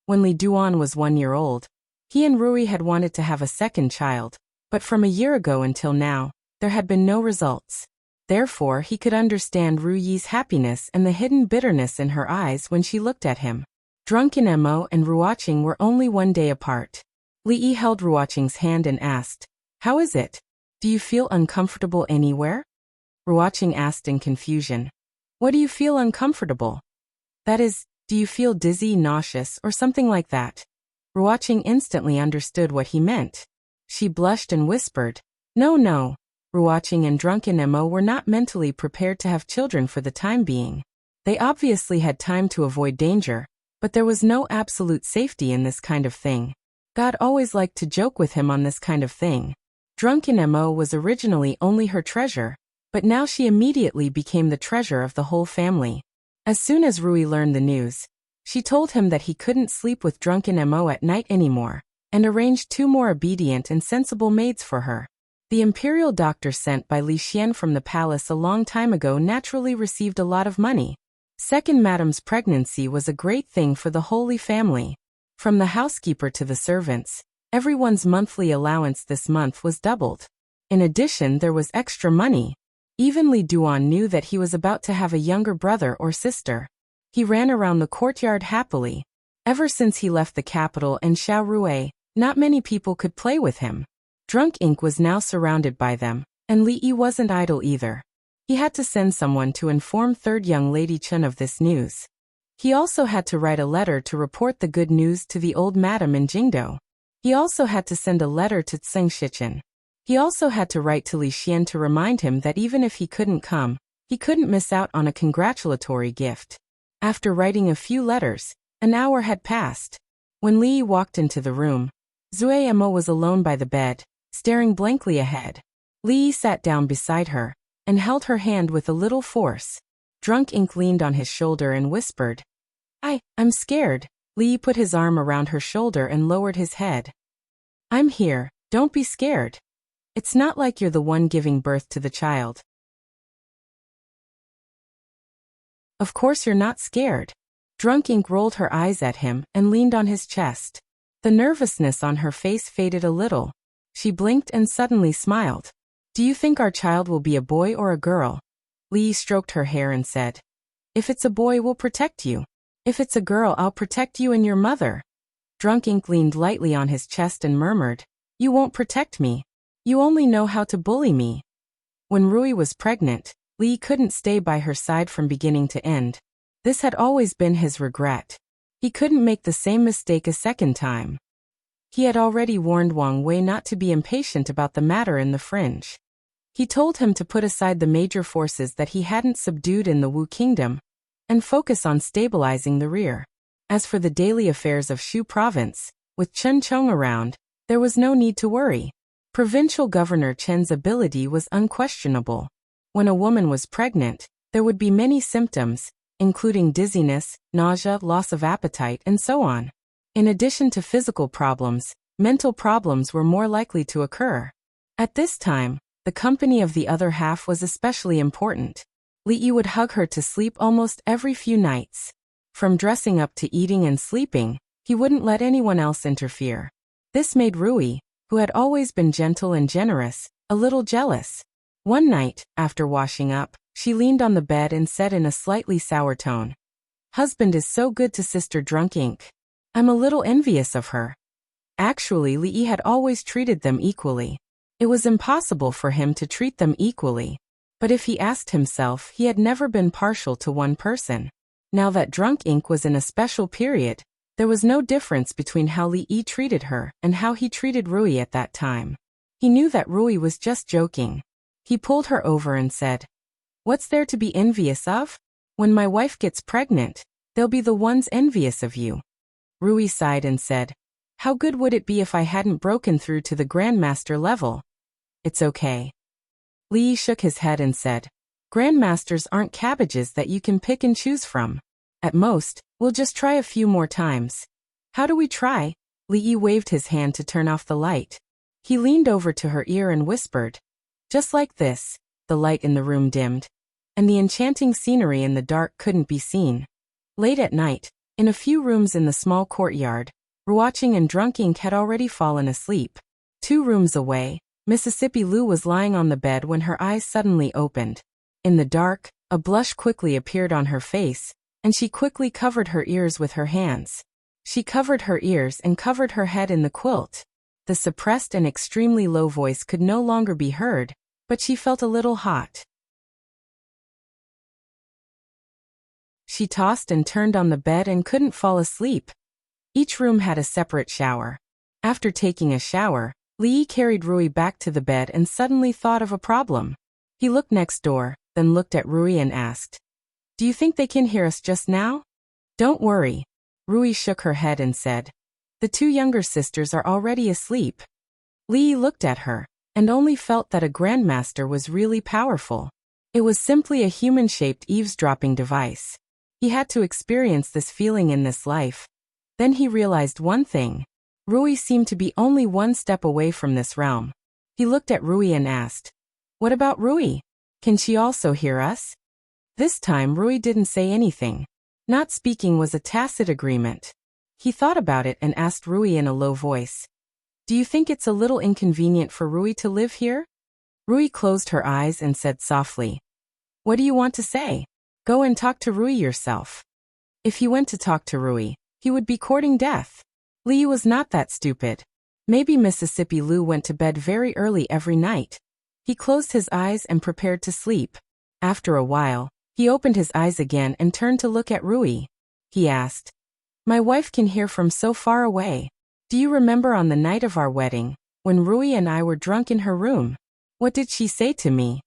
When Li Duan was 1 year old, he and Rui had wanted to have a second child, but from a year ago until now, there had been no results. Therefore, he could understand Rui's happiness and the hidden bitterness in her eyes when she looked at him. Drunken Emo and Ruoqing were only 1 day apart. Li held Ruoqing's hand and asked, how is it? Do you feel uncomfortable anywhere? Ruoqing asked in confusion. What do you feel uncomfortable? That is, do you feel dizzy, nauseous, or something like that? Ruoqing instantly understood what he meant. She blushed and whispered, no. Ruoqing and Drunken Emo were not mentally prepared to have children for the time being. They obviously had time to avoid danger, but there was no absolute safety in this kind of thing. God always liked to joke with him on this kind of thing. Drunken Emo was originally only her treasure, but now she immediately became the treasure of the whole family. As soon as Rui learned the news, she told him that he couldn't sleep with Drunken Emo at night anymore, and arranged 2 more obedient and sensible maids for her. The imperial doctor sent by Li Xian from the palace a long time ago naturally received a lot of money. Second Madame's pregnancy was a great thing for the Holy Family. From the housekeeper to the servants, everyone's monthly allowance this month was doubled. In addition, there was extra money. Even Li Duan knew that he was about to have a younger brother or sister. He ran around the courtyard happily. Ever since he left the capital and Xiaorui, not many people could play with him. Drunk Ink was now surrounded by them, and Li wasn't idle either. He had to send someone to inform third young lady Chen of this news. He also had to write a letter to report the good news to the old madam in Jingdo. He also had to send a letter to Tseng Shichen. He also had to write to Li Xian to remind him that even if he couldn't come, he couldn't miss out on a congratulatory gift. After writing a few letters, an hour had passed. When Li walked into the room, Zui Emo was alone by the bed, staring blankly ahead. Li sat down beside her and held her hand with a little force. Drunk Ink leaned on his shoulder and whispered, I'm scared. Li put his arm around her shoulder and lowered his head. I'm here, don't be scared. It's not like you're the one giving birth to the child. Of course you're not scared. Drunk Ink rolled her eyes at him and leaned on his chest. The nervousness on her face faded a little. She blinked and suddenly smiled. Do you think our child will be a boy or a girl? Li stroked her hair and said, if it's a boy, we'll protect you. If it's a girl, I'll protect you and your mother. Drunk Ink leaned lightly on his chest and murmured, you won't protect me. You only know how to bully me. When Rui was pregnant, Li couldn't stay by her side from beginning to end. This had always been his regret. He couldn't make the same mistake a second time. He had already warned Wang Wei not to be impatient about the matter in the fringe. He told him to put aside the major forces that he hadn't subdued in the Wu Kingdom, and focus on stabilizing the rear. As for the daily affairs of Shu Province, with Chen Chong around, there was no need to worry. Provincial Governor Chen's ability was unquestionable. When a woman was pregnant, there would be many symptoms, including dizziness, nausea, loss of appetite, and so on. In addition to physical problems, mental problems were more likely to occur. At this time, the company of the other half was especially important. Lee would hug her to sleep almost every few nights. From dressing up to eating and sleeping, he wouldn't let anyone else interfere. This made Rui, who had always been gentle and generous, a little jealous. One night, after washing up, she leaned on the bed and said in a slightly sour tone, "Husband is so good to Sister Drunk Ink. I'm a little envious of her." Actually, Lee had always treated them equally. It was impossible for him to treat them equally. But if he asked himself, he had never been partial to one person. Now that Drunk Ink was in a special period, there was no difference between how Lee treated her and how he treated Rui at that time. He knew that Rui was just joking. He pulled her over and said, "What's there to be envious of? When my wife gets pregnant, they'll be the ones envious of you." Rui sighed and said, "How good would it be if I hadn't broken through to the Grandmaster level?" "It's okay." Lee shook his head and said, "Grandmasters aren't cabbages that you can pick and choose from. At most, we'll just try a few more times." "How do we try?" Lee waved his hand to turn off the light. He leaned over to her ear and whispered, "Just like this." The light in the room dimmed, and the enchanting scenery in the dark couldn't be seen. Late at night, in a few rooms in the small courtyard, Ruaching and Drunk Ink had already fallen asleep. 2 rooms away, Mississippi Lou was lying on the bed when her eyes suddenly opened. In the dark, a blush quickly appeared on her face, and she quickly covered her ears with her hands. She covered her ears and covered her head in the quilt. The suppressed and extremely low voice could no longer be heard, but she felt a little hot. She tossed and turned on the bed and couldn't fall asleep. Each room had a separate shower. After taking a shower, Lee carried Rui back to the bed and suddenly thought of a problem. He looked next door, then looked at Rui and asked, "Do you think they can hear us just now?" "Don't worry." Rui shook her head and said, "The 2 younger sisters are already asleep." Lee looked at her, and only felt that a Grandmaster was really powerful. It was simply a human-shaped eavesdropping device. He had to experience this feeling in this life. Then he realized one thing. Rui seemed to be only one step away from this realm. He looked at Rui and asked, "What about Rui? Can she also hear us?" This time Rui didn't say anything. Not speaking was a tacit agreement. He thought about it and asked Rui in a low voice, "Do you think it's a little inconvenient for Rui to live here?" Rui closed her eyes and said softly, "What do you want to say? Go and talk to Rui yourself." If he went to talk to Rui, he would be courting death. Lee was not that stupid. Maybe Mississippi Lou went to bed very early every night. He closed his eyes and prepared to sleep. After a while, he opened his eyes again and turned to look at Rui. He asked, "My wife can hear from so far away. Do you remember on the night of our wedding, when Rui and I were drunk in her room? What did she say to me?"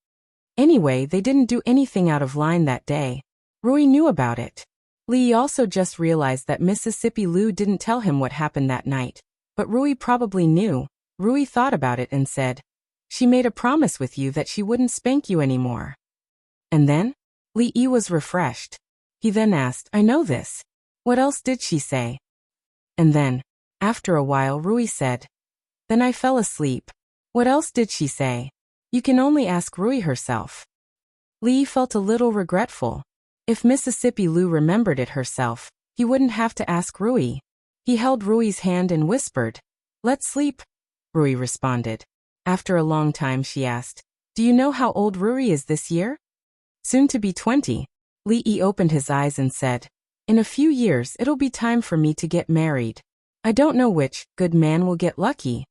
Anyway, they didn't do anything out of line that day. Rui knew about it. Lee also just realized that Mississippi Lou didn't tell him what happened that night, but Rui probably knew. Rui thought about it and said, "She made a promise with you that she wouldn't spank you anymore." And then? Lee was refreshed. He then asked, "I know this. What else did she say?" And then, after a while, Rui said, "Then I fell asleep. What else did she say? You can only ask Rui herself." Lee felt a little regretful. If Mississippi Lou remembered it herself, he wouldn't have to ask Rui. He held Rui's hand and whispered, "Let's sleep." Rui responded. After a long time she asked, "Do you know how old Rui is this year?" "Soon to be 20. Lee opened his eyes and said, "In a few years it'll be time for me to get married. I don't know which good man will get lucky."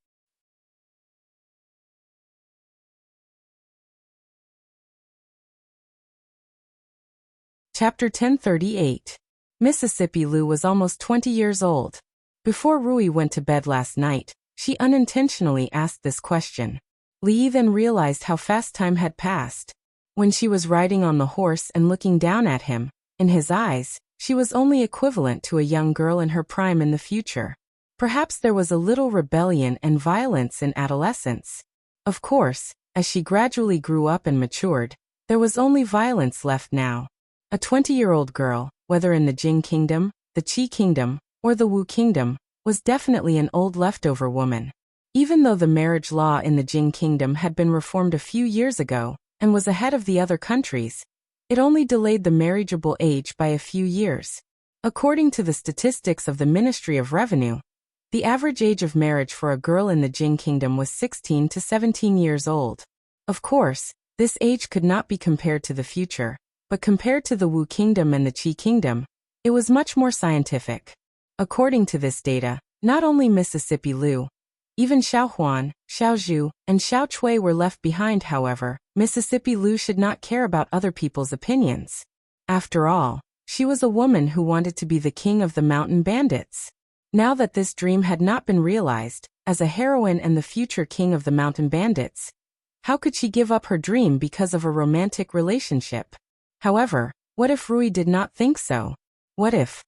Chapter 1038. Mississippi Lou was almost 20 years old. Before Rui went to bed last night, she unintentionally asked this question. Lee then realized how fast time had passed. When she was riding on the horse and looking down at him, in his eyes, she was only equivalent to a young girl in her prime in the future. Perhaps there was a little rebellion and violence in adolescence. Of course, as she gradually grew up and matured, there was only violence left now. A 20-year-old girl, whether in the Jing Kingdom, the Qi Kingdom, or the Wu Kingdom, was definitely an old leftover woman. Even though the marriage law in the Jing kingdom had been reformed a few years ago and was ahead of the other countries, it only delayed the marriageable age by a few years. According to the statistics of the Ministry of Revenue, the average age of marriage for a girl in the Jing kingdom was 16 to 17 years old. Of course, this age could not be compared to the future, but compared to the Wu kingdom and the Qi kingdom, it was much more scientific. According to this data, not only Mississippi Lu, even Xiao Huan, Xiao Zhu, and Xiao Chui were left behind. However, Mississippi Lu should not care about other people's opinions. After all, she was a woman who wanted to be the king of the mountain bandits. Now that this dream had not been realized, as a heroine and the future king of the mountain bandits, how could she give up her dream because of a romantic relationship? However, what if Rui did not think so? What if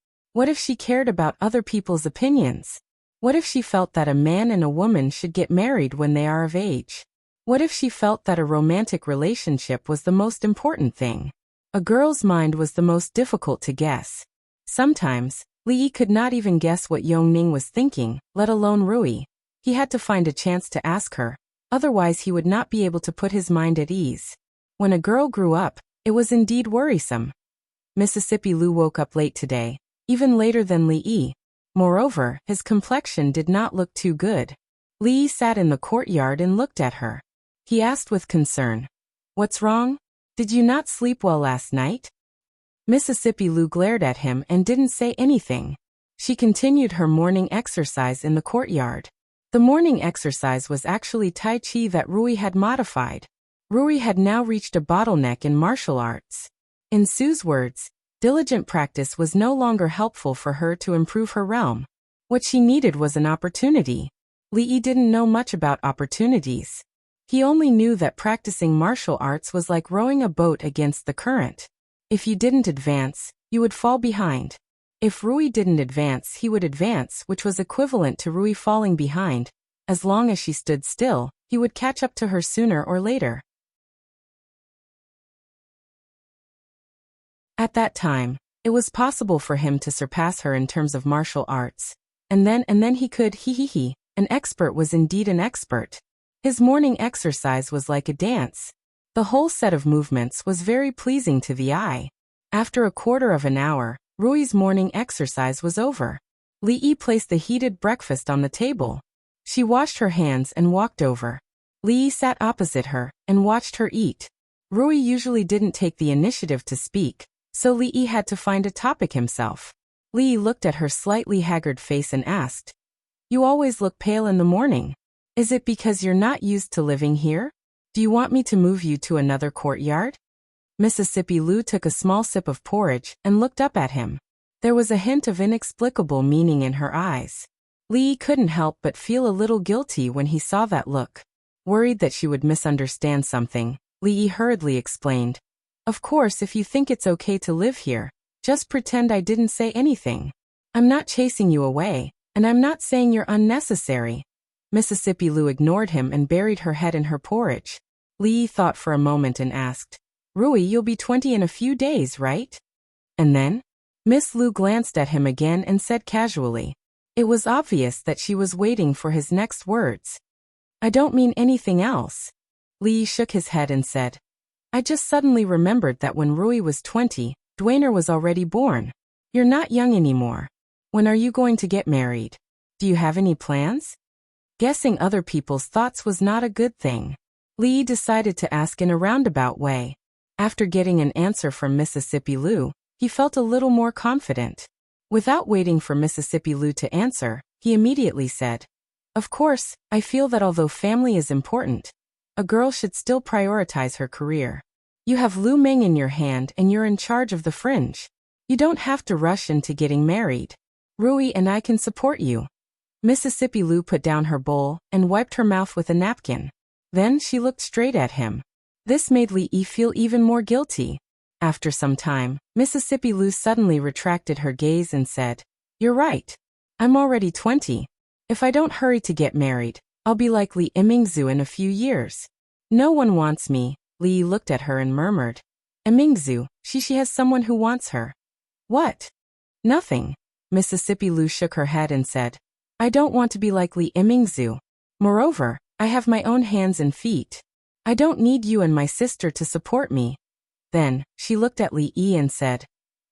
she cared about other people's opinions? What if she felt that a man and a woman should get married when they are of age? What if she felt that a romantic relationship was the most important thing? A girl's mind was the most difficult to guess. Sometimes, Li could not even guess what Yongning was thinking, let alone Rui. He had to find a chance to ask her, otherwise he would not be able to put his mind at ease. When a girl grew up, it was indeed worrisome. Mississippi Lu woke up late today, even later than Li. Moreover, his complexion did not look too good. Li sat in the courtyard and looked at her. He asked with concern, "What's wrong? Did you not sleep well last night?" Mississippi Lu glared at him and didn't say anything. She continued her morning exercise in the courtyard. The morning exercise was actually Tai Chi that Rui had modified. Rui had now reached a bottleneck in martial arts. In Sue's words, diligent practice was no longer helpful for her to improve her realm. What she needed was an opportunity. Li didn't know much about opportunities. He only knew that practicing martial arts was like rowing a boat against the current. If you didn't advance, you would fall behind. If Rui didn't advance, he would advance, which was equivalent to Rui falling behind. As long as she stood still, he would catch up to her sooner or later. At that time, it was possible for him to surpass her in terms of martial arts. And then he could, an expert was indeed an expert. His morning exercise was like a dance. The whole set of movements was very pleasing to the eye. After a quarter of an hour, Rui's morning exercise was over. Li placed the heated breakfast on the table. She washed her hands and walked over. Li sat opposite her and watched her eat. Rui usually didn't take the initiative to speak, so Li had to find a topic himself. Li looked at her slightly haggard face and asked, "You always look pale in the morning. Is it because you're not used to living here? Do you want me to move you to another courtyard?" Mississippi Lu took a small sip of porridge and looked up at him. There was a hint of inexplicable meaning in her eyes. Li couldn't help but feel a little guilty when he saw that look. Worried that she would misunderstand something, Li hurriedly explained, "Of course, if you think it's okay to live here, just pretend I didn't say anything. I'm not chasing you away, and I'm not saying you're unnecessary." Mississippi Lu ignored him and buried her head in her porridge. Li thought for a moment and asked, "Rui, you'll be 20 in a few days, right?" And then? Miss Lu glanced at him again and said casually. It was obvious that she was waiting for his next words. "I don't mean anything else." Li shook his head and said, "I just suddenly remembered that when Rui was 20, Dwayner was already born. You're not young anymore. When are you going to get married? Do you have any plans?" Guessing other people's thoughts was not a good thing. Li decided to ask in a roundabout way. After getting an answer from Mississippi Lu, he felt a little more confident. Without waiting for Mississippi Lu to answer, he immediately said, "Of course, I feel that although family is important, a girl should still prioritize her career. You have Lu Meng in your hand and you're in charge of the fringe. You don't have to rush into getting married. Rui and I can support you." Mississippi Lu put down her bowl and wiped her mouth with a napkin. Then she looked straight at him. This made Li feel even more guilty. After some time, Mississippi Lu suddenly retracted her gaze and said, "You're right. I'm already 20. If I don't hurry to get married, I'll be like Li Imingzu in a few years. No one wants me." Li looked at her and murmured, "Imingzu, she has someone who wants her." "What?" "Nothing." Mississippi Lu shook her head and said, I don't want to be like Li Imingzu. Moreover, I have my own hands and feet. I don't need you and my sister to support me. Then, she looked at Li Yi and said,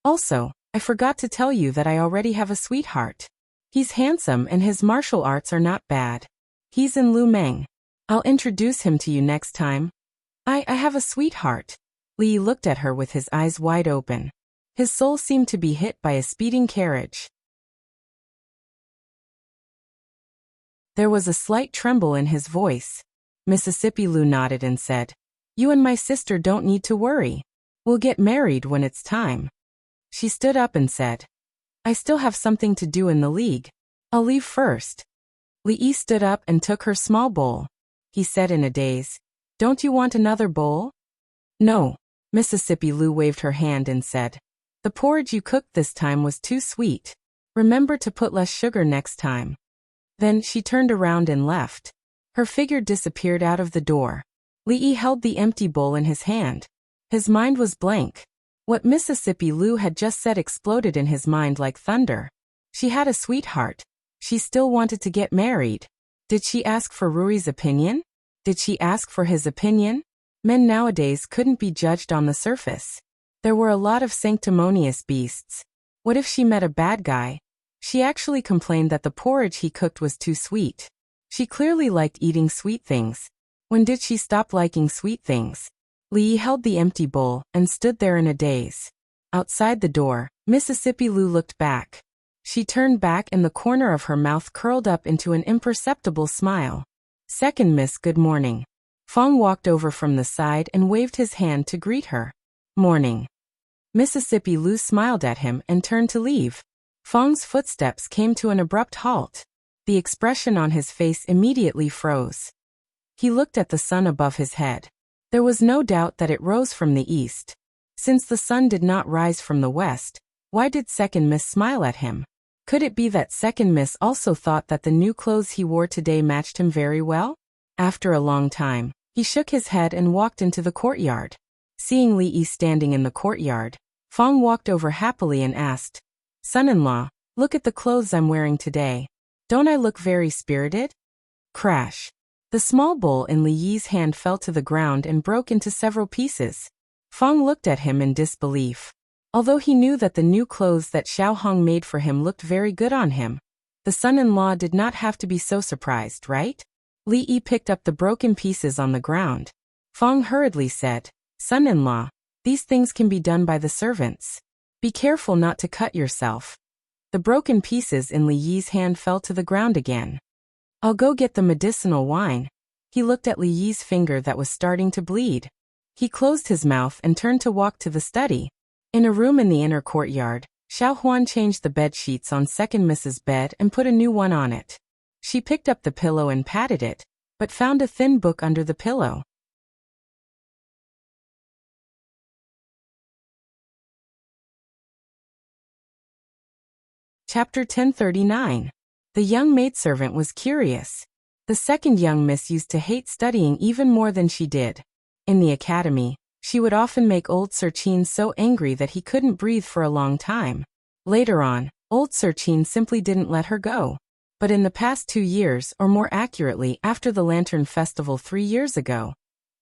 also, I forgot to tell you that I already have a sweetheart. He's handsome and his martial arts are not bad. He's in Lu Meng. I'll introduce him to you next time. I have a sweetheart. Li Yi looked at her with his eyes wide open. His soul seemed to be hit by a speeding carriage. There was a slight tremble in his voice. Mississippi Lu nodded and said, you and my sister don't need to worry. We'll get married when it's time. She stood up and said, I still have something to do in the league. I'll leave first. Li Yi stood up and took her small bowl. He said in a daze, don't you want another bowl? No. Mississippi Lu waved her hand and said, the porridge you cooked this time was too sweet. Remember to put less sugar next time. Then she turned around and left. Her figure disappeared out of the door. Li Yi held the empty bowl in his hand. His mind was blank. What Mississippi Lu had just said exploded in his mind like thunder. She had a sweetheart. She still wanted to get married. Did she ask for Rui's opinion? Did she ask for his opinion? Men nowadays couldn't be judged on the surface. There were a lot of sanctimonious beasts. What if she met a bad guy? She actually complained that the porridge he cooked was too sweet. She clearly liked eating sweet things. When did she stop liking sweet things? Li Yi held the empty bowl and stood there in a daze. Outside the door, Mississippi Lu looked back. She turned back and the corner of her mouth curled up into an imperceptible smile. Second Miss, good morning. Fong walked over from the side and waved his hand to greet her. Morning. Mississippi Lu smiled at him and turned to leave. Fong's footsteps came to an abrupt halt. The expression on his face immediately froze. He looked at the sun above his head. There was no doubt that it rose from the east. Since the sun did not rise from the west, why did Second Miss smile at him? Could it be that Second Miss also thought that the new clothes he wore today matched him very well? After a long time, he shook his head and walked into the courtyard. Seeing Li Yi standing in the courtyard, Fong walked over happily and asked, son-in-law, look at the clothes I'm wearing today. Don't I look very spirited? Crash. The small bowl in Li Yi's hand fell to the ground and broke into several pieces. Fong looked at him in disbelief. Although he knew that the new clothes that Xiao Hong made for him looked very good on him, the son-in-law did not have to be so surprised, right? Li Yi picked up the broken pieces on the ground. Fong hurriedly said, son-in-law, these things can be done by the servants. Be careful not to cut yourself. The broken pieces in Li Yi's hand fell to the ground again. I'll go get the medicinal wine. He looked at Li Yi's finger that was starting to bleed. He closed his mouth and turned to walk to the study. In a room in the inner courtyard, Xiao Huan changed the bed sheets on Second Miss's bed and put a new one on it. She picked up the pillow and patted it, but found a thin book under the pillow. Chapter 1039. The young maidservant was curious. The second young miss used to hate studying even more than she did. In the academy, she would often make old Sir Qin so angry that he couldn't breathe for a long time. Later on, old Sir Qin simply didn't let her go. But in the past 2 years, or more accurately after the Lantern Festival 3 years ago,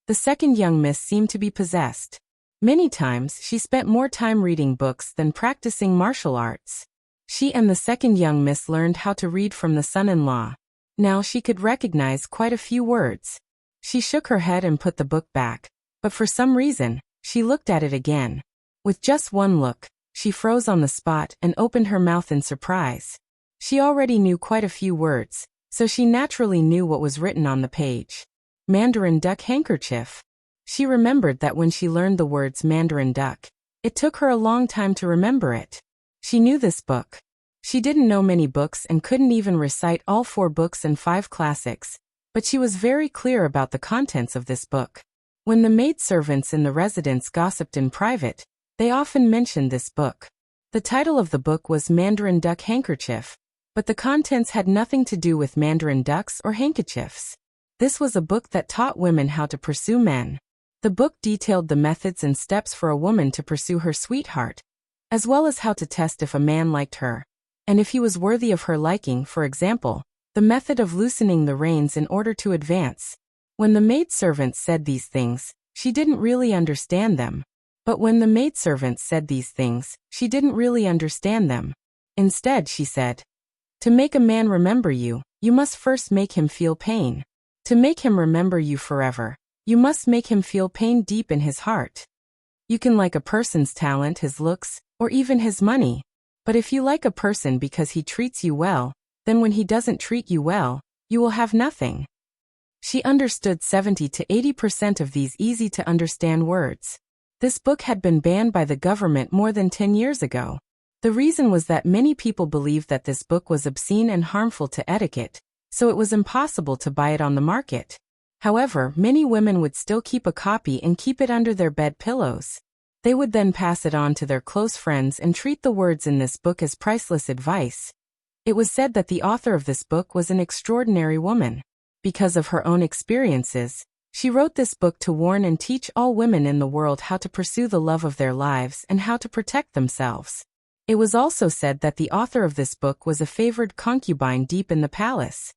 the second young miss seemed to be possessed. Many times she spent more time reading books than practicing martial arts. She and the second young miss learned how to read from the son-in-law. Now she could recognize quite a few words. She shook her head and put the book back, but for some reason, she looked at it again. With just one look, she froze on the spot and opened her mouth in surprise. She already knew quite a few words, so she naturally knew what was written on the page. Mandarin duck handkerchief. She remembered that when she learned the words Mandarin duck, it took her a long time to remember it. She knew this book. She didn't know many books and couldn't even recite all 4 books and 5 classics, but she was very clear about the contents of this book. When the maidservants in the residence gossiped in private, they often mentioned this book. The title of the book was Mandarin Duck Handkerchief, but the contents had nothing to do with Mandarin ducks or handkerchiefs. This was a book that taught women how to pursue men. The book detailed the methods and steps for a woman to pursue her sweetheart, as well as how to test if a man liked her. and if he was worthy of her liking, for example, the method of loosening the reins in order to advance. When the maidservants said these things, she didn't really understand them. But when the maidservants said these things, she didn't really understand them. Instead, she said, "To make a man remember you, you must first make him feel pain. To make him remember you forever, you must make him feel pain deep in his heart. You can like a person's talent, his looks, or even his money. But if you like a person because he treats you well, then when he doesn't treat you well, you will have nothing." She understood 70 to 80% of these easy-to-understand words. This book had been banned by the government more than 10 years ago. The reason was that many people believed that this book was obscene and harmful to etiquette, so it was impossible to buy it on the market. However, many women would still keep a copy and keep it under their bed pillows. They would then pass it on to their close friends and treat the words in this book as priceless advice. It was said that the author of this book was an extraordinary woman. Because of her own experiences, she wrote this book to warn and teach all women in the world how to pursue the love of their lives and how to protect themselves. It was also said that the author of this book was a favored concubine deep in the palace.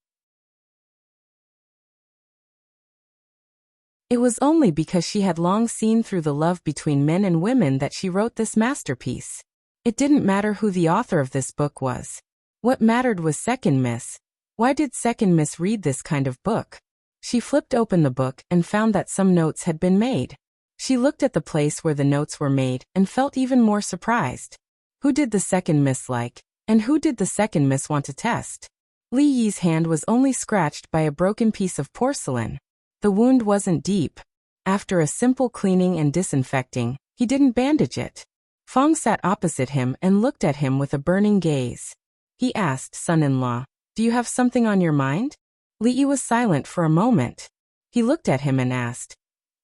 It was only because she had long seen through the love between men and women that she wrote this masterpiece. It didn't matter who the author of this book was. What mattered was Second Miss. Why did Second Miss read this kind of book? She flipped open the book and found that some notes had been made. She looked at the place where the notes were made and felt even more surprised. Who did the Second Miss like, and who did the Second Miss want to test? Li Yi's hand was only scratched by a broken piece of porcelain. The wound wasn't deep. After a simple cleaning and disinfecting, he didn't bandage it. Fong sat opposite him and looked at him with a burning gaze. He asked, "Son-in-law, do you have something on your mind?" Li Yi was silent for a moment. He looked at him and asked,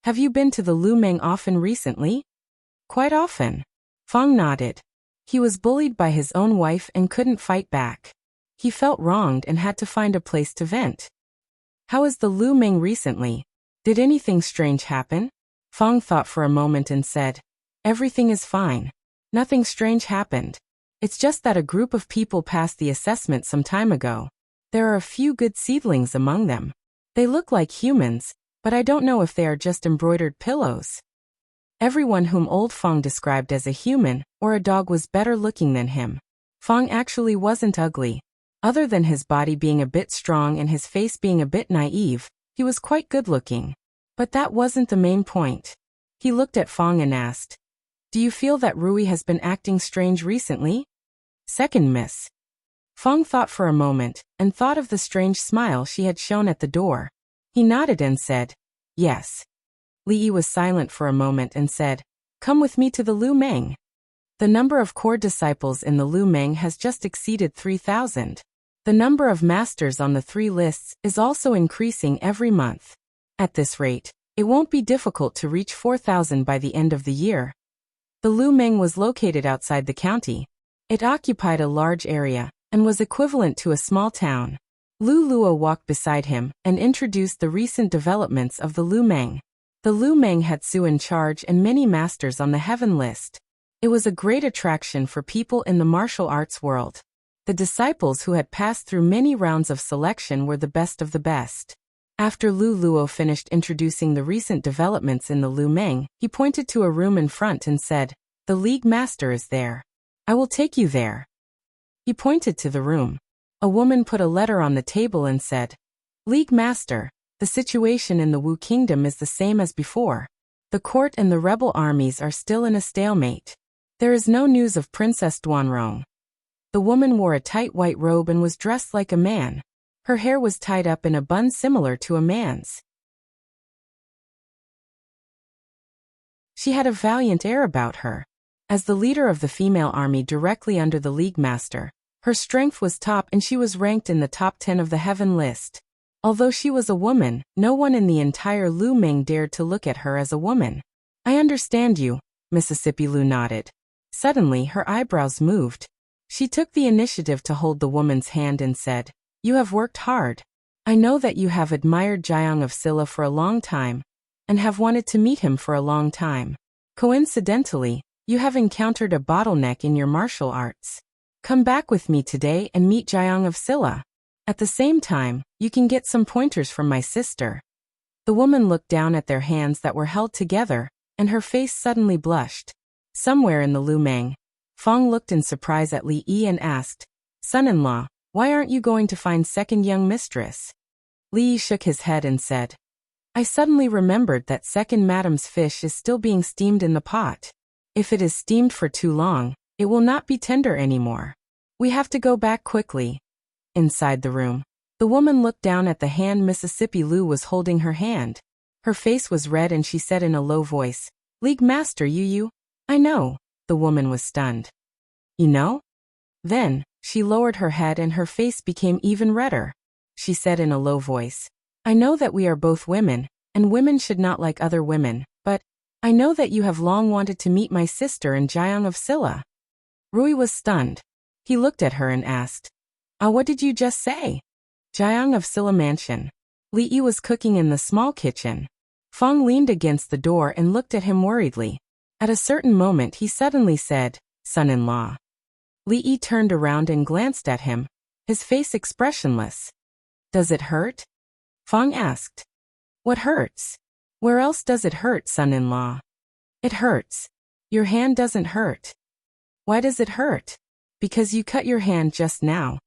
"Have you been to the Lu Meng often recently?" "Quite often." Fong nodded. He was bullied by his own wife and couldn't fight back. He felt wronged and had to find a place to vent. "How is the Lu Meng recently? Did anything strange happen?" Fong thought for a moment and said, "Everything is fine. Nothing strange happened. It's just that a group of people passed the assessment some time ago. There are a few good seedlings among them. They look like humans, but I don't know if they are just embroidered pillows." Everyone whom old Fong described as a human or a dog was better looking than him. Fong actually wasn't ugly. Other than his body being a bit strong and his face being a bit naive, he was quite good looking. But that wasn't the main point. He looked at Fong and asked, "Do you feel that Rui has been acting strange recently?" Second Miss. Fong thought for a moment and thought of the strange smile she had shown at the door. He nodded and said, "Yes." Li Yi was silent for a moment and said, "Come with me to the Lu Meng." The number of core disciples in the Lu Meng has just exceeded 3,000. The number of masters on the 3 lists is also increasing every month. At this rate, it won't be difficult to reach 4,000 by the end of the year. The Lu Meng was located outside the county. It occupied a large area and was equivalent to a small town. Lu Luo walked beside him and introduced the recent developments of the Lu Meng. The Lu Meng had Su in charge and many masters on the heaven list. It was a great attraction for people in the martial arts world. The disciples who had passed through many rounds of selection were the best of the best. After Lu Luo finished introducing the recent developments in the Lu Meng, he pointed to a room in front and said, "The League Master is there. I will take you there." He pointed to the room. A woman put a letter on the table and said, "League Master, the situation in the Wu Kingdom is the same as before. The court and the rebel armies are still in a stalemate. There is no news of Princess Duanrong." The woman wore a tight white robe and was dressed like a man. Her hair was tied up in a bun similar to a man's. She had a valiant air about her. As the leader of the female army directly under the League Master, her strength was top and she was ranked in the top 10 of the heaven list. Although she was a woman, no one in the entire Lu Meng dared to look at her as a woman. "I understand you," Mississippi Lu nodded. Suddenly her eyebrows moved. She took the initiative to hold the woman's hand and said, "You have worked hard. I know that you have admired Jiang of Silla for a long time, and have wanted to meet him for a long time. Coincidentally, you have encountered a bottleneck in your martial arts. Come back with me today and meet Jiang of Silla. At the same time, you can get some pointers from my sister." The woman looked down at their hands that were held together, and her face suddenly blushed. Somewhere in the Lumang, Fong looked in surprise at Li Yi and asked, "Son-in-law, why aren't you going to find second young mistress?" Li Yi shook his head and said, "I suddenly remembered that second madam's fish is still being steamed in the pot. If it is steamed for too long, it will not be tender anymore. We have to go back quickly." Inside the room, the woman looked down at the hand Mississippi Lu was holding her hand. Her face was red and she said in a low voice, "League Master you. "I know." The woman was stunned. "You know?" Then, she lowered her head and her face became even redder. She said in a low voice, "I know that we are both women, and women should not like other women, but I know that you have long wanted to meet my sister and Jiang of Silla." Rui was stunned. He looked at her and asked, What did you just say?" Jiang of Silla Mansion. Li Yi was cooking in the small kitchen. Fong leaned against the door and looked at him worriedly. At a certain moment he suddenly said, "Son-in-law." Li Yi turned around and glanced at him, his face expressionless. "Does it hurt?" Fong asked. "What hurts? Where else does it hurt, son-in-law?" "It hurts. Your hand doesn't hurt." "Why does it hurt?" "Because you cut your hand just now."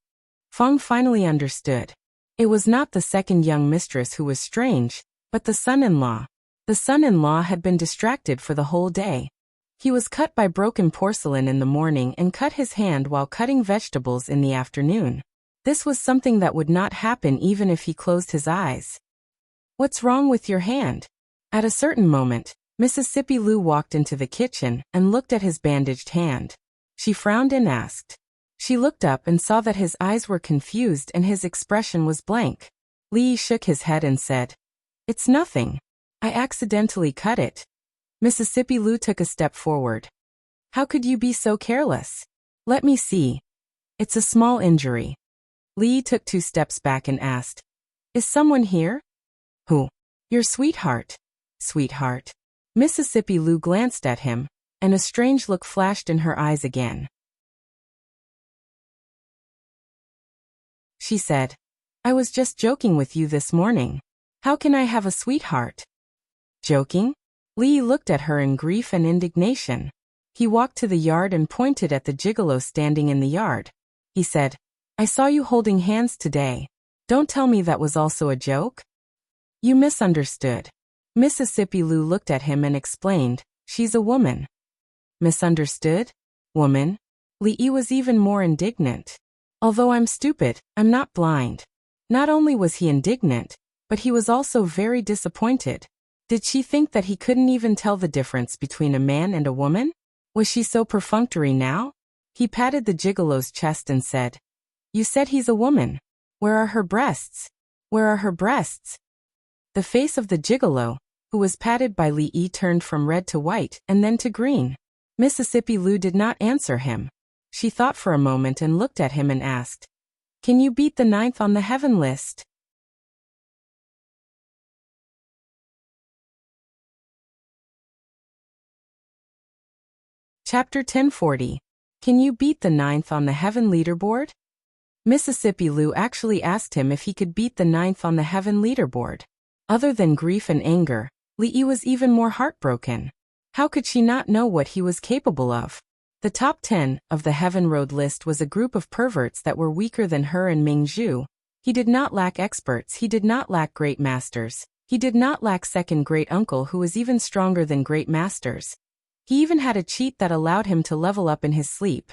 Fong finally understood. It was not the second young mistress who was strange, but the son-in-law. The son-in-law had been distracted for the whole day. He was cut by broken porcelain in the morning and cut his hand while cutting vegetables in the afternoon. This was something that would not happen even if he closed his eyes. "What's wrong with your hand?" At a certain moment, Mississippi Lu walked into the kitchen and looked at his bandaged hand. She frowned and asked. She looked up and saw that his eyes were confused and his expression was blank. Li shook his head and said, "It's nothing. I accidentally cut it." Mississippi Lu took a step forward. "How could you be so careless? Let me see. It's a small injury." Li took 2 steps back and asked, "Is someone here?" "Who?" "Your sweetheart." "Sweetheart?" Mississippi Lu glanced at him, and a strange look flashed in her eyes again. She said, "I was just joking with you this morning. How can I have a sweetheart?" "Joking?" Li looked at her in grief and indignation. He walked to the yard and pointed at the gigolo standing in the yard. He said, "I saw you holding hands today. Don't tell me that was also a joke?" "You misunderstood." Mississippi Lu looked at him and explained, "She's a woman." "Misunderstood? Woman?" Li was even more indignant. "Although I'm stupid, I'm not blind." Not only was he indignant, but he was also very disappointed. Did she think that he couldn't even tell the difference between a man and a woman? Was she so perfunctory now? He patted the gigolo's chest and said, "You said he's a woman. Where are her breasts? Where are her breasts?" The face of the gigolo, who was patted by Li Yi, turned from red to white and then to green. Mississippi Lu did not answer him. She thought for a moment and looked at him and asked, "Can you beat the 9th on the heaven list?" Chapter 1040. Can you beat the 9th on the heaven leaderboard? Mississippi Lu actually asked him if he could beat the 9th on the heaven leaderboard. Other than grief and anger, Li was even more heartbroken. How could she not know what he was capable of? The top 10 of the Heaven Road list was a group of perverts that were weaker than her and Ming Zhu. He did not lack experts, he did not lack great masters. He did not lack second great uncle who was even stronger than great masters. He even had a cheat that allowed him to level up in his sleep.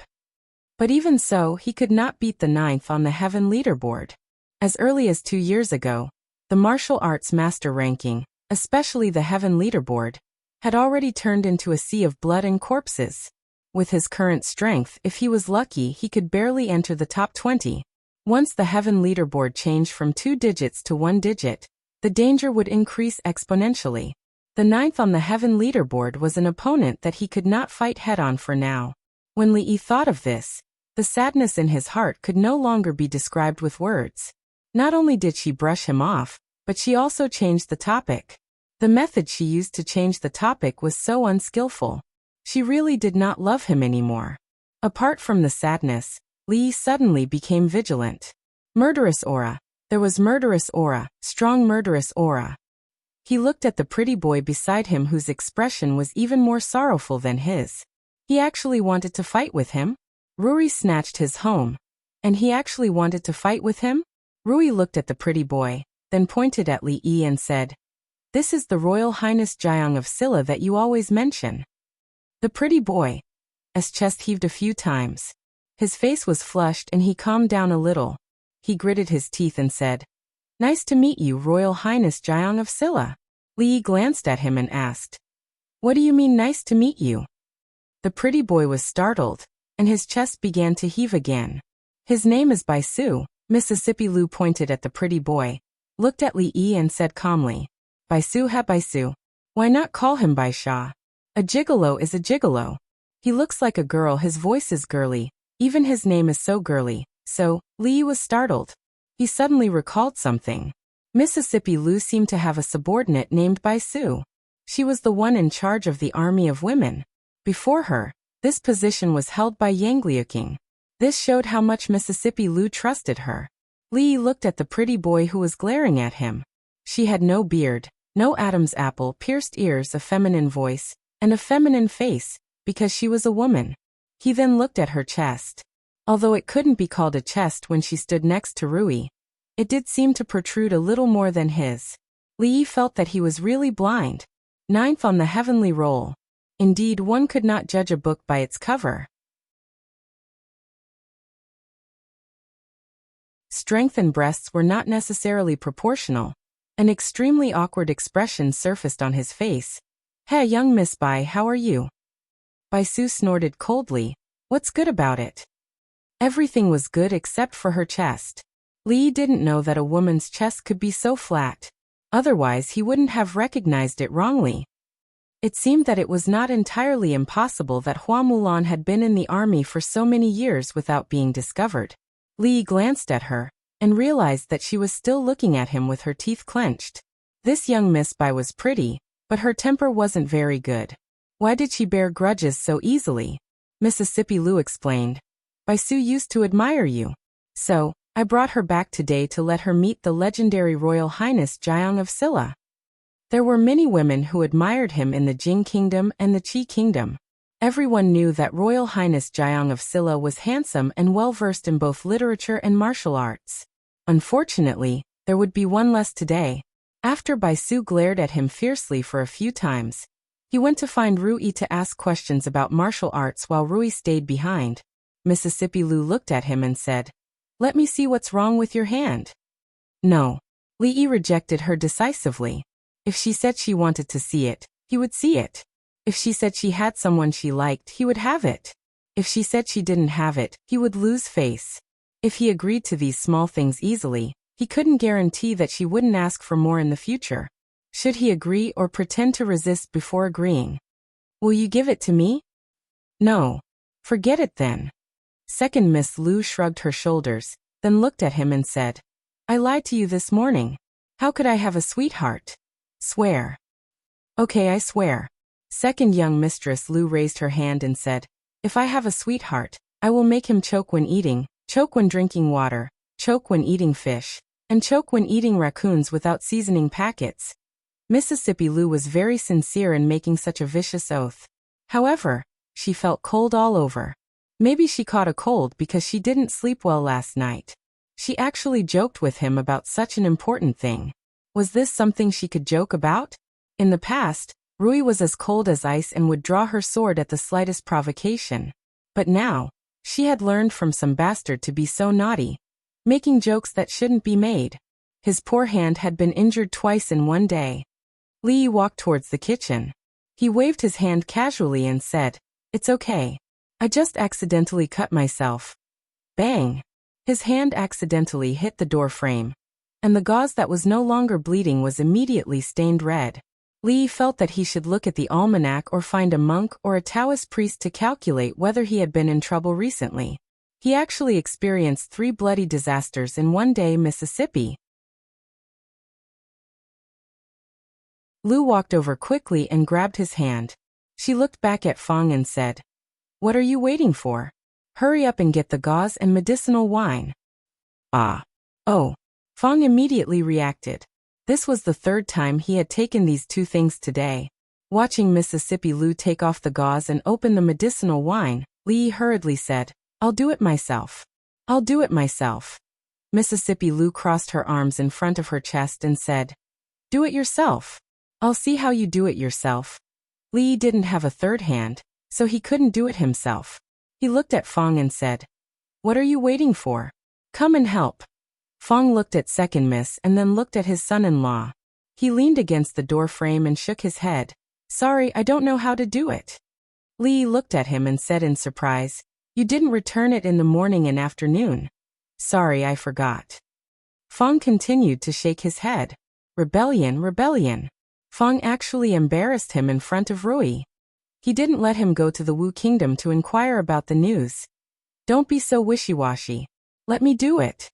But even so, he could not beat the 9th on the heaven leaderboard. As early as 2 years ago, the martial arts master ranking, especially the heaven leaderboard, had already turned into a sea of blood and corpses. With his current strength, if he was lucky, he could barely enter the top 20. Once the heaven leaderboard changed from 2 digits to 1 digit, the danger would increase exponentially. The 9th on the heaven leaderboard was an opponent that he could not fight head-on for now. When Li thought of this, the sadness in his heart could no longer be described with words. Not only did she brush him off, but she also changed the topic. The method she used to change the topic was so unskillful. She really did not love him anymore. Apart from the sadness, Lee suddenly became vigilant. Murderous aura. There was murderous aura, strong murderous aura. He looked at the pretty boy beside him whose expression was even more sorrowful than his. He actually wanted to fight with him? Rui snatched his home. And he actually wanted to fight with him? Rui looked at the pretty boy, then pointed at Li Yi and said, "This is the Royal Highness Jiang of Silla that you always mention." The pretty boy's chest heaved a few times. His face was flushed and he calmed down a little. He gritted his teeth and said, "Nice to meet you, Royal Highness Jiang of Silla." Li Yi glanced at him and asked, "What do you mean nice to meet you?" The pretty boy was startled, and his chest began to heave again. "His name is Baisu." Mississippi Lu pointed at the pretty boy, looked at Li Yi and said calmly, "Baisu ha Baisu. Why not call him Baisha? A gigolo is a gigolo. He looks like a girl, his voice is girly, even his name is so girly." So, Li Yi was startled. He suddenly recalled something. Mississippi Lu seemed to have a subordinate named Baisu. She was the one in charge of the army of women. Before her, this position was held by Yangliuking. This showed how much Mississippi Lu trusted her. Li Yi looked at the pretty boy who was glaring at him. She had no beard, no Adam's apple, pierced ears, a feminine voice, and a feminine face, because she was a woman. He then looked at her chest. Although it couldn't be called a chest when she stood next to Rui, it did seem to protrude a little more than his. Li Yi felt that he was really blind. 9th on the heavenly roll. Indeed, one could not judge a book by its cover. Strength and breasts were not necessarily proportional. An extremely awkward expression surfaced on his face. "Hey, young Miss Bai, how are you?" Baisu snorted coldly. "What's good about it?" Everything was good except for her chest. Li Yi didn't know that a woman's chest could be so flat. Otherwise, he wouldn't have recognized it wrongly. It seemed that it was not entirely impossible that Hua Mulan had been in the army for so many years without being discovered. Li Yi glanced at her, and realized that she was still looking at him with her teeth clenched. This young Miss Bai was pretty, but her temper wasn't very good. Why did she bear grudges so easily? Mississippi Lu explained. "Baisu used to admire you. So, I brought her back today to let her meet the legendary Royal Highness Jiang of Silla." There were many women who admired him in the Jing Kingdom and the Qi Kingdom. Everyone knew that Royal Highness Jiang of Silla was handsome and well-versed in both literature and martial arts. Unfortunately, there would be one less today. After Baisu glared at him fiercely for a few times, he went to find Rui to ask questions about martial arts while Rui stayed behind. Mississippi Lu looked at him and said, "Let me see what's wrong with your hand." No. Li Yi rejected her decisively. If she said she wanted to see it, he would see it. If she said she had someone she liked, he would have it. If she said she didn't have it, he would lose face. If he agreed to these small things easily, he couldn't guarantee that she wouldn't ask for more in the future. Should he agree or pretend to resist before agreeing? "Will you give it to me?" "No." "Forget it then." Second Miss Lu shrugged her shoulders, then looked at him and said, "I lied to you this morning. How could I have a sweetheart?" "Swear." "Okay, I swear." Second young Mistress Lu raised her hand and said, "If I have a sweetheart, I will make him choke when eating, choke when drinking water, choke when eating fish, and choke when eating raccoons without seasoning packets." Mississippi Lu was very sincere in making such a vicious oath. However, she felt cold all over. Maybe she caught a cold because she didn't sleep well last night. She actually joked with him about such an important thing. Was this something she could joke about? In the past, Rui was as cold as ice and would draw her sword at the slightest provocation. But now, she had learned from some bastard to be so naughty, making jokes that shouldn't be made. His poor hand had been injured twice in one day. Li Yi walked towards the kitchen. He waved his hand casually and said, "It's okay. I just accidentally cut myself." Bang! His hand accidentally hit the door frame, and the gauze that was no longer bleeding was immediately stained red. Li Yi felt that he should look at the almanac or find a monk or a Taoist priest to calculate whether he had been in trouble recently. He actually experienced 3 bloody disasters in one day. Mississippi Lu walked over quickly and grabbed his hand. She looked back at Fong and said, "What are you waiting for?" Hurry up and get the gauze and medicinal wine. Ah. Oh. Fong immediately reacted. This was the third time he had taken these two things today. Watching Mississippi Lu take off the gauze and open the medicinal wine, Li hurriedly said, I'll do it myself. I'll do it myself. Mississippi Lu crossed her arms in front of her chest and said, Do it yourself. I'll see how you do it yourself. Li didn't have a third hand, so he couldn't do it himself. He looked at Fong and said, What are you waiting for? Come and help. Fong looked at Second Miss and then looked at his son-in-law. He leaned against the door frame and shook his head. Sorry, I don't know how to do it. Li looked at him and said in surprise, You didn't return it in the morning and afternoon. Sorry, I forgot. Fong continued to shake his head. Rebellion, rebellion. Fong actually embarrassed him in front of Rui. He didn't let him go to the Wu Kingdom to inquire about the news. Don't be so wishy-washy. Let me do it.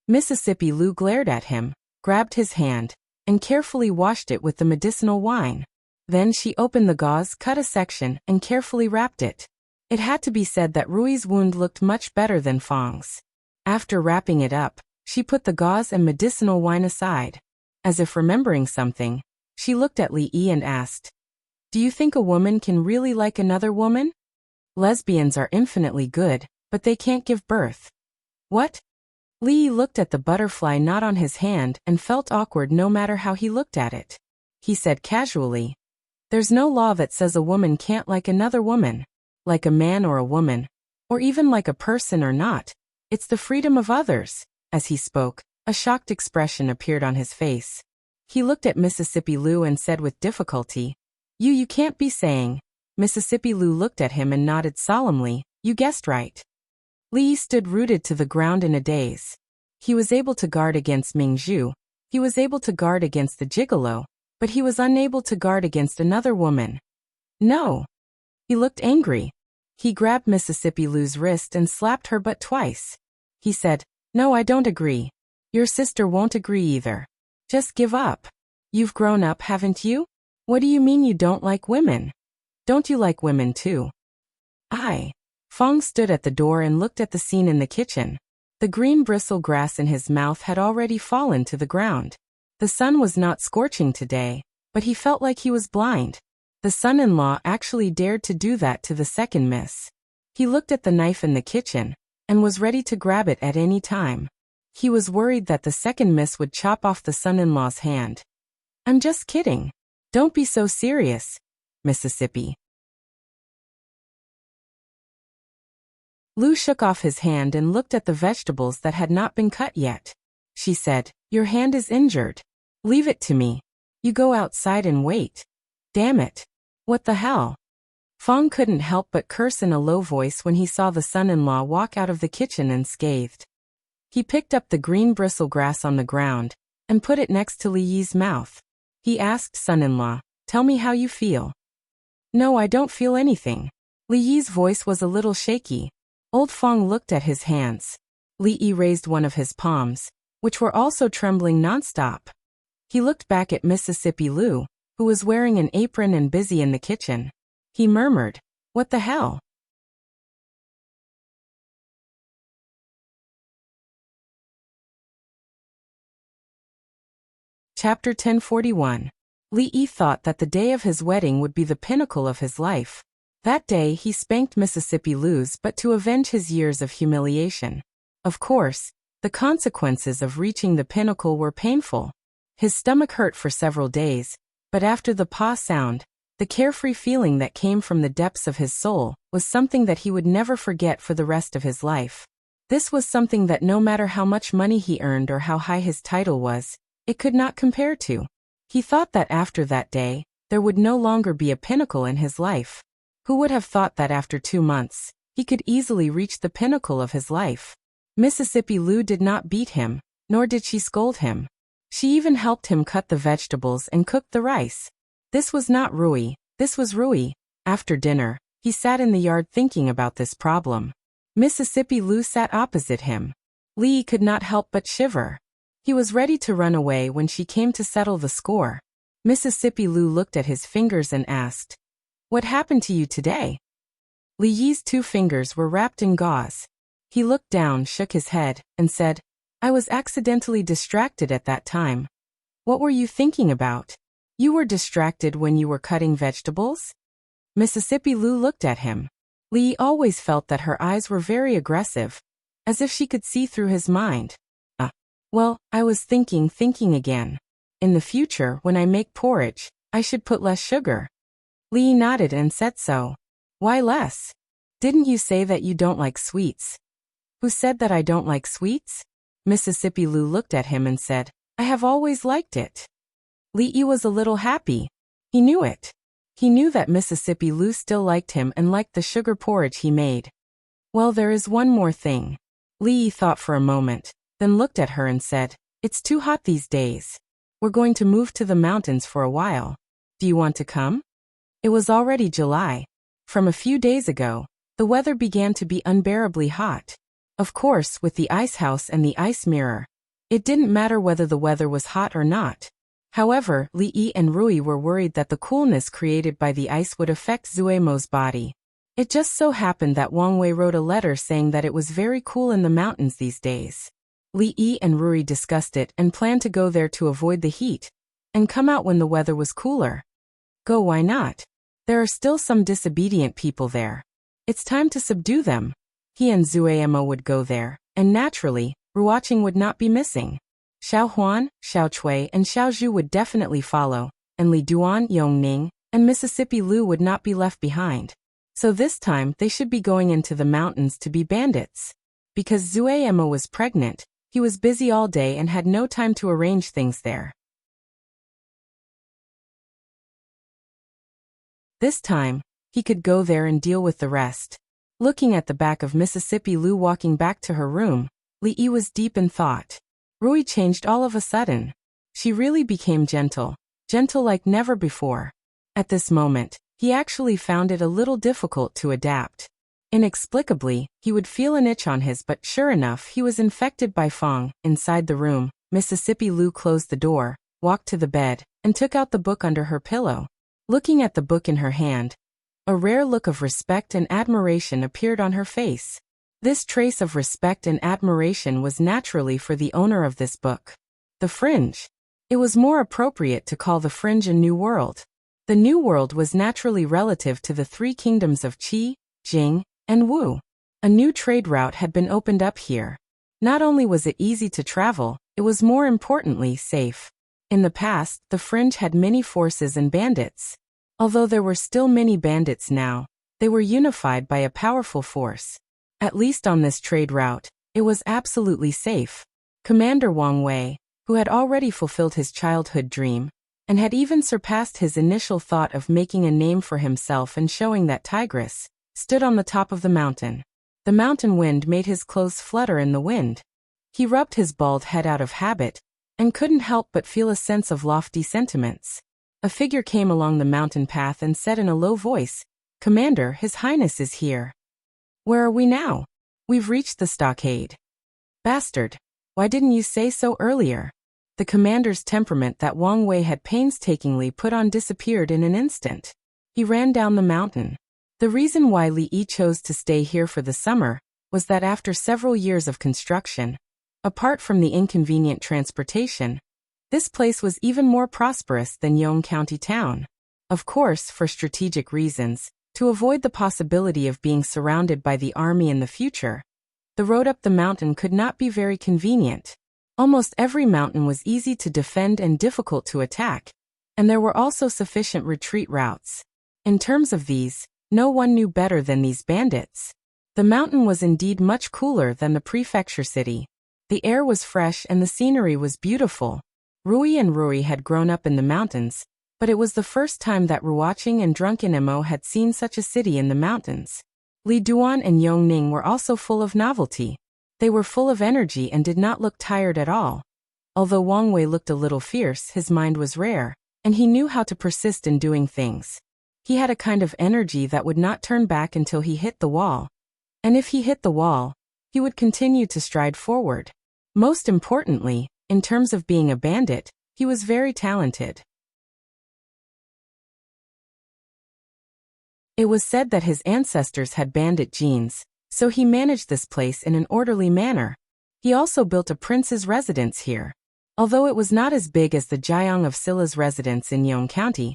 Mississippi Lu glared at him, grabbed his hand, and carefully washed it with the medicinal wine. Then she opened the gauze, cut a section, and carefully wrapped it. It had to be said that Rui's wound looked much better than Fong's. After wrapping it up, she put the gauze and medicinal wine aside. As if remembering something, she looked at Li Yi and asked, Do you think a woman can really like another woman? Lesbians are infinitely good, but they can't give birth. What? Li Yi looked at the butterfly knot on his hand and felt awkward no matter how he looked at it. He said casually, There's no law that says a woman can't like another woman, like a man or a woman, or even like a person or not. It's the freedom of others. As he spoke, a shocked expression appeared on his face. He looked at Mississippi Lu and said with difficulty, You can't be saying. Mississippi Lu looked at him and nodded solemnly, You guessed right. Li stood rooted to the ground in a daze. He was able to guard against Ming Zhu. He was able to guard against the gigolo, but he was unable to guard against another woman. No. He looked angry. He grabbed Mississippi Lu's wrist and slapped her butt twice. He said, No, I don't agree. Your sister won't agree either. Just give up. You've grown up, haven't you? What do you mean you don't like women? Don't you like women too? Fong stood at the door and looked at the scene in the kitchen. The green bristle grass in his mouth had already fallen to the ground. The sun was not scorching today, but he felt like he was blind. The son-in-law actually dared to do that to the second miss. He looked at the knife in the kitchen and was ready to grab it at any time. He was worried that the second miss would chop off the son-in-law's hand. I'm just kidding. Don't be so serious, Mississippi. Lu shook off his hand and looked at the vegetables that had not been cut yet. She said, Your hand is injured. Leave it to me. You go outside and wait. Damn it. What the hell? Fong couldn't help but curse in a low voice when he saw the son-in-law walk out of the kitchen unscathed. He picked up the green bristle grass on the ground and put it next to Li Yi's mouth. He asked son-in-law, Tell me how you feel. No, I don't feel anything. Li Yi's voice was a little shaky. Old Fong looked at his hands. Li Yi raised one of his palms, which were also trembling nonstop. He looked back at Mississippi Lu, who was wearing an apron and busy in the kitchen. He murmured, What the hell? Chapter 1041. Li Yi thought that the day of his wedding would be the pinnacle of his life. That day he spanked Mississippi Lu's but to avenge his years of humiliation. Of course, the consequences of reaching the pinnacle were painful. His stomach hurt for several days, but after the pa sound, the carefree feeling that came from the depths of his soul was something that he would never forget for the rest of his life. This was something that no matter how much money he earned or how high his title was, it could not compare to. He thought that after that day, there would no longer be a pinnacle in his life. Who would have thought that after 2 months, he could easily reach the pinnacle of his life? Mississippi Lu did not beat him, nor did she scold him. She even helped him cut the vegetables and cook the rice. This was not Rui, this was Rui. After dinner, he sat in the yard thinking about this problem. Mississippi Lu sat opposite him. Li could not help but shiver. He was ready to run away when she came to settle the score. Mississippi Lu looked at his fingers and asked, What happened to you today? Li Yi's 2 fingers were wrapped in gauze. He looked down, shook his head, and said, I was accidentally distracted at that time. What were you thinking about? You were distracted when you were cutting vegetables? Mississippi Lu looked at him. Li Yi always felt that her eyes were very aggressive, as if she could see through his mind. Well, I was thinking again. In the future, when I make porridge, I should put less sugar. Li Yi nodded and said so. Why less? Didn't you say that you don't like sweets? Who said that I don't like sweets? Mississippi Lu looked at him and said, I have always liked it. Li Yi was a little happy. He knew it. He knew that Mississippi Lu still liked him and liked the sugar porridge he made. Well, there is one more thing. Li Yi thought for a moment, then looked at her and said, It's too hot these days. We're going to move to the mountains for a while. Do you want to come? It was already July. From a few days ago, the weather began to be unbearably hot. Of course, with the ice house and the ice mirror, it didn't matter whether the weather was hot or not. However, Li Yi and Rui were worried that the coolness created by the ice would affect Zuemo's body. It just so happened that Wang Wei wrote a letter saying that it was very cool in the mountains these days. Li Yi and Rui discussed it and planned to go there to avoid the heat, and come out when the weather was cooler. Go, why not? There are still some disobedient people there. It's time to subdue them. He and Zuemo would go there, and naturally, Ruoqing would not be missing. Xiao Huan, Xiao Chui and Xiao Zhu would definitely follow, and Li Duan, Yongning, and Mississippi Lu would not be left behind. So this time they should be going into the mountains to be bandits. Because Zuemo was pregnant, he was busy all day and had no time to arrange things there. This time, he could go there and deal with the rest. Looking at the back of Mississippi Lu walking back to her room, Li Yi was deep in thought. Rui changed all of a sudden. She really became gentle like never before. At this moment, he actually found it a little difficult to adapt. Inexplicably, he would feel an itch on his, but sure enough, he was infected by Fong. Inside the room, Mississippi Lu closed the door, walked to the bed, and took out the book under her pillow. Looking at the book in her hand, a rare look of respect and admiration appeared on her face. This trace of respect and admiration was naturally for the owner of this book. The fringe. It was more appropriate to call the fringe a new world. The new world was naturally relative to the 3 kingdoms of Qi, Jing, and Wu. A new trade route had been opened up here. Not only was it easy to travel, it was more importantly safe. In the past, the fringe had many forces and bandits. Although there were still many bandits now, they were unified by a powerful force. At least on this trade route, it was absolutely safe. Commander Wang Wei, who had already fulfilled his childhood dream, and had even surpassed his initial thought of making a name for himself and showing that tigress, stood on the top of the mountain. The mountain wind made his clothes flutter in the wind. He rubbed his bald head out of habit, and couldn't help but feel a sense of lofty sentiments. A figure came along the mountain path and said in a low voice, Commander, His Highness is here. Where are we now? We've reached the stockade. Bastard. Why didn't you say so earlier? The commander's temperament that Wang Wei had painstakingly put on disappeared in an instant. He ran down the mountain. The reason why Li Yi chose to stay here for the summer was that after several years of construction, apart from the inconvenient transportation, this place was even more prosperous than Yong County Town. Of course, for strategic reasons, to avoid the possibility of being surrounded by the army in the future, the road up the mountain could not be very convenient. Almost every mountain was easy to defend and difficult to attack, and there were also sufficient retreat routes. In terms of these, no one knew better than these bandits. The mountain was indeed much cooler than the prefecture city. The air was fresh and the scenery was beautiful. Rui and Rui had grown up in the mountains, but it was the first time that Ruoqing and Drunken Emo had seen such a city in the mountains. Li Duan and Yongning were also full of novelty. They were full of energy and did not look tired at all. Although Wang Wei looked a little fierce, his mind was rare, and he knew how to persist in doing things. He had a kind of energy that would not turn back until he hit the wall. And if he hit the wall, he would continue to stride forward. Most importantly, in terms of being a bandit, he was very talented. It was said that his ancestors had bandit genes, so he managed this place in an orderly manner. He also built a prince's residence here. Although it was not as big as the Jiang of Silla's residence in Yong County,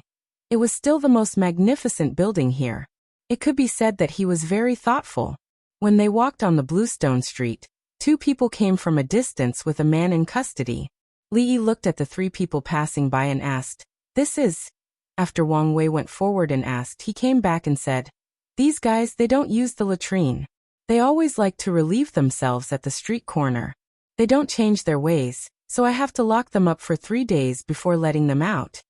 it was still the most magnificent building here. It could be said that he was very thoughtful. When they walked on the Bluestone Street, two people came from a distance with a man in custody. Li Yi looked at the three people passing by and asked, "This is?" After Wang Wei went forward and asked, he came back and said, "These guys, they don't use the latrine. They always like to relieve themselves at the street corner. They don't change their ways, so I have to lock them up for 3 days before letting them out."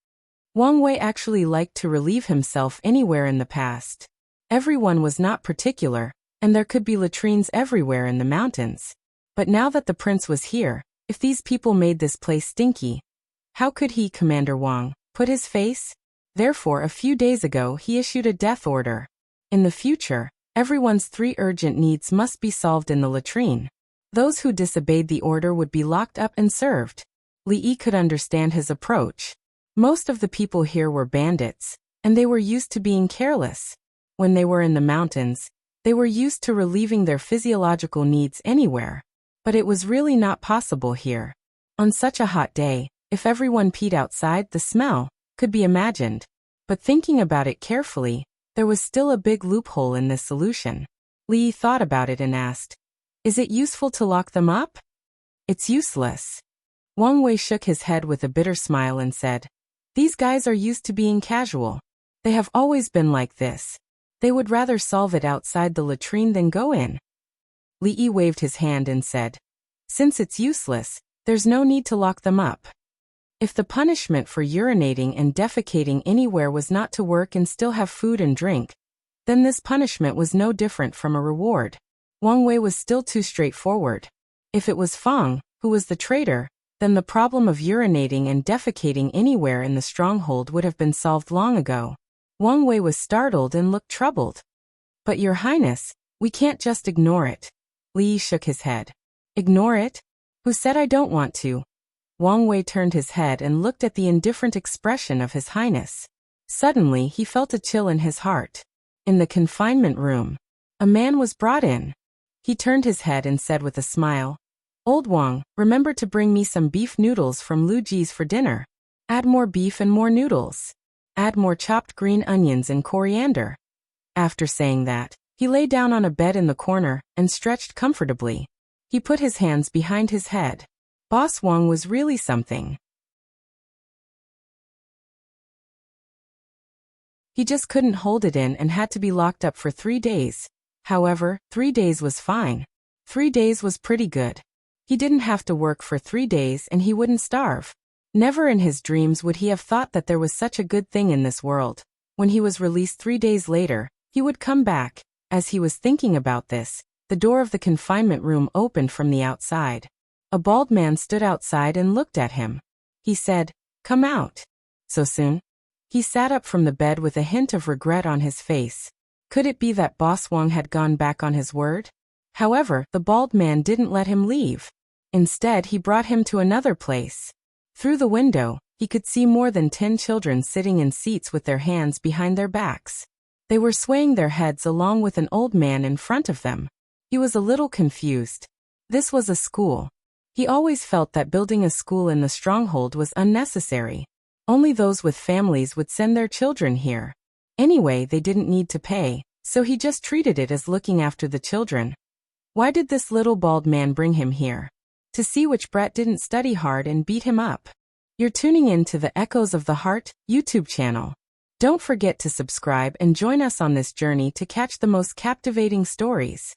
Wang Wei actually liked to relieve himself anywhere in the past. Everyone was not particular, and there could be latrines everywhere in the mountains. But now that the prince was here, if these people made this place stinky, how could he, Commander Wang, put his face? Therefore, a few days ago he issued a death order. In the future, everyone's 3 urgent needs must be solved in the latrine. Those who disobeyed the order would be locked up and served. Li Yi could understand his approach. Most of the people here were bandits, and they were used to being careless. When they were in the mountains, they were used to relieving their physiological needs anywhere. But it was really not possible here. On such a hot day, if everyone peed outside, the smell could be imagined. But thinking about it carefully, there was still a big loophole in this solution. Li Yi thought about it and asked, "Is it useful to lock them up?" "It's useless." Wang Wei shook his head with a bitter smile and said, "These guys are used to being casual. They have always been like this. They would rather solve it outside the latrine than go in." Li Yi waved his hand and said, "Since it's useless, there's no need to lock them up." If the punishment for urinating and defecating anywhere was not to work and still have food and drink, then this punishment was no different from a reward. Wang Wei was still too straightforward. If it was Fang, who was the traitor, then the problem of urinating and defecating anywhere in the stronghold would have been solved long ago. Wang Wei was startled and looked troubled. "But Your Highness, we can't just ignore it." Li Yi shook his head. "Ignore it? Who said I don't want to?" Wang Wei turned his head and looked at the indifferent expression of His Highness. Suddenly he felt a chill in his heart. In the confinement room, a man was brought in. He turned his head and said with a smile, "Old Wang, remember to bring me some beef noodles from Lu Ji's for dinner. Add more beef and more noodles. Add more chopped green onions and coriander." After saying that, he lay down on a bed in the corner and stretched comfortably. He put his hands behind his head. Boss Wang was really something. He just couldn't hold it in and had to be locked up for 3 days. However, 3 days was fine. 3 days was pretty good. He didn't have to work for 3 days and he wouldn't starve. Never in his dreams would he have thought that there was such a good thing in this world. When he was released 3 days later, he would come back. As he was thinking about this, the door of the confinement room opened from the outside. A bald man stood outside and looked at him. He said, "Come out." "So soon?" He sat up from the bed with a hint of regret on his face. Could it be that Boss Wang had gone back on his word? However, the bald man didn't let him leave. Instead, he brought him to another place. Through the window, he could see more than 10 children sitting in seats with their hands behind their backs. They were swaying their heads along with an old man in front of them. He was a little confused. This was a school. He always felt that building a school in the stronghold was unnecessary. Only those with families would send their children here. Anyway, they didn't need to pay, so he just treated it as looking after the children. Why did this little bald man bring him here? To see which brat didn't study hard and beat him up. You're tuning in to the Echoes of the Heart YouTube channel. Don't forget to subscribe and join us on this journey to catch the most captivating stories.